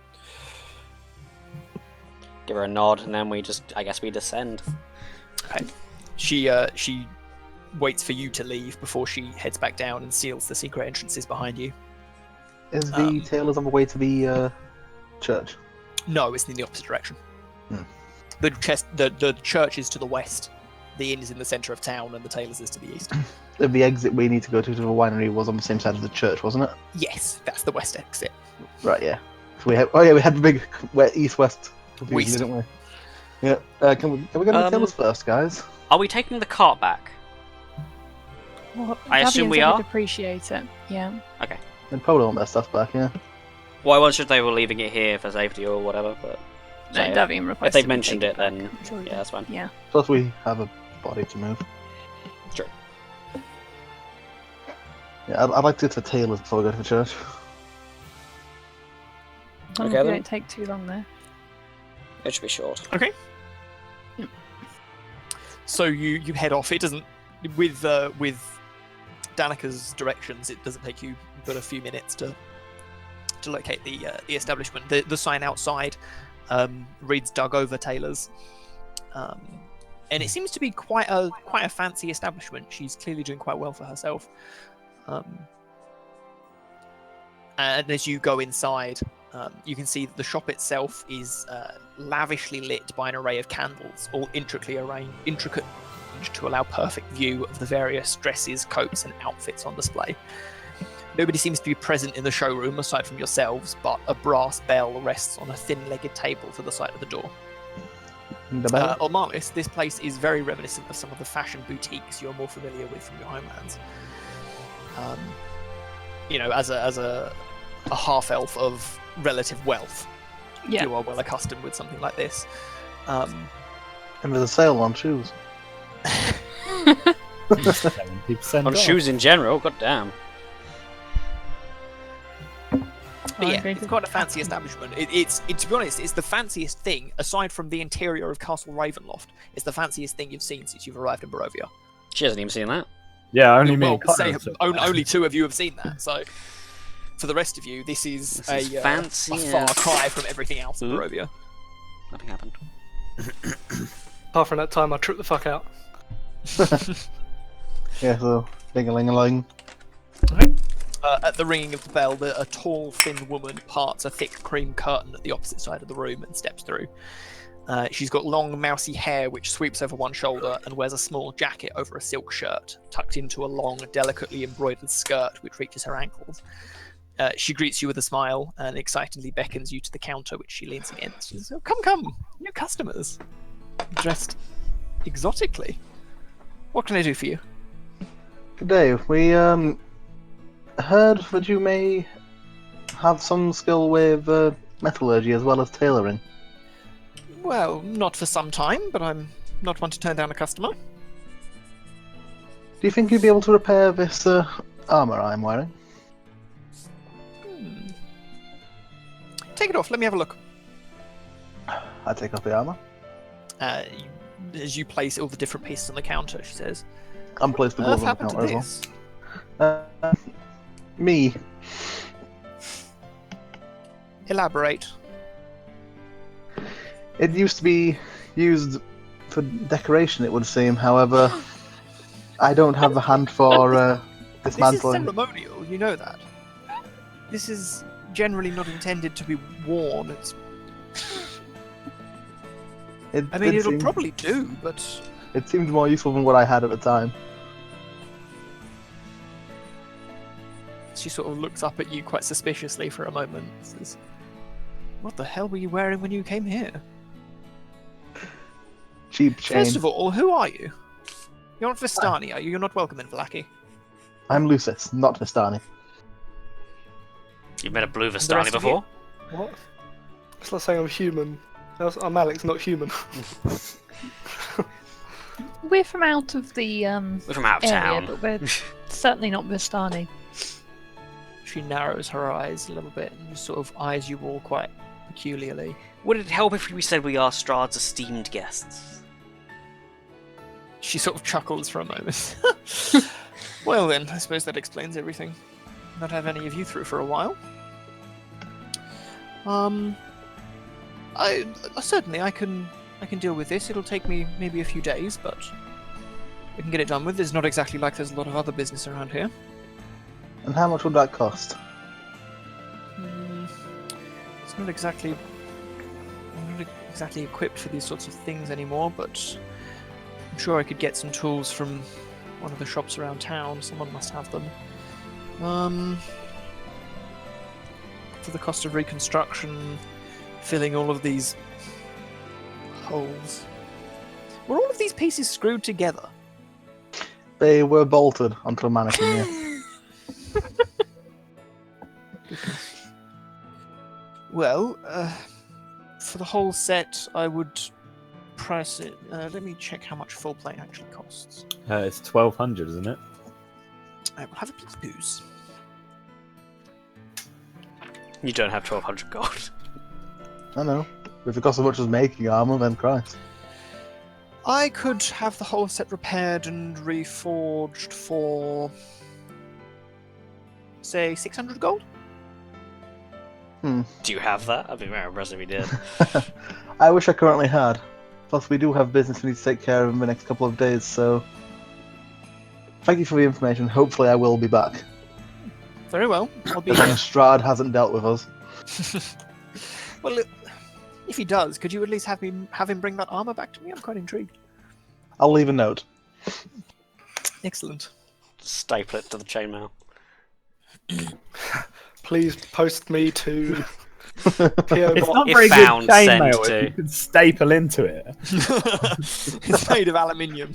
Give her a nod, and then I guess we descend. Okay. She waits for you to leave before she heads back down and seals the secret entrances behind you. Is the tailors on the way to the church? No, it's in the opposite direction. Hmm. The church is to the west. The inn is in the centre of town, and the tailors is to the east. The exit we need to go to the winery was on the same side of the church, wasn't it? Yes, that's the west exit. Right, yeah. So we had the big east-west confusion, didn't we? Yeah. Can we go to the tailors first, guys? Are we taking the cart back? Well, I assume Davian we said are? he'd appreciate it. Yeah. Okay. They probably want their stuff back, yeah. Well, I wasn't sure if they were leaving it here for safety or whatever, but... No, yeah. Davian If requested. they've we mentioned take it, back. then I'm sure he yeah, did. that's fine. Yeah. Plus we have a body to move. Sure. Yeah, I'd like to get to the tailors before we go to the church. As long as Okay, we then. don't take too long there. It should be short. Okay. Yep. So you head off. It doesn't with Danica's directions. It doesn't take you but a few minutes to locate the establishment. The sign outside reads "Dug Over Tailors," and it seems to be quite a fancy establishment. She's clearly doing quite well for herself. And as you go inside, you can see that the shop itself is lavishly lit by an array of candles, all intricately arranged to allow perfect view of the various dresses, coats, and outfits on display. Nobody seems to be present in the showroom aside from yourselves, but a brass bell rests on a thin-legged table to the side of the door. The bell? Marlis, this place is very reminiscent of some of the fashion boutiques you're more familiar with from your homelands. As a half-elf of relative wealth, Yeah. you are well accustomed with something like this. And there's a sale on shoes. 70% On off. shoes in general, goddamn. But yeah, I'm going it's to- quite a fancy establishment. It's to be honest, it's the fanciest thing aside from the interior of Castle Ravenloft. It's the fanciest thing you've seen since you've arrived in Barovia. She hasn't even seen that. Yeah, only me. Well, and Connor say, have said only two of you have seen that. So for the rest of you, this is This is fancy a far as- cry from everything else in Hmm? Barovia. Nothing happened. Apart from that time I tripped the fuck out. Yeah, so ding-a-ling-a-ling. At the ringing of the bell, a tall, thin woman parts a thick cream curtain at the opposite side of the room and steps through. She's got long, mousy hair which sweeps over one shoulder and wears a small jacket over a silk shirt, tucked into a long, delicately embroidered skirt which reaches her ankles. She greets you with a smile and excitedly beckons you to the counter which she leans against. She says, "Oh, come, new customers. Dressed exotically. What can I do for you?" Good day. We heard that you may have some skill with metallurgy as well as tailoring. Well, not for some time, but I'm not one to turn down a customer. Do you think you'd be able to repair this armor I'm wearing? Take it off, let me have a look. I take off the armor. As you place all the different pieces on the counter, she says, And place the "What glove on the happened to counter as well. this?" Me. Elaborate. It used to be used for decoration, it would seem. However, I don't have a hand for This is dismantling. ceremonial, you know that. This is generally not intended to be worn. I mean, it'll probably do, but It seemed more useful than what I had at the time. she sort of looks up at you quite suspiciously for a moment. Says, "What the hell were you wearing when you came here?" Cheap chain. First of all, who are you? You're not Vistani, are you? You're not welcome in Vallaki. I'm Lucis, not Vistani. You've met a blue the Vistani rest of before? What? It's like saying I'm human. I'm Alex, not human. We're from out of the We're from out of area, town. but we're certainly not Vistani. She narrows her eyes a little bit and just sort of eyes you all quite peculiarly. Would it help if we said we are Strahd's esteemed guests? She sort of chuckles for a moment. Well then, I suppose that explains everything. Not have any of you through for a while. I certainly I can deal with this. It'll take me maybe a few days, but we can get it done with. It's not exactly like there's a lot of other business around here. And how much would that cost? It's not exactly equipped for these sorts of things anymore, but I'm sure I could get some tools from one of the shops around town. Someone must have them. For the cost of reconstruction, filling all of these holes. Were all of these pieces screwed together? They were bolted onto a mannequin, yeah. Well, for the whole set, I would price it. Let me check how much full plate actually costs. It's 1,200, isn't it? I will have a please booze. You don't have 1,200 gold. I know. If it costs as much as making armor, then Christ. I could have the whole set repaired and reforged for, say, 600 gold? Do you have that? I'd be very impressed if you did. I wish I currently had. Plus, we do have business we need to take care of in the next couple of days, so... Thank you for the information. Hopefully I will be back. Very well. I'll be As long as Strahd hasn't dealt with us. Well, if he does, could you at least have him bring that armor back to me? I'm quite intrigued. I'll leave a note. Excellent. Staple it to the chainmail. Please post me to PO It's Box. not If very good found, send chainmail to- if you can staple into it. It's made of aluminium.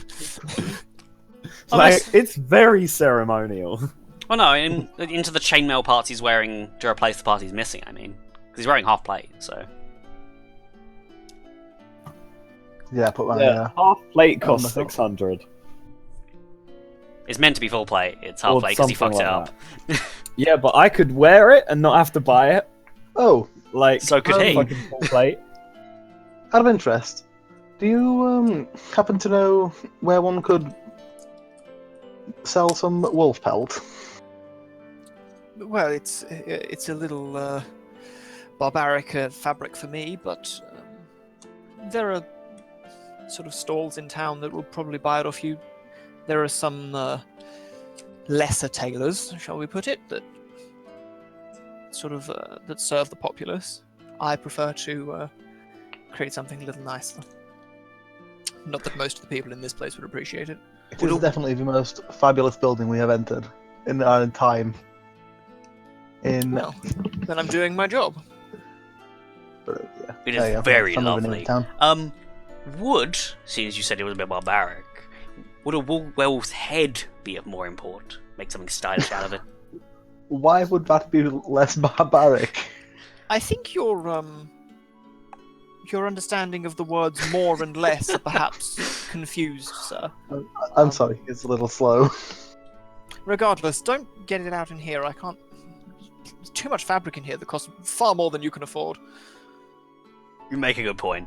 Like, it's very ceremonial. Well, no, into the chainmail parts he's wearing to replace the part he's missing, I mean. Because he's wearing half plate, so. Yeah, put my... Half plate costs myself. 600. It's meant to be full plate. It's half Or plate because he something fucked it like up. Yeah, but I could wear it and not have to buy it. Oh, Like, So could he. fucking full plate. out of interest, do you happen to know where one could sell some wolf pelt? Well, it's a little barbaric fabric for me, but there are sort of stalls in town that will probably buy it off you. There are some lesser tailors, shall we put it, that sort of that serve the populace. I prefer to create something a little nicer. Not that most of the people in this place would appreciate it. It is definitely the most fabulous building we have entered in our time. Well, then I'm doing my job. Yeah. It There you is go. very Some of it in lovely. town. Would, seeing as you said it was a bit barbaric, would a werewolf's head be of more import? Make something stylish out of it? Why would that be less barbaric? I think your understanding of the words more and less are perhaps confused, sir. I'm sorry, it's a little slow. Regardless, don't get it out in here. I can't. There's too much fabric in here that costs far more than you can afford. You make a good point.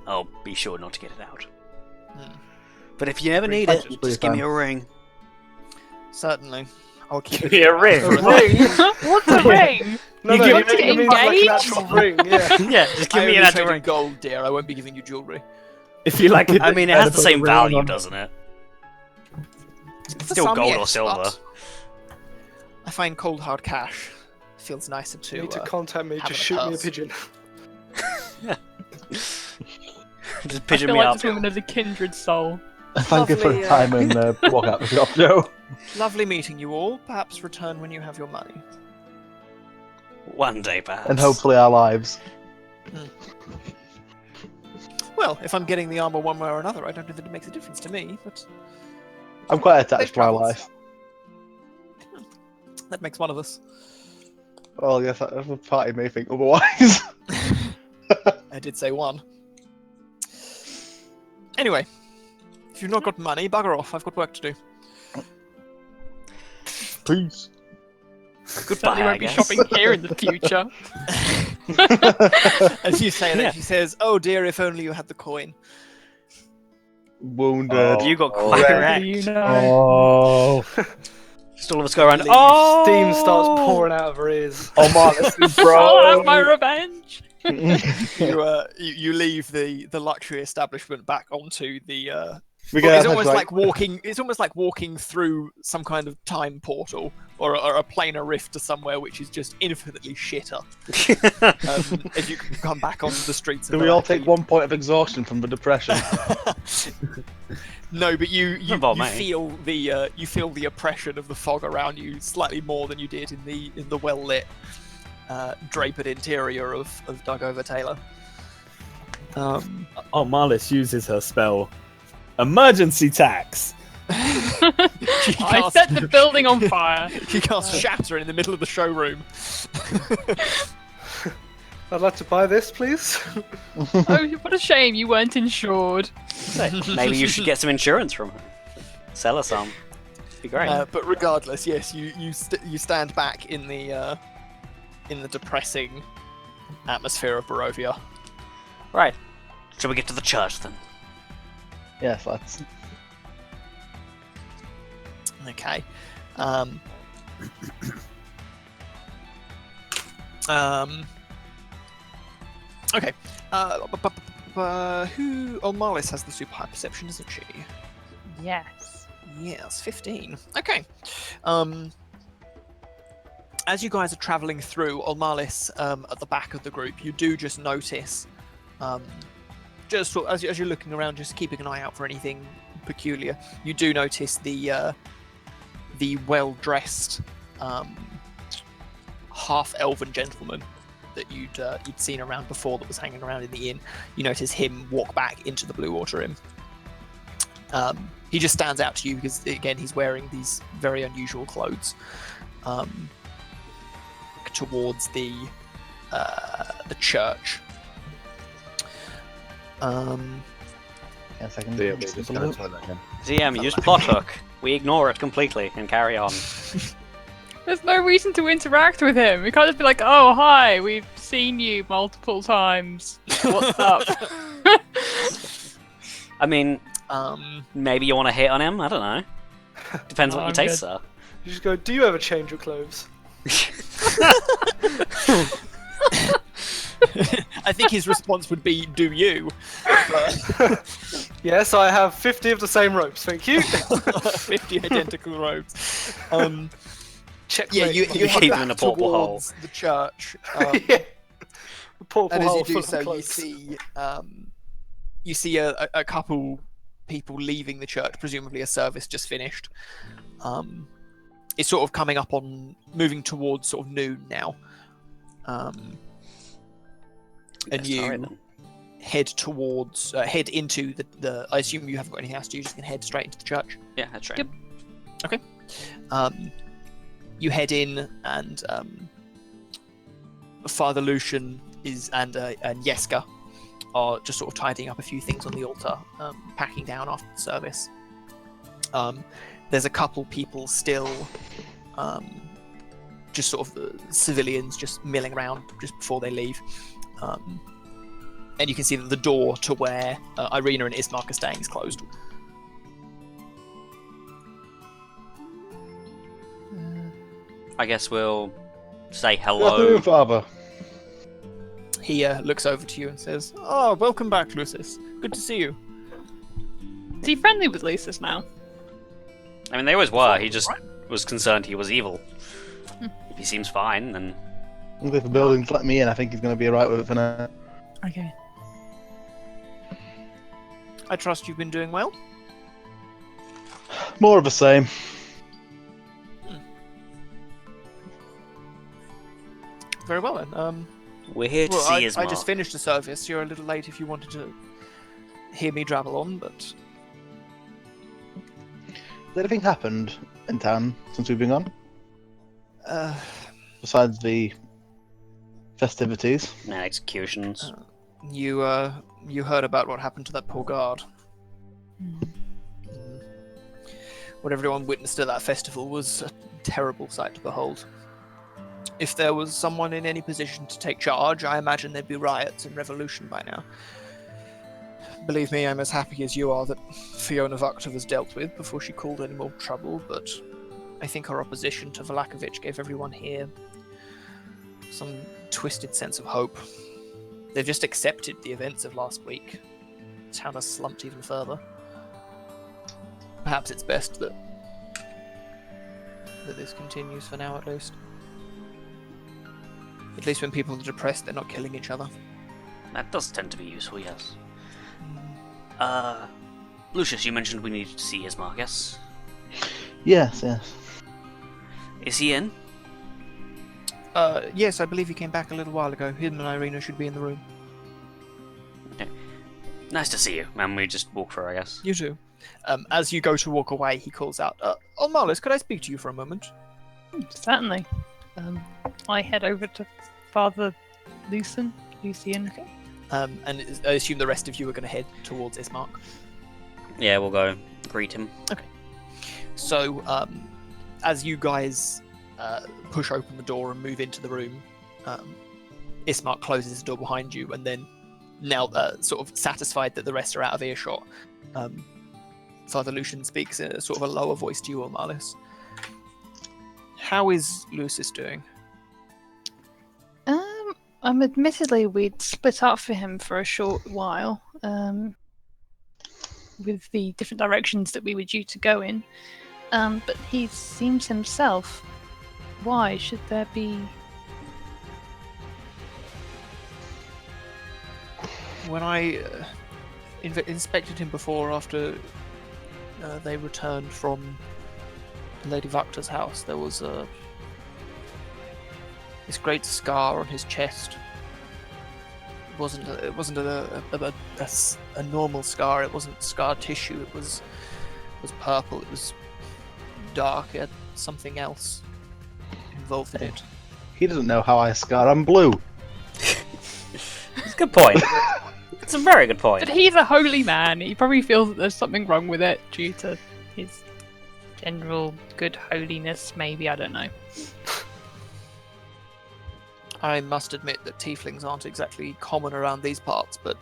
I'll be sure not to get it out. Hmm. But if you ever need Thank it, you for just your give me time. a ring. Certainly. I'll keep Give it. me a ring. What's a ring? No, You no, give you it to mean get like an engaged? actual ring, yeah. Yeah, just give I me an only actual trade in ring. gold, dear. I won't be giving you jewelry. If you like it, I mean, it has the same value, doesn't it? For Still some, gold or yes, silver. but I find cold hard cash feels nicer You to. need to contact me. have Just in a shoot me a purse. pigeon. Just I pigeon feel me like up. this woman is a kindred soul. Thank you for Lovely, your time and walk out the shop, Joe. Lovely meeting you all. Perhaps return when you have your money. One day, perhaps. And hopefully our lives. Well, if I'm getting the armor one way or another, I don't know that it makes a difference to me, but I'm quite attached Safe to my travels. life. that makes one of us. Well, yes, the party may think otherwise. I did say one. Anyway, if you've not got money, bugger off. I've got work to do. Peace. Certainly Goodbye, I won't be guess. shopping here in the future. As you say that, Yeah. she says, "Oh dear, if only you had the coin." Wounded. You got Oh. quite Little wrecked. do you know. Oh, Just all of us go around. Leave. Oh! Steam starts pouring out of her ears. oh my, this is I'll have my bro. revenge. You leave the luxury establishment back onto the. We Well, get it's our almost heads like walking. It's almost like walking through some kind of time portal or a planar rift to somewhere which is just infinitely shitter. As you can come back onto the streets. Do of we all Valaki. take 1 point of exhaustion from the depression? No, but you Involve me. feel the oppression of the fog around you slightly more than you did in the well lit, drapered interior of Doug Over Taylor. Oh, Marlis uses her spell, Emergency Tax. I set the building on fire. She casts Shatter in the middle of the showroom. I'd like to buy this, please. Oh, what a shame you weren't insured. Maybe you should get some insurance from her. Sell her some. Be great. But regardless, yes, you stand back in the depressing atmosphere of Barovia. Right. Shall we get to the church then? Yes, that's. Okay. Okay. Who? Oh, Marlis has the super high perception, isn't she? Yes. Yes, 15. Okay. As you guys are traveling through Olmalis, at the back of the group, you do just notice, just sort as you're looking around, just keeping an eye out for anything peculiar. You do notice the well-dressed, half-elven gentleman that you'd seen around before that was hanging around in the inn. You notice him walk back into the Blue Water Inn. He just stands out to you because, again, he's wearing these very unusual clothes. Towards the church. Yes, I can Yeah, just just look. gonna try that again. ZM, use plot hook. We ignore it completely and carry on. There's no reason to interact with him. We can't just be like, oh, hi, we've seen you multiple times. What's up? I mean, maybe you want to hit on him? I don't know. Depends No, what your I'm tastes good. are. You just go, do you ever change your clothes? I think his response would be, "Do you?" Yes, I have 50 of the same ropes, thank you. 50 identical robes. Check. Yeah, you You head keep back them in a portable hole. towards the church. Yeah. A portable And as hole you do full so, of you clothes. see a couple people leaving the church. Presumably, a service just finished. It's sort of coming up on moving towards sort of noon now. And Best hurry you then. head into the. I assume you haven't got anything else to do. You just can head straight into the church. Yeah, that's right. Yep. You head in, and Father Lucian and Yeska are just sort of tidying up a few things on the altar, packing down after the service. There's a couple people still, just sort of civilians, just milling around just before they leave. And you can see that the door to where Irina and Ismark are staying is closed. I guess we'll say Good hello. afternoon, Father. He looks over to you and says, "Oh, welcome back, Lucis. Good to see you." Is he friendly with Lucis now? I mean, they always were. He just was concerned he was evil. If he seems fine, then... If the building's let me in, I think he's going to be alright with it for now. Okay. I trust you've been doing well. More of the same. Very well then. We're here to Well, see his I mark. just finished the service. You're a little late if you wanted to hear me drabble on, but Has anything happened in town since we've been gone? Besides the festivities? And executions. you heard about what happened to that poor guard. What everyone witnessed at that festival was a terrible sight to behold. If there was someone in any position to take charge, I imagine there'd be riots and revolution by now. Believe me, I'm as happy as you are that Fiona Vukta was dealt with before she caused any more trouble, but I think her opposition to Vlakovic gave everyone here some twisted sense of hope. They've just accepted the events of last week. The town has slumped even further. Perhaps it's best that this continues for now, at least. At least when people are depressed, they're not killing each other. That does tend to be useful, yes. Lucius, you mentioned we needed to see Ismark, yes? Yes, yes. Is he in? Yes, I believe he came back a little while ago. Him and Irina should be in the room. Okay. Nice to see you. And we just walk through, I guess. You too. As you go to walk away, he calls out, "Oh, Marlis, could I speak to you for a moment?" Certainly. I head over to Father Lucian. And I assume the rest of you are going to head towards Ismark. Yeah, we'll go greet him. Okay. So, as you guys push open the door and move into the room, Ismark closes the door behind you, and then, now sort of satisfied that the rest are out of earshot, Father Lucian speaks in a sort of a lower voice to you, Marlis. How is Lucius doing? Admittedly, we'd split up for him for a short while, with the different directions that we were due to go in. But he seems himself. Why should there be? When I inspected him before, after they returned from Lady Vukta's house, there was this great scar on his chest. It wasn't a normal scar. It wasn't scar tissue. It was purple. It was dark. It had something else involved in it. He doesn't know how I scar. I'm blue. It's a good point. It's a very good point. But he's a holy man. He probably feels that there's something wrong with it due to his general good holiness. Maybe, I don't know. I must admit that tieflings aren't exactly common around these parts, but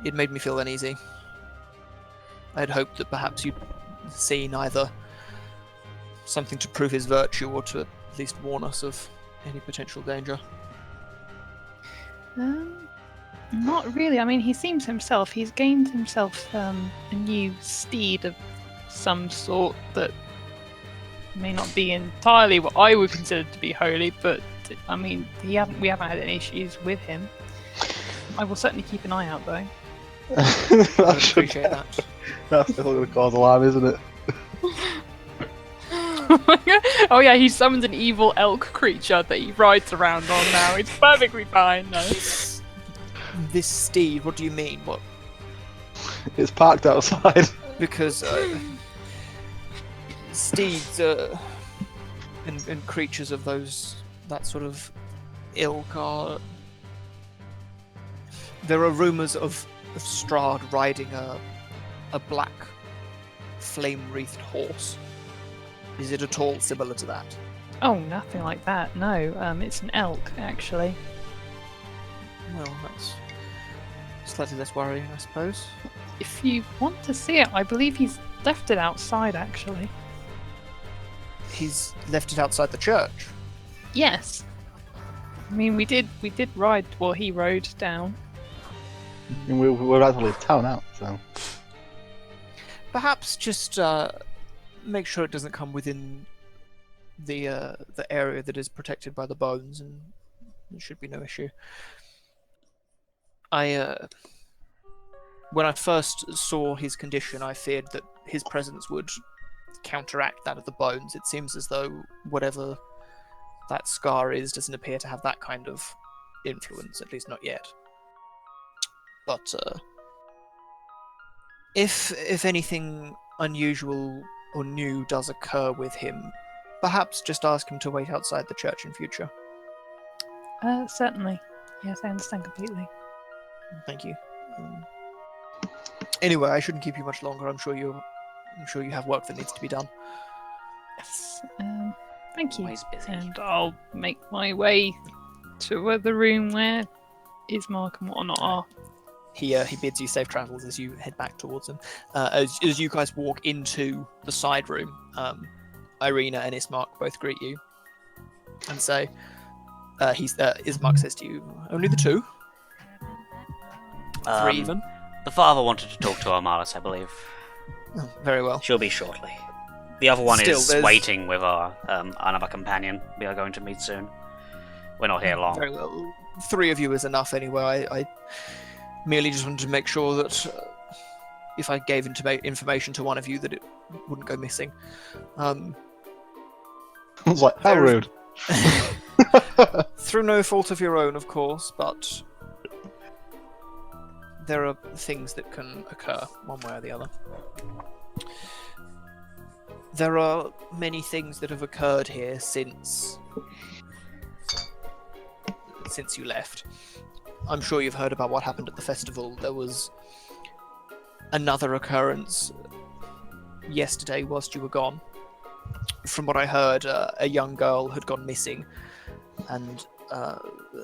it made me feel uneasy. I'd hoped that perhaps you'd seen either something to prove his virtue or to at least warn us of any potential danger. Not really. I mean, he seems himself. He's gained himself a new steed of some sort that may not be entirely what I would consider to be holy, but I mean, we haven't had any issues with him. I will certainly keep an eye out, though. I appreciate that. That's still going to cause alarm, isn't it? Oh yeah, he summons an evil elk creature that he rides around on now. It's perfectly fine, though. This steed, what do you mean? What? It's parked outside. Because steeds and creatures of that sort of ilk are. There are rumours of Strahd riding a black flame-wreathed horse. Is it at all similar to that? Oh, nothing like that. No, it's an elk actually. Well, that's slightly less worrying, I suppose. If you want to see it, I believe he's left it outside actually. He's left it outside the church. Yes. I mean, we did ride. Well, he rode down. And we're actually town out, so. Perhaps just make sure it doesn't come within the area that is protected by the bones, and there should be no issue. When I first saw his condition, I feared that his presence would counteract that of the bones. It seems as though whatever that scar is doesn't appear to have that kind of influence, at least not yet. But if anything unusual or new does occur with him, perhaps just ask him to wait outside the church in future. Certainly. Yes, I understand completely. Thank you. Anyway, I shouldn't keep you much longer. I'm sure you have work that needs to be done. Yes. Thank you. Always busy. And I'll make my way to the room where Ismark and whatnot are. He bids you safe travels as you head back towards him. As you guys walk into the side room, Irina and Ismark both greet you and say, Ismark says to you, "Only the two? Three even?" The father wanted to talk to Armalis, I believe. Oh, very well. She'll be shortly. The other one Still, is there's- waiting with our another companion. We are going to meet soon. We're not here long. Very well. 3 of you is enough anyway. I merely just wanted to make sure that if I gave information to one of you, that it wouldn't go missing. I was like, how rude. Through no fault of your own, of course, but there are things that can occur one way or the other. There are many things that have occurred here since you left. I'm sure you've heard about what happened at the festival. There was another occurrence yesterday whilst you were gone. From what I heard, a young girl had gone missing, and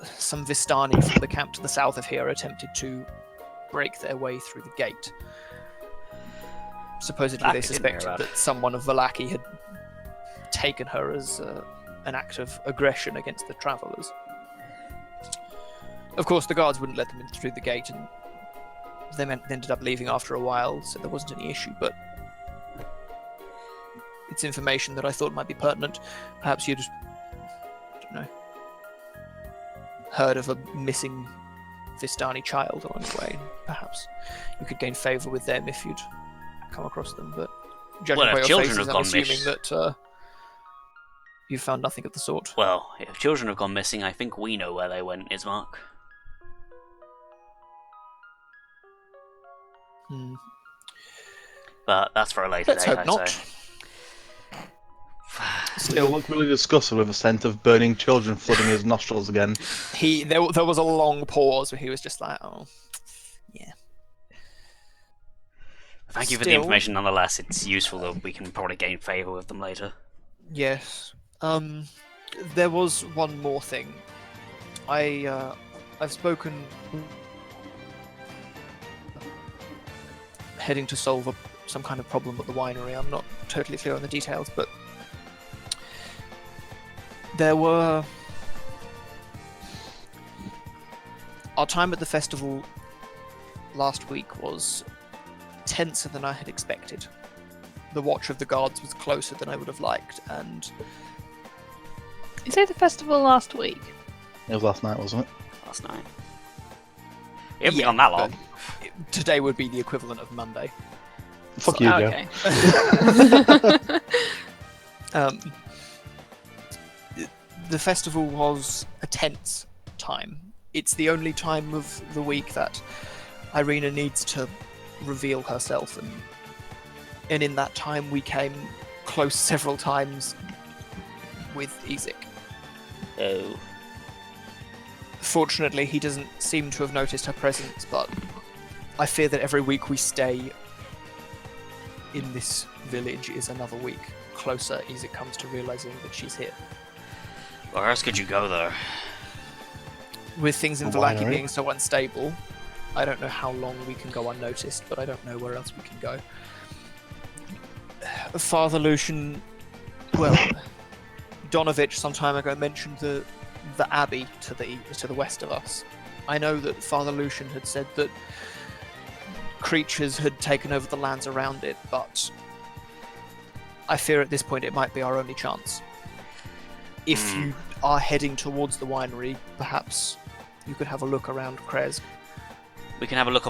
some Vistani from the camp to the south of here attempted to break their way through the gate. Supposedly That they didn't hear suspected about. that someone of Vallaki had taken her as an act of aggression against the travellers. Of course, the guards wouldn't let them in through the gate, and they ended up leaving after a while, so there wasn't any issue, but it's information that I thought might be pertinent. Perhaps you'd, I don't know, heard of a missing Vistani child along the way. Perhaps you could gain favour with them if you'd come across them, but judging Well, by if your children faces, have I'm gone assuming miss- that you found nothing of the sort. Well, if children have gone missing, I think we know where they went, Ismark. Hmm. But that's for a later Let's date, hope I not. say. Still looked really disgusted with a scent of burning children flooding his nostrils again. There was a long pause where he was just like, "Oh, yeah." Thank you for the Still- information nonetheless. It's useful that we can probably gain favour with them later. Yes. There was one more thing. I've spoken heading to solve some kind of problem at the winery. I'm not totally clear on the details, but there were... Our time at the festival last week was tenser than I had expected. The watch of the guards was closer than I would have liked, and You say the festival last week? It was last night, wasn't it? Last night. It hasn't Yeah, gone that long. today would be the equivalent of Monday. Fuck So- you, Oh, Joe. okay. The festival was a tense time. It's the only time of the week that Irina needs to reveal herself, and in that time we came close several times with Ezek. Oh. Fortunately, he doesn't seem to have noticed her presence, but I fear that every week we stay in this village is another week closer Ezek comes to realizing that she's here. Where else could you go, though? With things in A Vallaki winery? being so unstable, I don't know how long we can go unnoticed, but I don't know where else we can go. Father Lucian, well, Donovich some time ago mentioned the abbey to the west of us. I know that Father Lucian had said that creatures had taken over the lands around it, but I fear at this point it might be our only chance. If you are heading towards the winery, perhaps you could have a look around Krez. We can have a look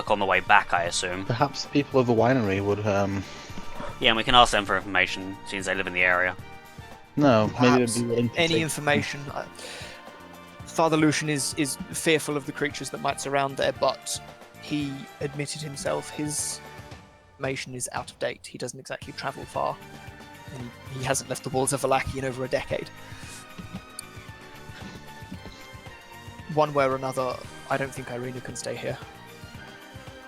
on the way back, I assume. Perhaps the people of the winery would. Yeah, and we can ask them for information, since they live in the area. No, maybe Perhaps they'd be willing to any take- information. Father Lucian is fearful of the creatures that might surround there, but he admitted himself his information is out of date. He doesn't exactly travel far, and he hasn't left the walls of Valaki in over a decade. One way or another, I don't think Irina can stay here.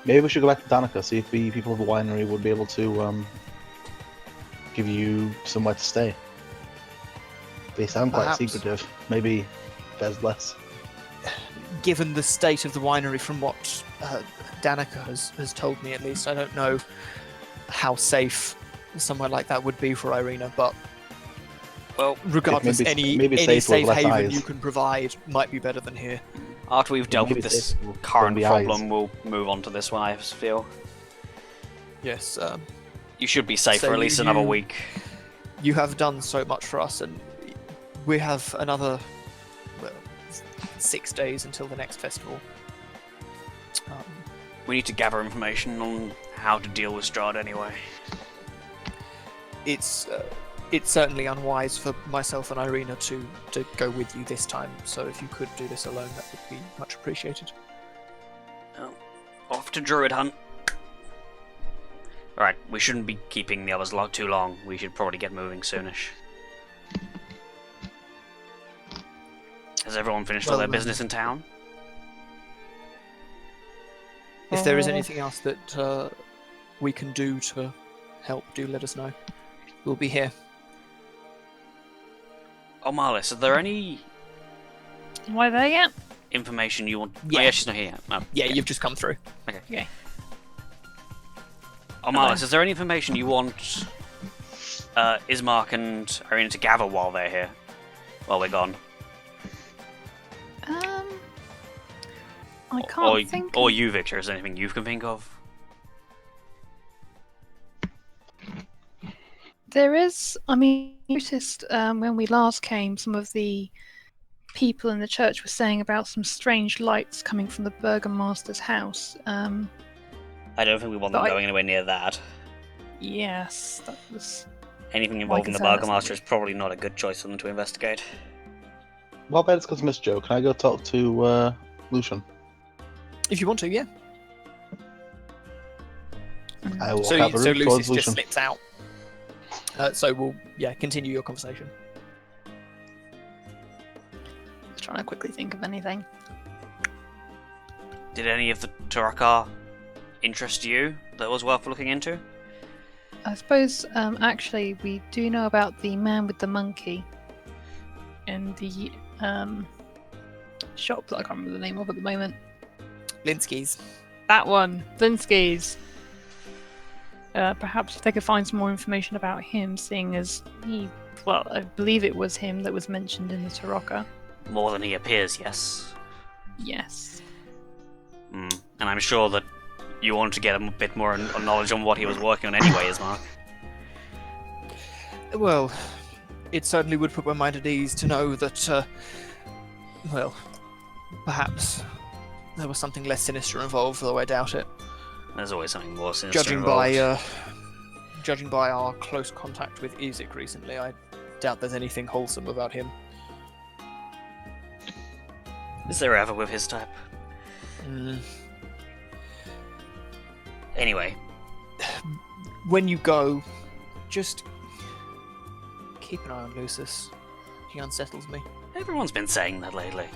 Maybe we should go back to Danica, see if the people of the winery would be able to give you somewhere to stay. They sound quite Perhaps. secretive. Maybe there's less. Given the state of the winery, from what Danica has told me at least, I don't know how safe somewhere like that would be for Irina, but Well, regardless, maybe any safer with safe less haven eyes. you can provide might be better than here. after we've dealt with maybe this safer with current the eyes. problem, we'll move on to this one, I feel. Yes, You should be safe So for at least you- another week. you have done so much for us, and we have another 6 days until the next festival. We need to gather information on how to deal with Strahd anyway. It's certainly unwise for myself and Irina to go with you this time, so if you could do this alone, that would be much appreciated. Off to Druid Hunt. Alright, we shouldn't be keeping the others too long. We should probably get moving soonish. Has everyone finished all Well, their business in town? If there is anything else that we can do to help, do let us know. We'll be here. Oh, Marlis, are there any Why there yet? information you want? Yeah. Oh, yeah, she's not here yet. Oh, Yeah, you've just come through. Okay. Oh, Marlis, is there any information you want Ismark and Irina to gather while they're here? While we're gone? I can't think. Or you, Victor, is there anything you can think of? There is. I mean, I noticed when we last came, some of the people in the church were saying about some strange lights coming from the Burgomaster's house. I don't think we want them But going anywhere near that. Yes, that was. Anything involving the concern, that's Burgomaster is probably not a good choice for them to investigate. Well, better discuss Miss Joe. Can I go talk to Lucian? If you want to, yeah. I walk So, out the so room towards Lucius just Lucian. slips out. So we'll, continue your conversation. Just trying to quickly think of anything. Did any of the Turakar interest you that was worth looking into? I suppose, actually, we do know about the man with the monkey in the shop that I can't remember the name of at the moment. Linsky's. That one, Linsky's. Perhaps if they could find some more information about him, seeing as I believe it was him that was mentioned in the Taraka. More than he appears, yes. Yes. And I'm sure that you want to get a bit more knowledge on what he was working on anyway, Ismark. Well, it certainly would put my mind at ease to know that, perhaps there was something less sinister involved, though I doubt it. There's always something more sinister Judging by our close contact with Ezek recently, I doubt there's anything wholesome about him. Is there ever with his type? Anyway, When you go, just keep an eye on Lucius. He unsettles me. everyone's been saying that lately.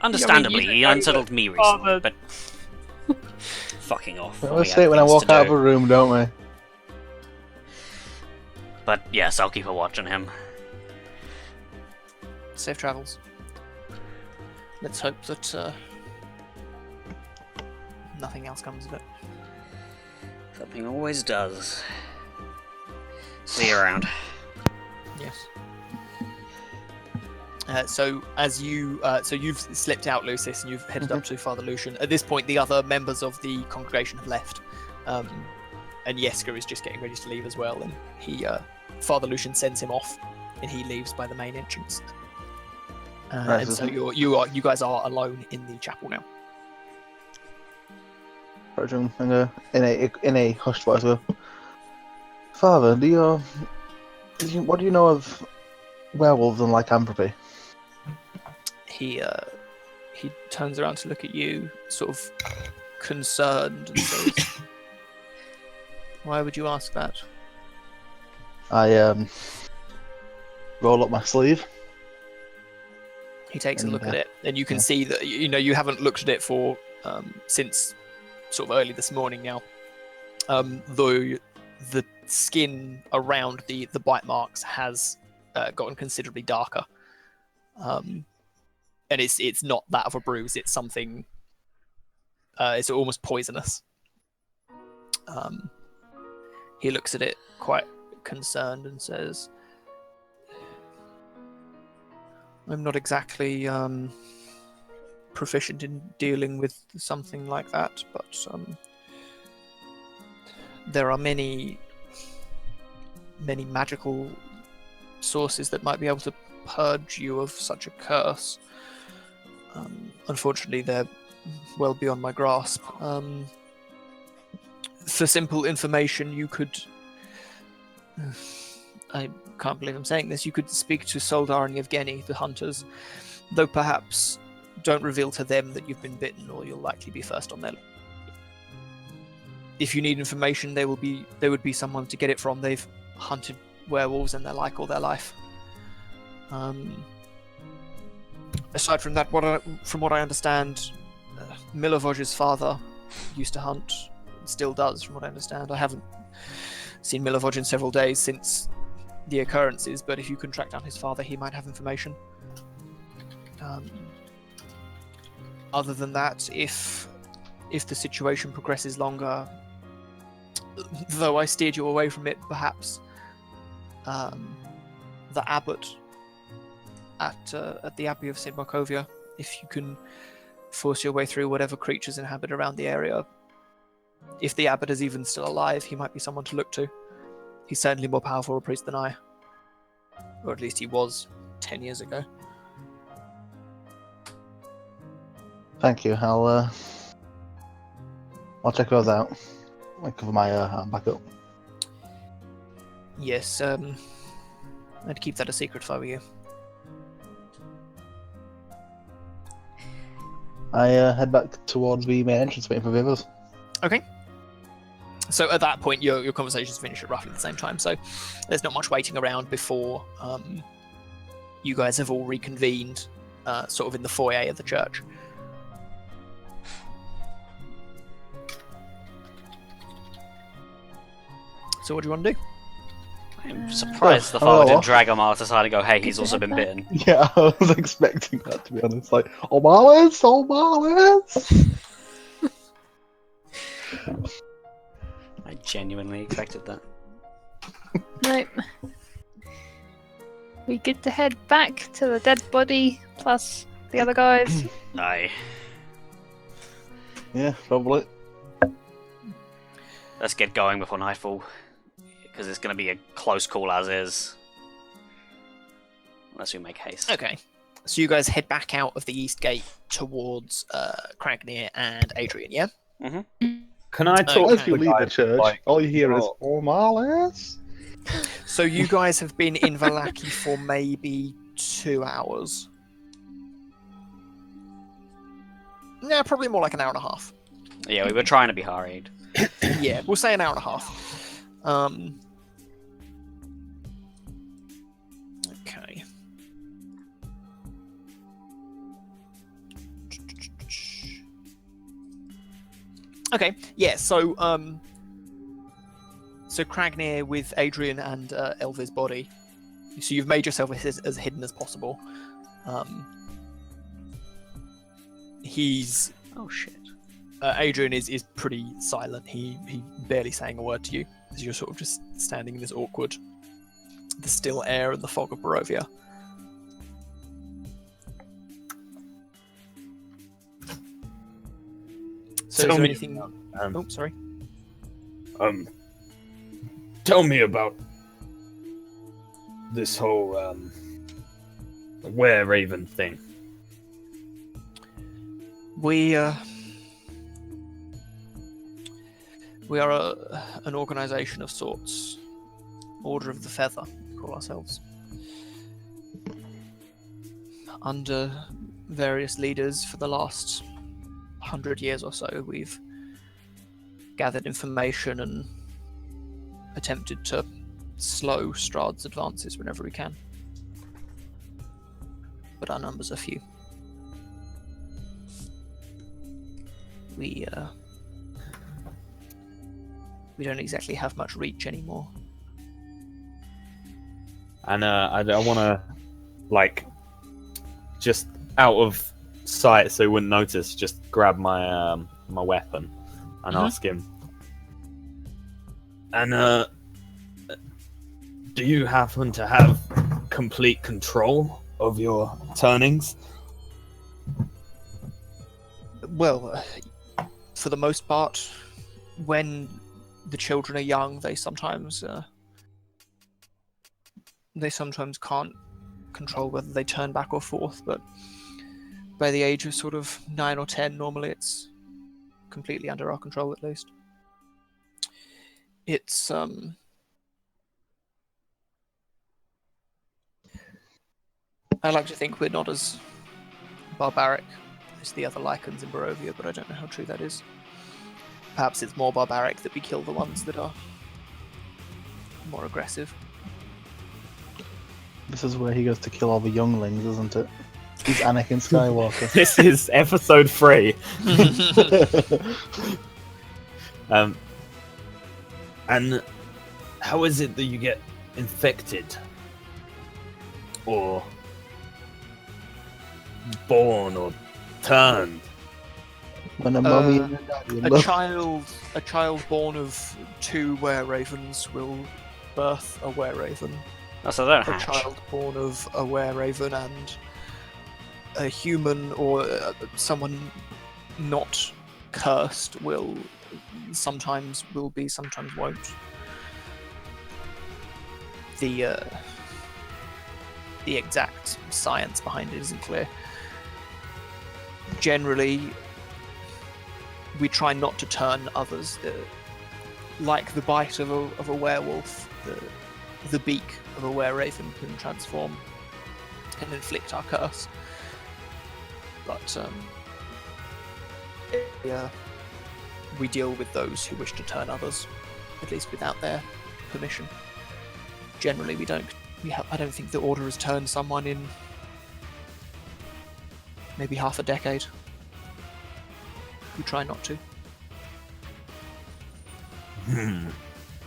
Understandably, you he know that unsettled me recently, Father- but... Fucking off. We We always had say it when I things walk to out of do. a room, don't we? But yes, I'll keep a watch on him. Safe travels. Let's hope that nothing else comes of it. Something always does. See you around. Yes. So as you've slipped out, Lucis, and you've headed up to Father Lucian. At this point, the other members of the congregation have left, and Yeska is just getting ready to leave as well. And Father Lucian sends him off, and he leaves by the main entrance. And so you guys are alone in the chapel now. In a hushed voice, go, Father, what do you know of werewolves and lycanthropy? He turns around to look at you, sort of concerned, and says, "Why would you ask that?" I roll up my sleeve. He takes a look at it, and you can see that you haven't looked at it for since sort of early this morning now. Though the skin around the bite marks has gotten considerably darker, and it's not that of a bruise. It's something. It's almost poisonous. He looks at it quite concerned and says, "I'm not exactly proficient in dealing with something like that, but there are many magical sources that might be able to purge you of such a curse. Unfortunately, they're well beyond my grasp. For simple information, you could... I can't believe I'm saying this. You could speak to Soldar and Yevgeny, the hunters, though perhaps don't reveal to them that you've been bitten, or you'll likely be first on their list. If you need information, there would be someone to get it from. They've hunted werewolves and their like all their life. Aside from that, from what I understand, Milovoj's father used to hunt, still does, from what I understand. I haven't seen Milovoj in several days since the occurrences, but if you can track down his father, he might have information. Other than that, if the situation progresses longer, though I steered you away from it, perhaps the abbot at the Abbey of St. Markovia, if you can force your way through whatever creatures inhabit around the area. If the abbot is even still alive, he might be someone to look to. He's certainly more powerful a priest than I. Or at least he was 10 years ago. Thank you. I'll check those out. I'll cover my arm back up. Yes, I'd keep that a secret if I were you. I head back towards the main entrance waiting for the others. Okay. So at that point, your conversations finish at roughly the same time, so there's not much waiting around before you guys have all reconvened sort of in the foyer of the church. So what do you want to do? I'm surprised the father didn't drag him out aside and go, hey, he's also been bitten. Yeah, I was expecting that, to be honest. Like, O'Malley's! I genuinely expected that. Nope. We get to head back to the dead body plus the other guys. Aye. Yeah, probably. Let's get going before nightfall, because it's going to be a close call as is. Unless we make haste. Okay. So you guys head back out of the east gate towards Cragnir and Adrian, yeah? Mm-hmm. Can I talk As to you the leave the guys, church, like, all you hear is O'Malley's. So you guys have been in Vallaki for maybe 2 hours. Yeah, probably more like an hour and a half. Yeah, we were trying to be hurried. Yeah, we'll say an hour and a half. Okay. Okay, yeah, so Cragnir with Adrian and Elva's body. So you've made yourself as hidden as possible. He's... Oh, shit. Adrian is pretty silent. He barely saying a word to you as you're sort of just standing in this awkward, the still air and the fog of Barovia. So is Tell there me anything? about, Oh, sorry. Tell me about this whole were raven thing. We are an organisation of sorts. Order of the Feather, we call ourselves. Under various leaders for the last 100 years or so, we've gathered information and attempted to slow Strahd's advances whenever we can. But our numbers are few. We don't exactly have much reach anymore. And I want to, like, just out of sight so he wouldn't notice, just grab my my weapon and ask him. And do you happen to have complete control of your turnings? Well, for the most part, when the children are young, they sometimes can't control whether they turn back or forth, but by the age of sort of 9 or 10, normally it's completely under our control, at least. It's I like to think we're not as barbaric as the other Lycans in Barovia, but I don't know how true that is. Perhaps it's more barbaric that we kill the ones that are more aggressive. This is where he goes to kill all the younglings, isn't it? He's Anakin Skywalker. This is episode 3. And how is it that you get infected? Or born or turned? When a mummy and a daddy A child born of 2 were-ravens will birth a were-raven. Oh, so they don't A hatch. child born of a were-raven and a human or someone not cursed will sometimes be, sometimes won't. The exact science behind it isn't clear. Generally, we try not to turn others. Like the bite of a werewolf, the beak of a were-raven can transform and inflict our curse. But we deal with those who wish to turn others, at least without their permission. Generally, we don't. I don't think the Order has turned someone in maybe half a decade. We try not to.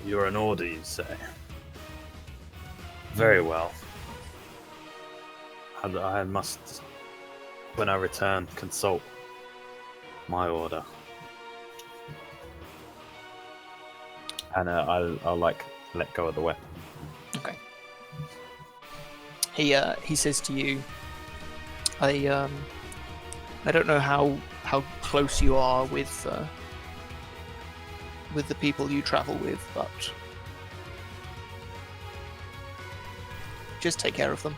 You're an order, you say? Very well. I must, when I return, consult my order. And I'll like let go of the weapon. Okay. He says to you, I don't know how close you are with the people you travel with, but just take care of them.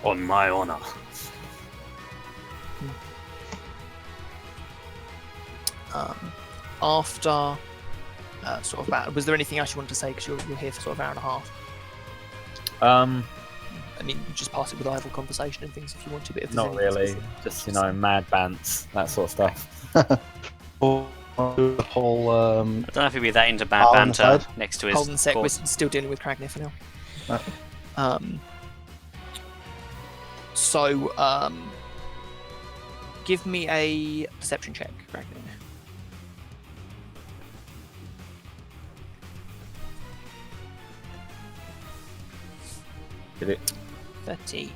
On my honor. After sort of about, was there anything else you wanted to say? Because you're here for sort of an hour and a half. I mean, you just pass it with idle conversation and things if you want to. But if there's Not anything really. specific, Just mad bants, that sort of stuff. The whole I don't know if he'd be that into bad Hold on a banter side. next to his hold on a sec. We're corpse. still dealing with Kragner for now. Right. So, give me a perception check, Kragner. Did it? 13.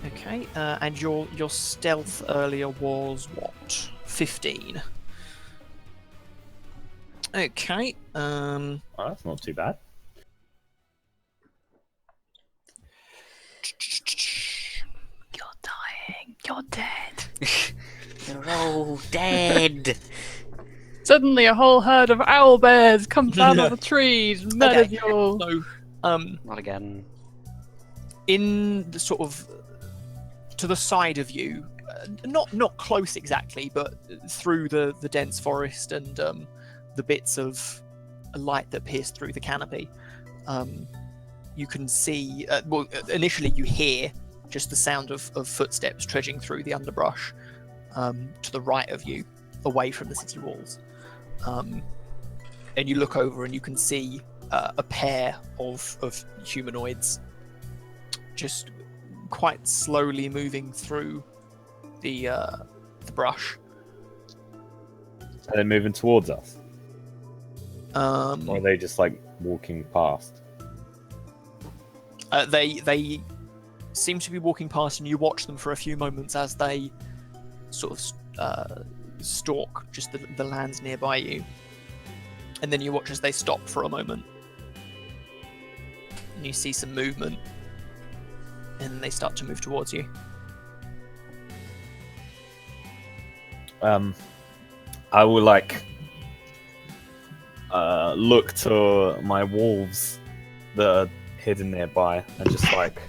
Okay, and your stealth earlier was what? 15. Okay. Oh, that's not too bad. You're dying. You're dead. dead. Suddenly, a whole herd of owl bears comes out of the trees, murdered Okay. you all. So, Not again. in the sort of to the side of you, not close exactly, but through the dense forest and the bits of light that pierce through the canopy, you can see. Well, initially you hear just the sound of footsteps trudging through the underbrush to the right of you, away from the city walls. And you look over and you can see a pair of humanoids just quite slowly moving through the brush. Are they moving towards us? Or are Um, they just like walking past? they seem to be walking past, and you watch them for a few moments as they sort of stalk just the lands nearby you, and then you watch as they stop for a moment, and you see some movement, and they start to move towards you. I will like look to my wolves that are hidden nearby and just like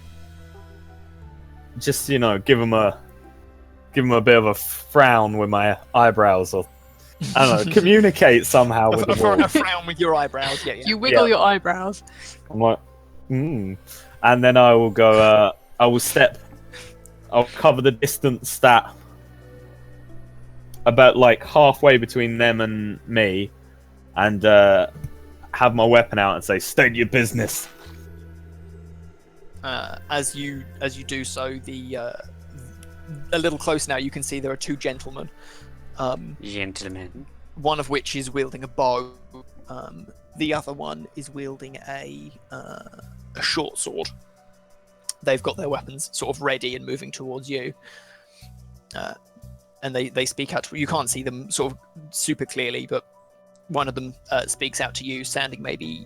give them a bit of a frown with my eyebrows, or I don't know, communicate somehow with the A wolves. frown with your eyebrows. Yeah. You wiggle your eyebrows. I'm like, and then I will go. I'll cover the distance that about like halfway between them and me, and have my weapon out and say, "State your business." As you do so, a little closer now, you can see there are two gentlemen. Gentlemen. One of which is wielding a bow. The other one is wielding a short sword. They've got their weapons sort of ready and moving towards you. And they speak out to you. You can't see them sort of super clearly, but one of them speaks out to you, standing maybe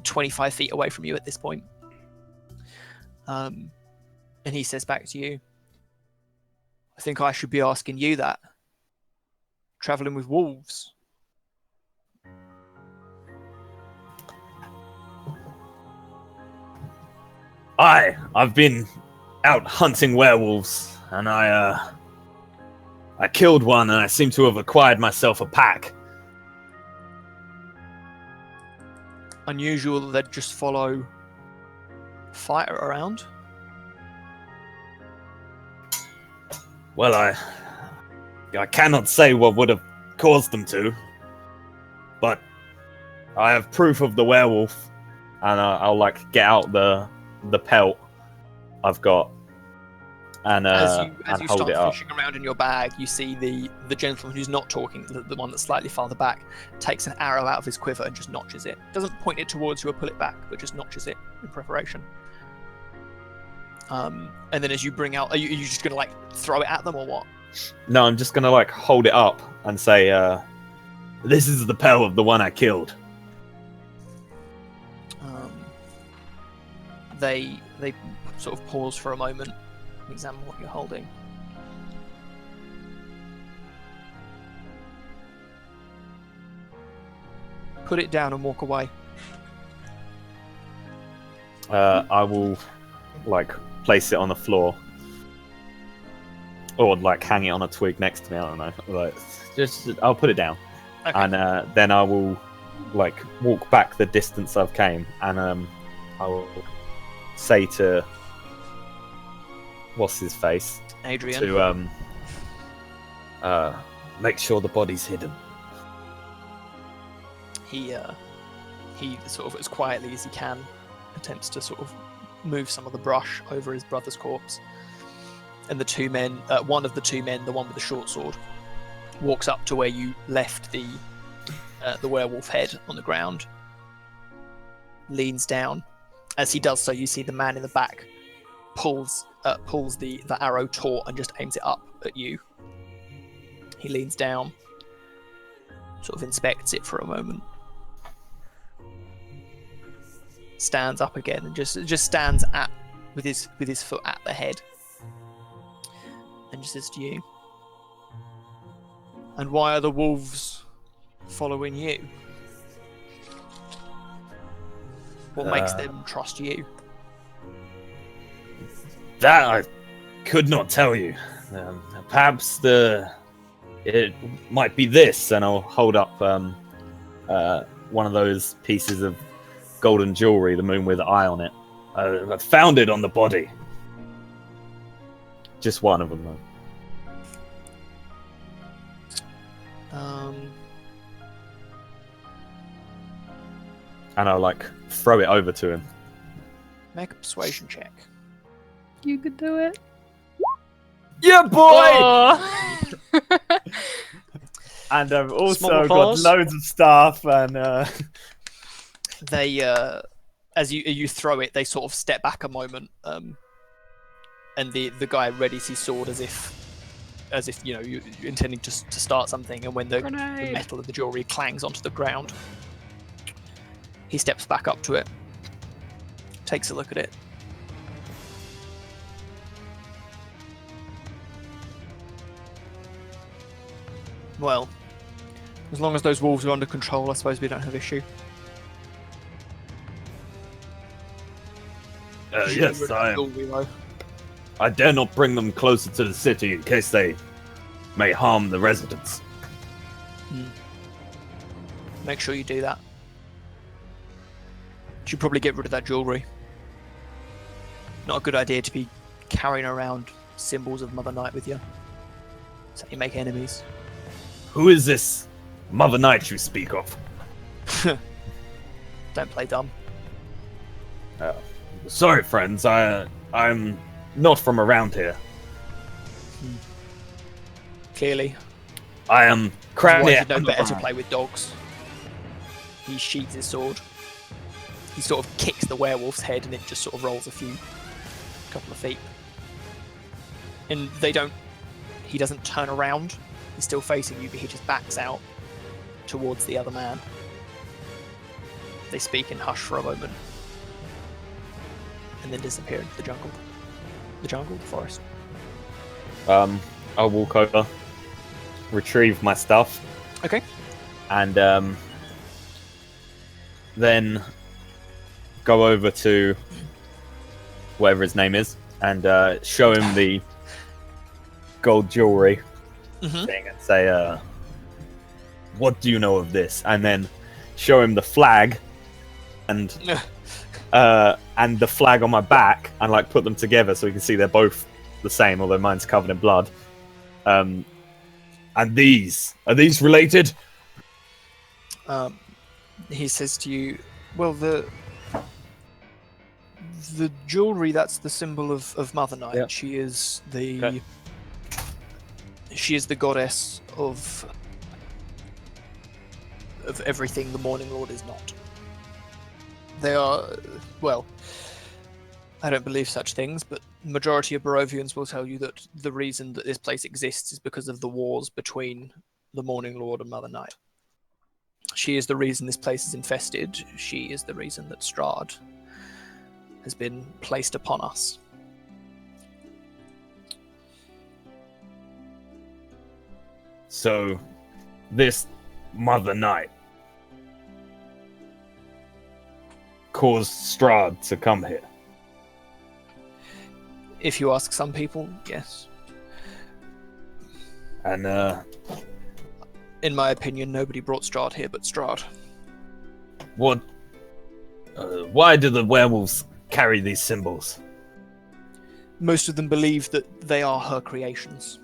25 feet away from you at this point. And he says back to you, "I think I should be asking you that. Traveling with wolves." I've been out hunting werewolves, and I killed one, and I seem to have acquired myself a pack. Unusual that they'd just follow fighter around. Well, I cannot say what would have caused them to, but I have proof of the werewolf, and I'll like get out the pelt I've got, and As you hold start it up. fishing around in your bag, you see the gentleman who's not talking, the one that's slightly farther back, takes an arrow out of his quiver and just notches it. Doesn't point it towards you or pull it back, but just notches it in preparation. And then as you bring out, are you just gonna like throw it at them or what? No, I'm just gonna like hold it up and say, "This is the pelt of the one I killed." They sort of pause for a moment, examine what you're holding. Put it down and walk away. I will like place it on the floor, or like hang it on a twig next to me. I don't know. Like, just I'll put it down, Okay. and then I will like walk back the distance I've came, and I will say to what's his face Adrian. to make sure the body's hidden. He sort of as quietly as he can attempts to sort of move some of the brush over his brother's corpse, and the two men, one of the two men, the one with the short sword, walks up to where you left the werewolf head on the ground, leans down. As he does so, you see the man in the back pulls the arrow taut and just aims it up at you. He leans down, sort of inspects it for a moment, stands up again, and just stands with his foot at the head, and just says to you, And why are the wolves following you? What makes them trust you? That I could not tell you. Perhaps it might be this, and I'll hold up one of those pieces of golden jewelry, the moon with the eye on it. I found it on the body. Just one of them, though. And I'll throw it over to him. Make a persuasion check. You could do it. Yeah, boy! Oh. And I've also Small got applause. loads of stuff, and They, as you throw it, they sort of step back a moment, and the guy readies his sword as if you're intending to start something. And when the metal of the jewelry clangs onto the ground, he steps back up to it, takes a look at it. Well, as long as those wolves are under control, I suppose we don't have issue. Yes, I dare not bring them closer to the city in case they may harm the residents. Make sure you do that. Should probably get rid of that jewelry. Not a good idea to be carrying around symbols of Mother Night with you. So you make enemies. Who is this Mother Night you speak of? Don't play dumb. Sorry, friends. I'm not from around here. Clearly. I am Why Cranny. should know better to play with dogs. He sheathes his sword. He sort of kicks the werewolf's head and it just sort of rolls a couple of feet. And he doesn't turn around. He's still facing you, but he just backs out towards the other man. They speak in hush for a moment. And then disappear into the jungle. The forest. I'll walk over, retrieve my stuff. Okay. And then go over to whatever his name is and show him the gold jewelry thing and say, what do you know of this? And then show him the flag and the flag on my back and put them together so he can see they're both the same, although mine's covered in blood. And are these related? He says to you, well, the jewelry, that's the symbol of Mother Night. Yeah. She is the goddess of everything the Morning Lord is not. They are, well, I don't believe such things, but the majority of Barovians will tell you that the reason that this place exists is because of the wars between the Morning Lord and Mother Night. She is the reason this place is infested. She is the reason that Strahd has been placed upon us. So, this Mother Night caused Strahd to come here. If you ask some people, yes. And, in my opinion, nobody brought Strahd here but Strahd. what? Why do the werewolves carry these symbols? Most of them believe that they are her creations.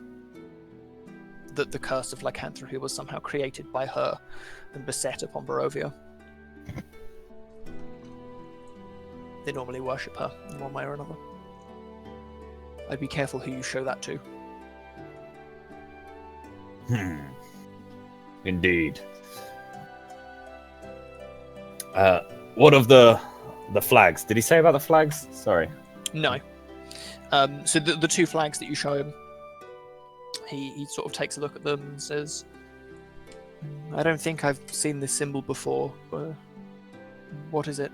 That the curse of lycanthropy was somehow created by her and beset upon Barovia. They normally worship her in one way or another. I'd be careful who you show that to. Indeed. What of the flags? Did he say about the flags? Sorry. No. So the two flags that you show him, he sort of takes a look at them and says, I don't think I've seen this symbol before. What is it?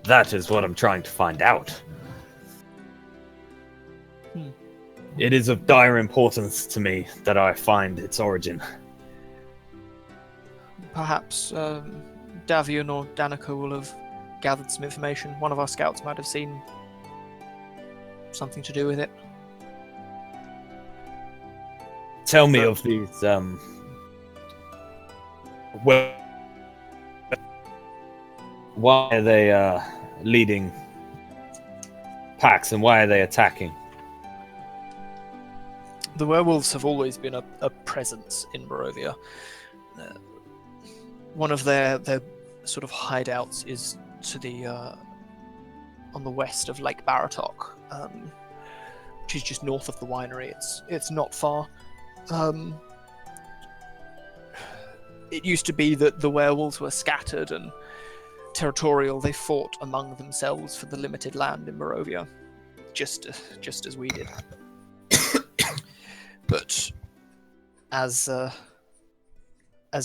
That is what I'm trying to find out. It is of dire importance to me that I find its origin. Perhaps Davian or Danica will have gathered some information. One of our scouts might have seen something to do with it. Tell me of these, well, why are they leading packs and why are they attacking? The werewolves have always been a presence in Barovia. One of their sort of hideouts is to the on the west of Lake Baratok, which is just north of the winery. It's not far. It used to be that the werewolves were scattered and territorial. They fought among themselves for the limited land in Barovia, just as we did. But as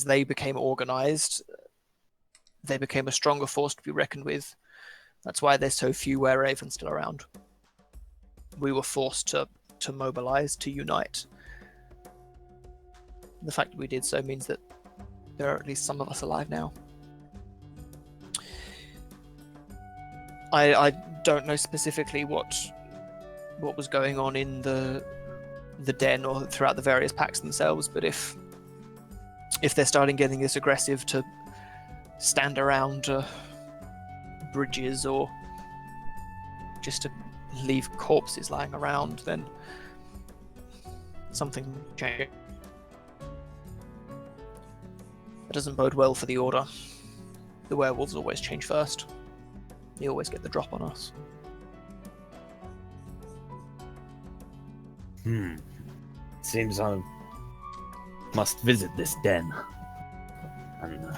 they became organized, they became a stronger force to be reckoned with. That's why there's so few were-ravens still around. We were forced to mobilize, to unite. The fact that we did so means that there are at least some of us alive now. I don't know specifically what was going on in the den or throughout the various packs themselves, but if they're starting getting this aggressive to stand around bridges or just to leave corpses lying around, then something changing. That doesn't bode well for the Order. The werewolves always change first. They always get the drop on us. Seems I must visit this den.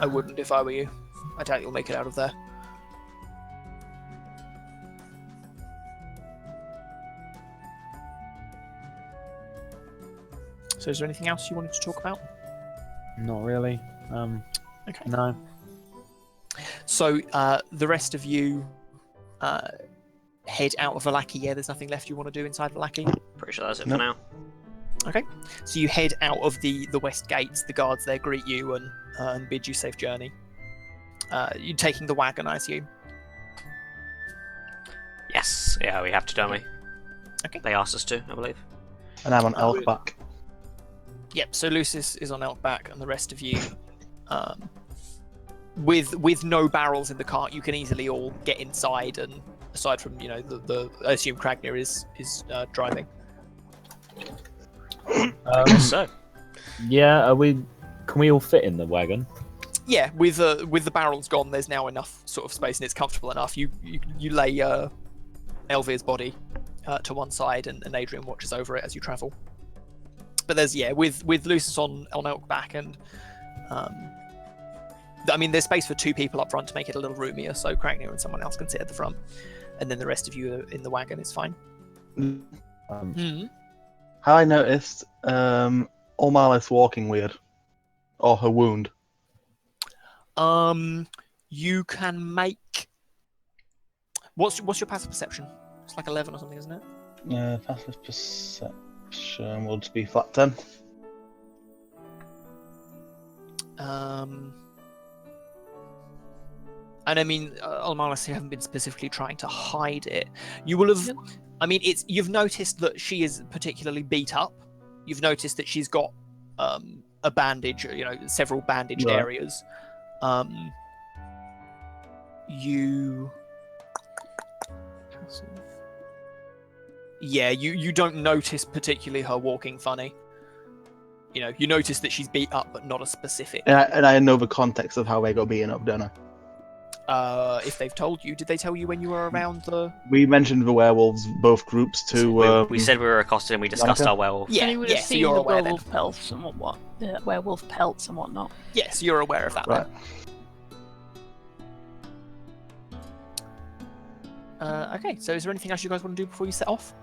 I wouldn't if I were you. I doubt you'll make it out of there. So is there anything else you wanted to talk about? Not really. Okay. No. So the rest of you head out of Valaki. Yeah, there's nothing left you want to do inside Valaki. Pretty sure that's it for now. Okay. So you head out of the west gates. The guards there greet you and bid you safe journey. You're taking the wagon, I assume. Yes, yeah, we have to, don't we? Okay. They asked us to, I believe. And I'm on elk back. Yep. So Lucis is on Elkback, and the rest of you, with no barrels in the cart, you can easily all get inside. And aside from the I assume Kragnir is driving. I guess so. Yeah, can we all fit in the wagon? Yeah, with the barrels gone, there's now enough sort of space, and it's comfortable enough. You lay Elvir's body to one side, and Adrian watches over it as you travel. But there's with Lucis on Elkback, and I mean there's space for two people up front to make it a little roomier, so Kragnir and someone else can sit at the front, and then the rest of you in the wagon is fine. How I noticed Ulmarlis walking weird, or her wound. You can make. What's your passive perception? It's like 11 or something, isn't it? Passive perception will just be flat 10. And I mean, Ulmarlis, you haven't been specifically trying to hide it. You will have. I mean, you've noticed that she is particularly beat up. You've noticed that she's got a bandage, several bandaged areas. You don't notice particularly her walking funny. You notice that she's beat up, but not a specific. And I know the context of how they got beaten up, don't I? If they've told you, did they tell you when you were around the? We mentioned the werewolves, both groups, to. We said we were accosted and we discussed our werewolf. Yeah, you would have so seen you're the aware werewolf pelts and werewolf pelts and whatnot. Yes, you're aware of that. Right. Okay, so is there anything else you guys want to do before you set off?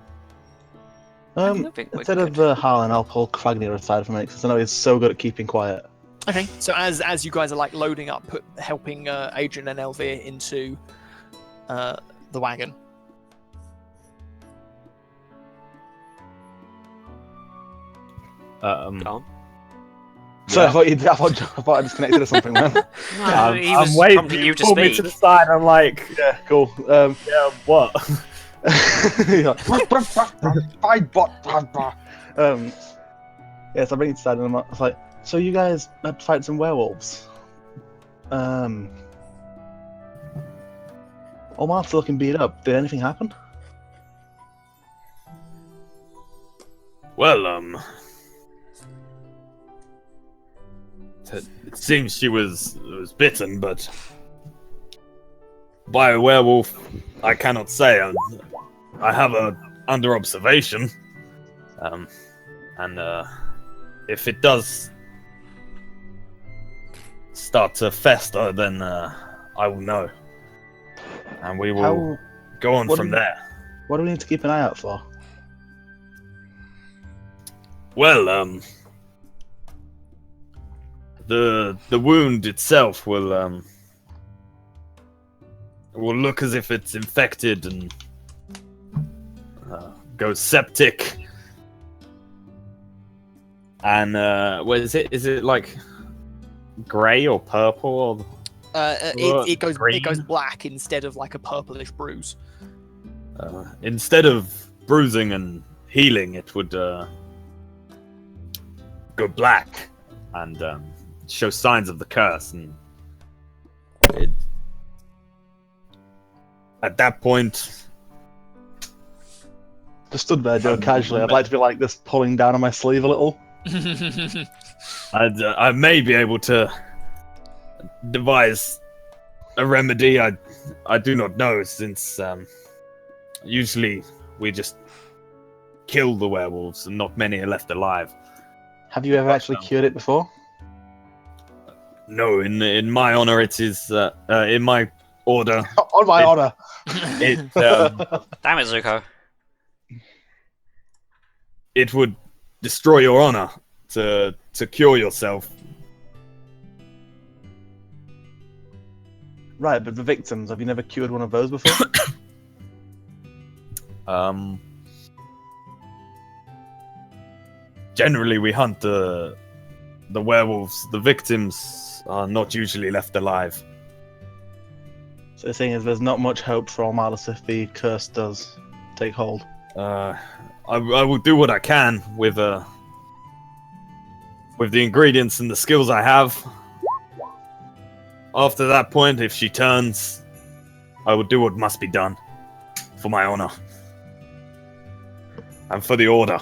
Instead of Harlan, I'll pull Kragnir aside for a minute because I know he's so good at keeping quiet. Okay, so as you guys are like loading up, helping Adrian and Elvir into the wagon. Go So I thought I disconnected or something, man. on. He was I'm waiting. prompting you to Pull me speak. to the side. I'm like, Yeah, cool. yeah, what? Yes, I bring it to side and I'm like, so you guys had to fight some werewolves. Omar's looking beat up. Did anything happen? Well, it seems she was bitten, but by a werewolf, I cannot say. I have her under observation, and if it does start to fester, then I will know, and we will go on from there. What do we need to keep an eye out for? Well, the wound itself will look as if it's infected and go septic. And what is it? Is it like grey or purple? Or It goes green? black instead of like a purplish bruise. Instead of bruising and healing, it would go black and show signs of the curse. And at that point, Just stood there, Joe, casually. I'd like to be like this, pulling down on my sleeve a little. I may be able to devise a remedy. I do not know, since usually we just kill the werewolves and not many are left alive. Have you ever actually cured it before? No, in my honor, it is in my order. On my honor. It Damn it, Zuko. it would destroy your honor to cure yourself. Right, but the victims, have you never cured one of those before? Generally, we hunt the werewolves. The victims are not usually left alive. So you're saying is there's not much hope for Almalis if the curse does take hold? I will do what I can with the ingredients and the skills I have. After that point, if she turns, I will do what must be done for my honor and for the order.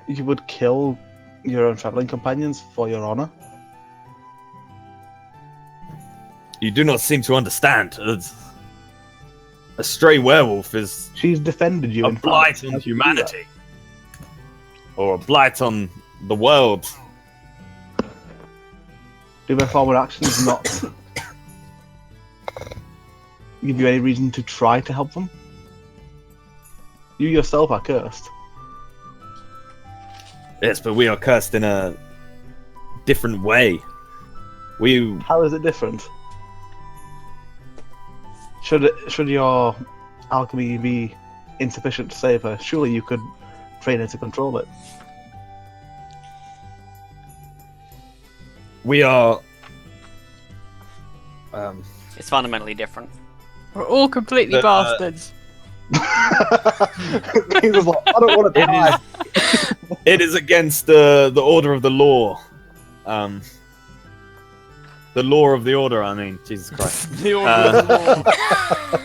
You would kill your own traveling companions for your honor? You do not seem to understand. A stray werewolf is She's defended you. a in blight fact. on How could you do humanity, or a blight on the world. that? Do their forward actions not give you any reason to try to help them? You yourself are cursed. Yes, but we are cursed in a different way. How is it different? Should your alchemy be insufficient to save her? Surely you could train her to control it. We are. It's fundamentally different. We're all completely bastards. He was like, I don't want to It die. It is against the order of the law. The law of the order. I mean, Jesus Christ. The order of the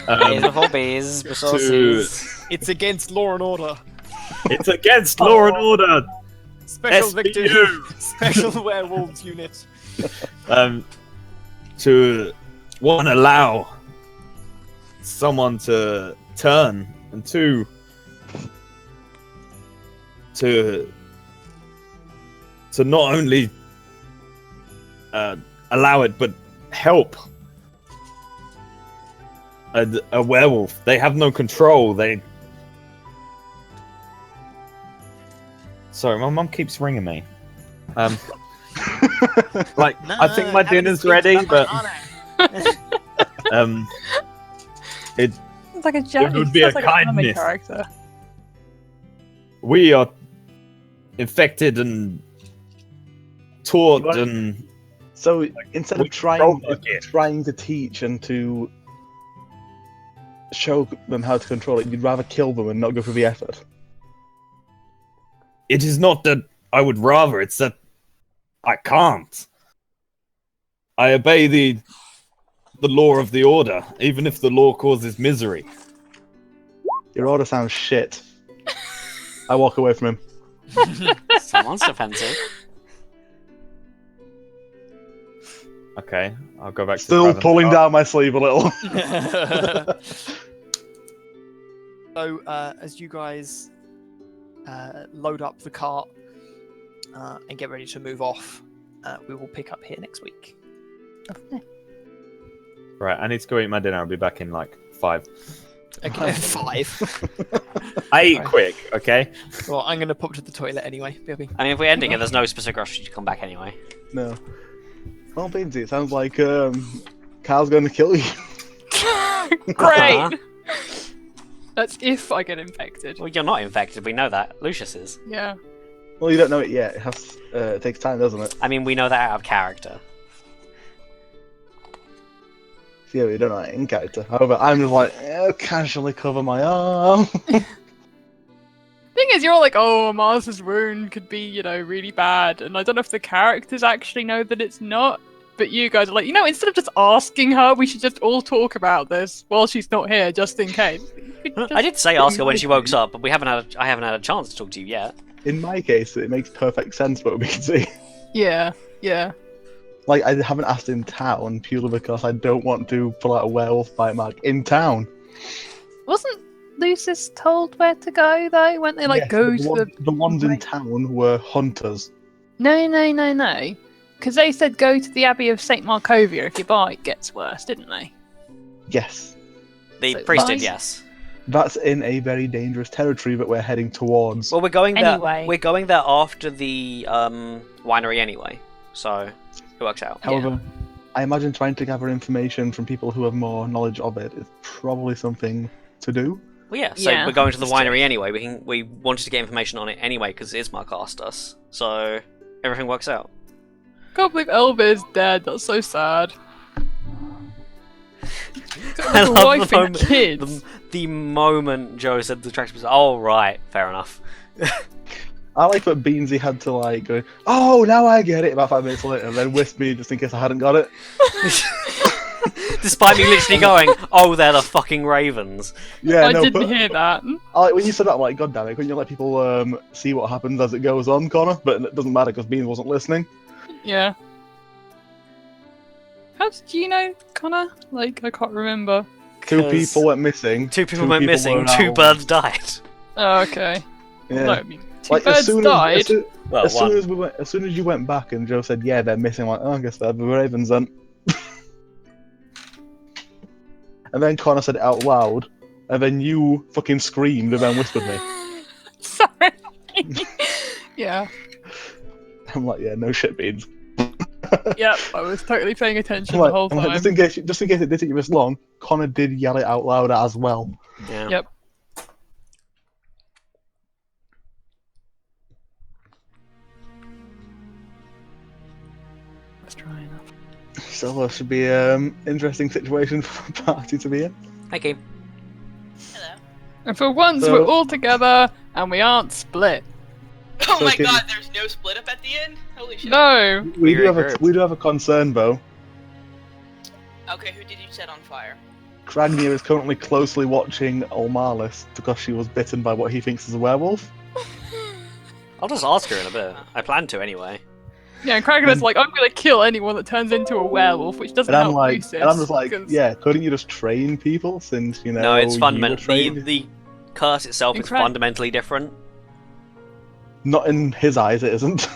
law. A's before B's, before to- C's. It's against law and order. It's against law and order. Special SVU. victim. Special werewolves unit. To one, allow someone to turn, and two, to not only allow it but help a werewolf. They have no control. Sorry, my mum keeps ringing me. Like, I think my dinner's ready, but It's like a would be a like anime kindness. character. we are infected and taught What? and So instead we of trying provoke it. to teach and to show them how to control it, you'd rather kill them and not go through the effort. it is not that I would rather, it's that I can't. I obey the law of the order, even if the law causes misery. Your order sounds shit. I walk away from him. Someone's defensive. Okay, I'll go back to Still Raven. pulling down my sleeve a little. So, as you guys load up the cart and get ready to move off, we will pick up here next week. Right, I need to go eat my dinner. I'll be back in like 5. Okay, 5. I eat Right. quick, okay? Well, I'm going to pop to the toilet anyway. Baby. I mean, if we're ending it, there's no specific rush for you to come back anyway. No. Oh, Beansy, it sounds like Carl's going to kill you. Great. That's if I get infected. Well, you're not infected. We know that. Lucius is. Yeah. Well, you don't know it yet. It takes time, doesn't it? I mean, we know that out of character. Yeah, we don't know it in character. However, I'm just like, casually cover my arm. Thing is, you're all like, oh, Mars's wound could be, really bad. And I don't know if the characters actually know that it's not. But you guys are like, instead of just asking her, we should just all talk about this while she's not here, just in case. I did say ask her when she woke up, but I haven't had a chance to talk to you yet. In my case, it makes perfect sense what we can see. Yeah, yeah. Like, I haven't asked in town purely because I don't want to pull out a werewolf bite mark in town. Wasn't Lucis told where to go, though? Weren't they like, Yes, go but to the ones in town were hunters. No. Because they said go to the Abbey of St. Markovia if your bite gets worse, didn't they? Yes. The So priest why- did, yes. That's in a very dangerous territory that we're heading towards. Well, we're going there. Anyway. We're going there after the winery anyway, so it works out. However, I imagine trying to gather information from people who have more knowledge of it is probably something to do. Well, yeah. So Yeah, we're going to the that's true. winery anyway. We wanted to get information on it anyway because Ismark asked us, so everything works out. Can't believe Elva is dead. That's so sad. I Got a love wife the and kids. The moment Joe said the traction was, oh right, fair enough. I like that Beansy had to like go, oh, now I get it, about 5 minutes later, and then whisper me just in case I hadn't got it. Despite me literally going, oh, they're the fucking ravens. Yeah, I no, didn't but hear that. I like when you said that, I'm like, god damn it, couldn't you let people see what happens as it goes on, Connor? But it doesn't matter because Beans wasn't listening. Yeah. How did you know, Connor? Like, I can't remember. 2 'Cause people went missing. Two people went people missing, were 2 out. birds died. Oh, okay. Yeah. No, I mean, 2 Like, birds died. as soon as you went back and Joe said, yeah, they're missing, I'm like, oh, I guess they're the ravens then. And then Connor said it out loud, and then you fucking screamed and then whispered me. Sorry. Yeah. I'm like, yeah, no shit, Beans. Yep, I was totally paying attention I'm like, the whole I'm like, time. just in case it did take you this long, Connor did yell it out loud as well. Yeah. Yep. Let's try enough. So it should be interesting situation for the party to be in. Okay. And for once, So- we're all together and we aren't split. Oh So my can- god, there's no split up at the end? Holy shit. No. We do Weird. have a concern though. Okay, who did you set on fire? Kragnia is currently closely watching Olmalis because she was bitten by what he thinks is a werewolf. I'll just ask her in a bit. I plan to anyway. Yeah, and Kraken's like, I'm gonna kill anyone that turns into a werewolf, which doesn't And I'm help like, Lucis, and I'm just like, 'cause- yeah, couldn't you just train people since you know? No, it's you were fundamental. trained? The curse itself is Incredible. fundamentally different. Not in his eyes, it isn't.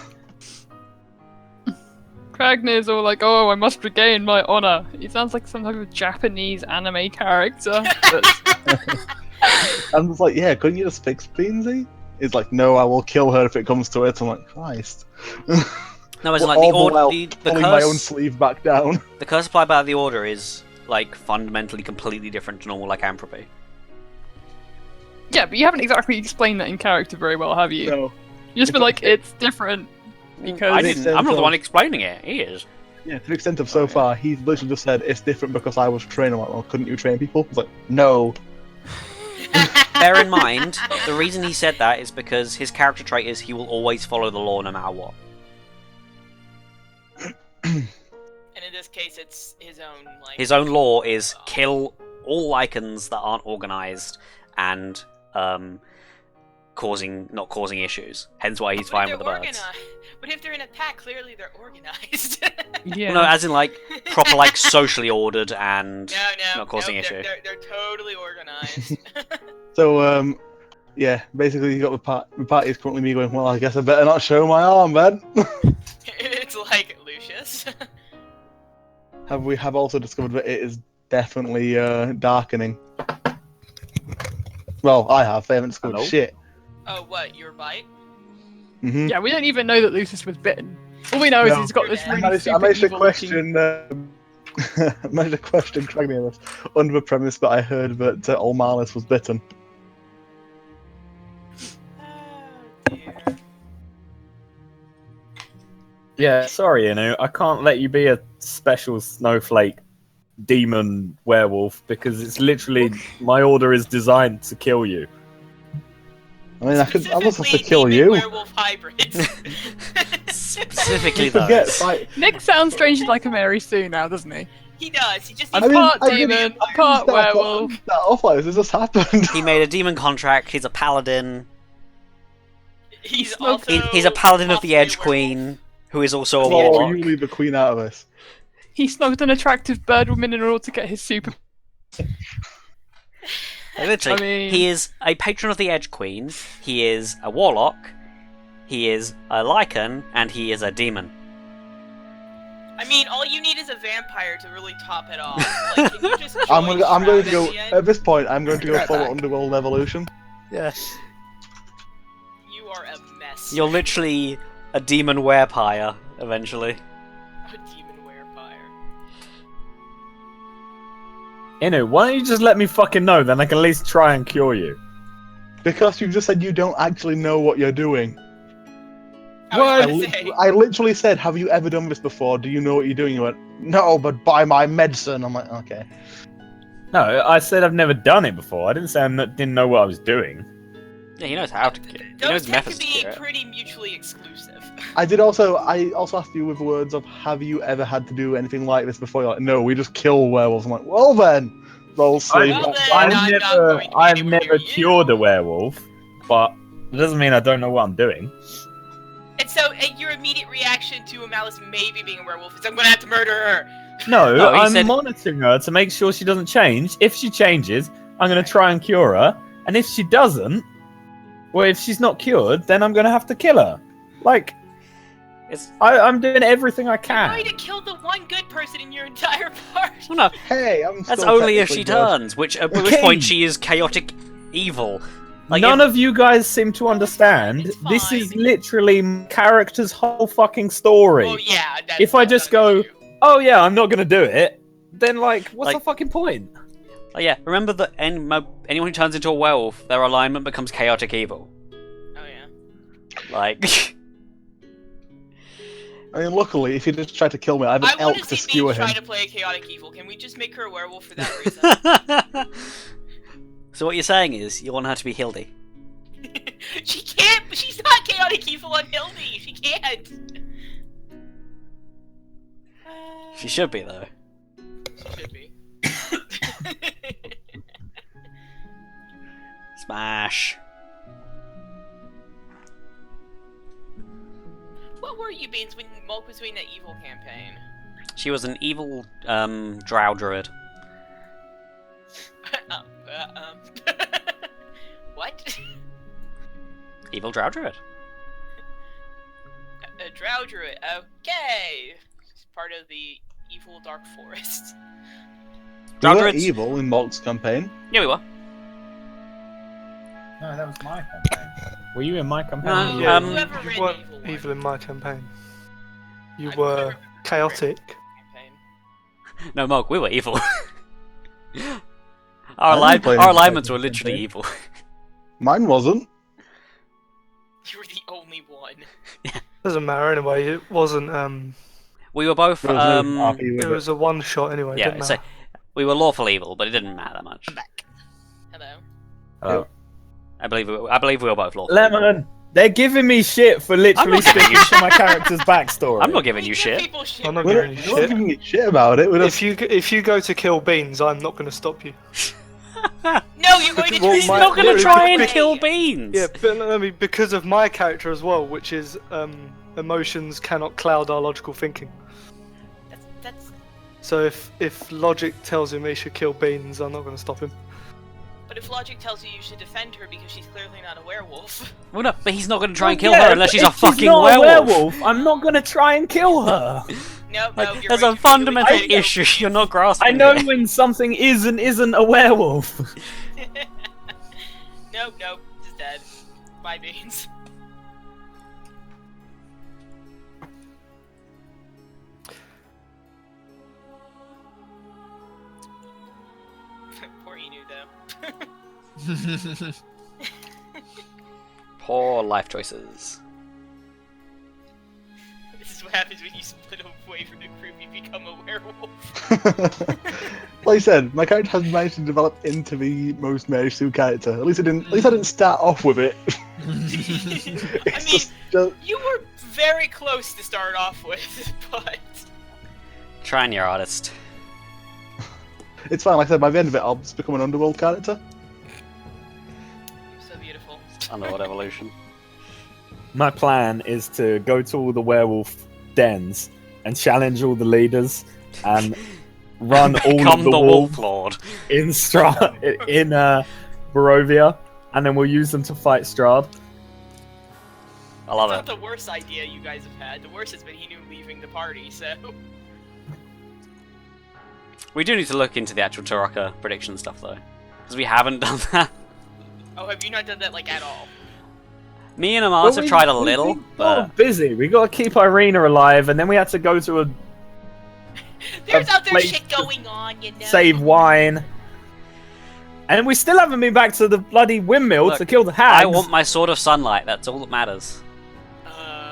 Kragnir's all like, oh, I must regain my honor. He sounds like some type of Japanese anime character. I'm just like, yeah, couldn't you just fix Beansy? It's like, no, I will kill her if it comes to it. I'm like, Christ. No, it's like All the the order. while The pulling my own curse. sleeve back down. The curse applied by the order is like fundamentally completely different to normal lycanthropy. Yeah, but you haven't exactly explained that in character very well, have you? No. You just been like, it's different because I didn't. I'm not the one explaining it. He is. Yeah, to the extent of so far, he's literally just said it's different because I was trained. I'm like, well, couldn't you train people? It's like, no. Bear in mind, the reason he said that is because his character trait is he will always follow the law no matter what. And in this case, it's his own like. His own law is kill all Lycans that aren't organized and not causing issues. Hence why he's fine with the birds. But if they're in a pack, clearly they're organized. yeah. No, as in like proper, like socially ordered and No, not causing issue. They're totally organized. So, yeah, basically, you got the party is currently me going, well, I guess I better not show my arm, then. It's like Lucius. We have also discovered that it is definitely darkening. Well, I have. They haven't discovered shit. Oh, what? Your bite? Mm-hmm. Yeah, we don't even know that Lucius was bitten. All we know is he's got this really I managed to question. I managed to question Cragnius under the premise that I heard that Olmalis was bitten. Oh dear. Yeah, sorry, I can't let you be a special snowflake demon werewolf because it's literally my order is designed to kill you. I mean, I must have to kill demon you. Werewolf hybrids. Specifically, Nick sounds strangely like a Mary Sue now, doesn't he? He does. He just I needs mean, part demon, part werewolf. That off like this just happened. He made a demon contract. He's a paladin. He's also He's a paladin of the Edge Queen, who is also a Oh, warlock. you leave the queen out of this. He snugged an attractive bird woman in order to get his super. Literally, I mean- he is a patron of the Edge Queen. He is a warlock. He is a Lycan, and he is a demon. I mean, all you need is a vampire to really top it off. Like, can you just I'm join going Strahd to go at the end? at this point. I'm going to go full Underworld Evolution. Yes. You are a mess. You're literally a demon werepire, eventually. a demon werepire. Why don't you just let me fucking know, then I can at least try and cure you. Because you just said you don't actually know what you're doing. I was gonna say, I literally said, have you ever done this before? Do you know what you're doing? You went, no, but buy my medicine. I'm like, okay. No, I said I've never done it before. I didn't say I didn't know what I was doing. Yeah, he knows how to cure. He those knows tend methods to to be cure it. pretty mutually exclusive. I also asked you with words of, have you ever had to do anything like this before? You're like, no, we just kill werewolves. I'm like, well then, roll sleep. Well then, I'm not going to be I've anywhere never near you. cured a werewolf, but it doesn't mean I don't know what I'm doing. And so, your immediate reaction to Amalis maybe being a werewolf is, I'm gonna have to murder her! No, No, he I'm said- monitoring her to make sure she doesn't change. If she changes, I'm going to try and cure her. And if she doesn't, well, if she's not cured, then I'm going to have to kill her. Like, I'm doing everything I You're can. going to kill the one good person in your entire party! Well, no, Hey, I'm that's still only if she technically good. turns, which at which Okay. point she is chaotic evil. Like, None if- of you guys seem to understand. It's This fine. is literally my character's whole fucking story. Oh yeah, that's If I that's just not an go, issue. oh yeah, I'm not going to do it, then like, what's Like- the fucking point? Oh yeah, remember that anyone who turns into a werewolf, their alignment becomes chaotic evil. Oh yeah. Like, I mean, luckily, if you just try to kill me, I have an I want elk to to see skewer Bean try him. to play a chaotic evil. Can we just make her a werewolf for that reason? so what you're saying is you want her to be Hildy. She can't. She's not chaotic evil on Hildy. She can't. She should be though. She should be. Smash. What were you, Beans, when Mulk was doing that evil campaign? She was an evil drow druid. What? Evil drow druid. A drow druid. Okay. She's part of the evil dark forest. We Drow were druids. evil in Malt's campaign. Yeah, we were. No, that was my campaign. Were you in my campaign? No, Yeah, um, whoever You ran weren't the evil one. evil in my campaign. You I were never- chaotic. Campaign. No, Mog, we were evil. I didn't play our any alignments were campaign. literally evil. Mine wasn't. You were the only one. Doesn't matter anyway. It wasn't. We were both. There was no RP with It it. was a one shot anyway. Yeah, Didn't so matter. we were lawful evil, but it didn't matter that much. Hello. Hello. I believe we were both lawful evil. Lemon, they're giving me shit for literally not giving sticking you to my character's backstory. I'm not giving We you give shit. people shit. I'm not We're giving you not shit. giving you shit about it. We're just... If you go to kill Beans, I'm not going to stop you. No, you're going to Well, do He's my- not going to literally try and because- kill Beans. Yeah, but I mean because of my character as well, which is emotions cannot cloud our logical thinking. That's. So if logic tells him he should kill Beans, I'm not going to stop him. But if logic tells you should defend her because she's clearly not a werewolf. Well, no, but he's not going to try and kill Yeah, her unless she's if a fucking not a werewolf. I'm not gonna try and kill her. No, Like, you're there's going a to fundamental really issue you're not grasping. I know here. when something is and isn't a werewolf. Nope, just dead. Bye, Beans. Poor Enu, though. Poor life choices. This is what happens when you split away from the group, you become a werewolf. Like I said, my character has managed to develop into the most Merisu character. At least I didn't start off with it. I mean, you were very close to start off with, but... Trying your hardest. It's fine. Like I said, by the end of it, I'll just become an underworld character. You're so beautiful. Underworld evolution. My plan is to go to all the werewolf dens and challenge all the leaders and run all Become of the the wolves Wolf Lord. in Barovia, and then we'll use them to fight Strahd. I love That's it. not the worst idea you guys have had. The worst has been Enu leaving the party, so... We do need to look into the actual Taraka prediction stuff, though. Because we haven't done that. Oh, have you not done that, like, at all? Me and Amaz have tried a We've little, been but... sort of busy. We got to keep Irina alive, and then we had to go to a There's other place shit to going on, you know? save wine. And we still haven't been back to the bloody windmill Look, to kill the hags. I want my sword of sunlight, that's all that matters.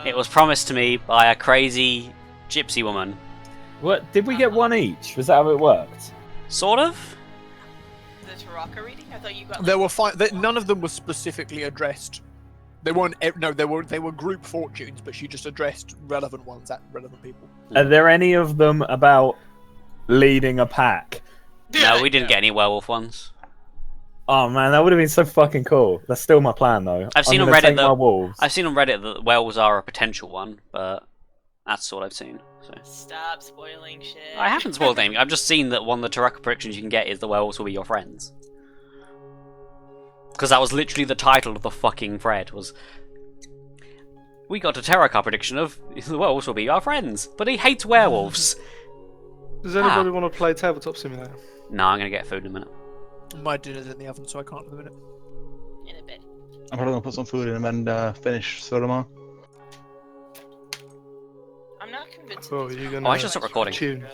It was promised to me by a crazy gypsy woman. What? Did we get one each? Was that how it worked? Sort of? The Taraka reading? I thought you got... There were none of them were specifically addressed. They weren't. No, they were group fortunes, but she just addressed relevant ones at relevant people. Are there any of them about leading a pack? No, we didn't get any werewolf ones. Oh man, that would have been so fucking cool. That's still my plan though. I've seen I'm on gonna Reddit take my that wolves. I've seen on Reddit that werewolves are a potential one, but that's all I've seen. So Stop spoiling shit. I haven't spoiled anything. I've just seen that one of the Taraka predictions you can get is the werewolves will be your friends. Because that was literally the title of the fucking thread. Was we got a Taraka prediction of the werewolves will be our friends, but he hates werewolves. Does anybody want to play Tabletop Simulator? No, I'm gonna get food in a minute. My dinner's in the oven, so I can't at the minute. In a bit. I'm probably gonna put some food in and then finish Sodoma. I'm not convinced. Oh, these you're are gonna I should stop recording. tune. good.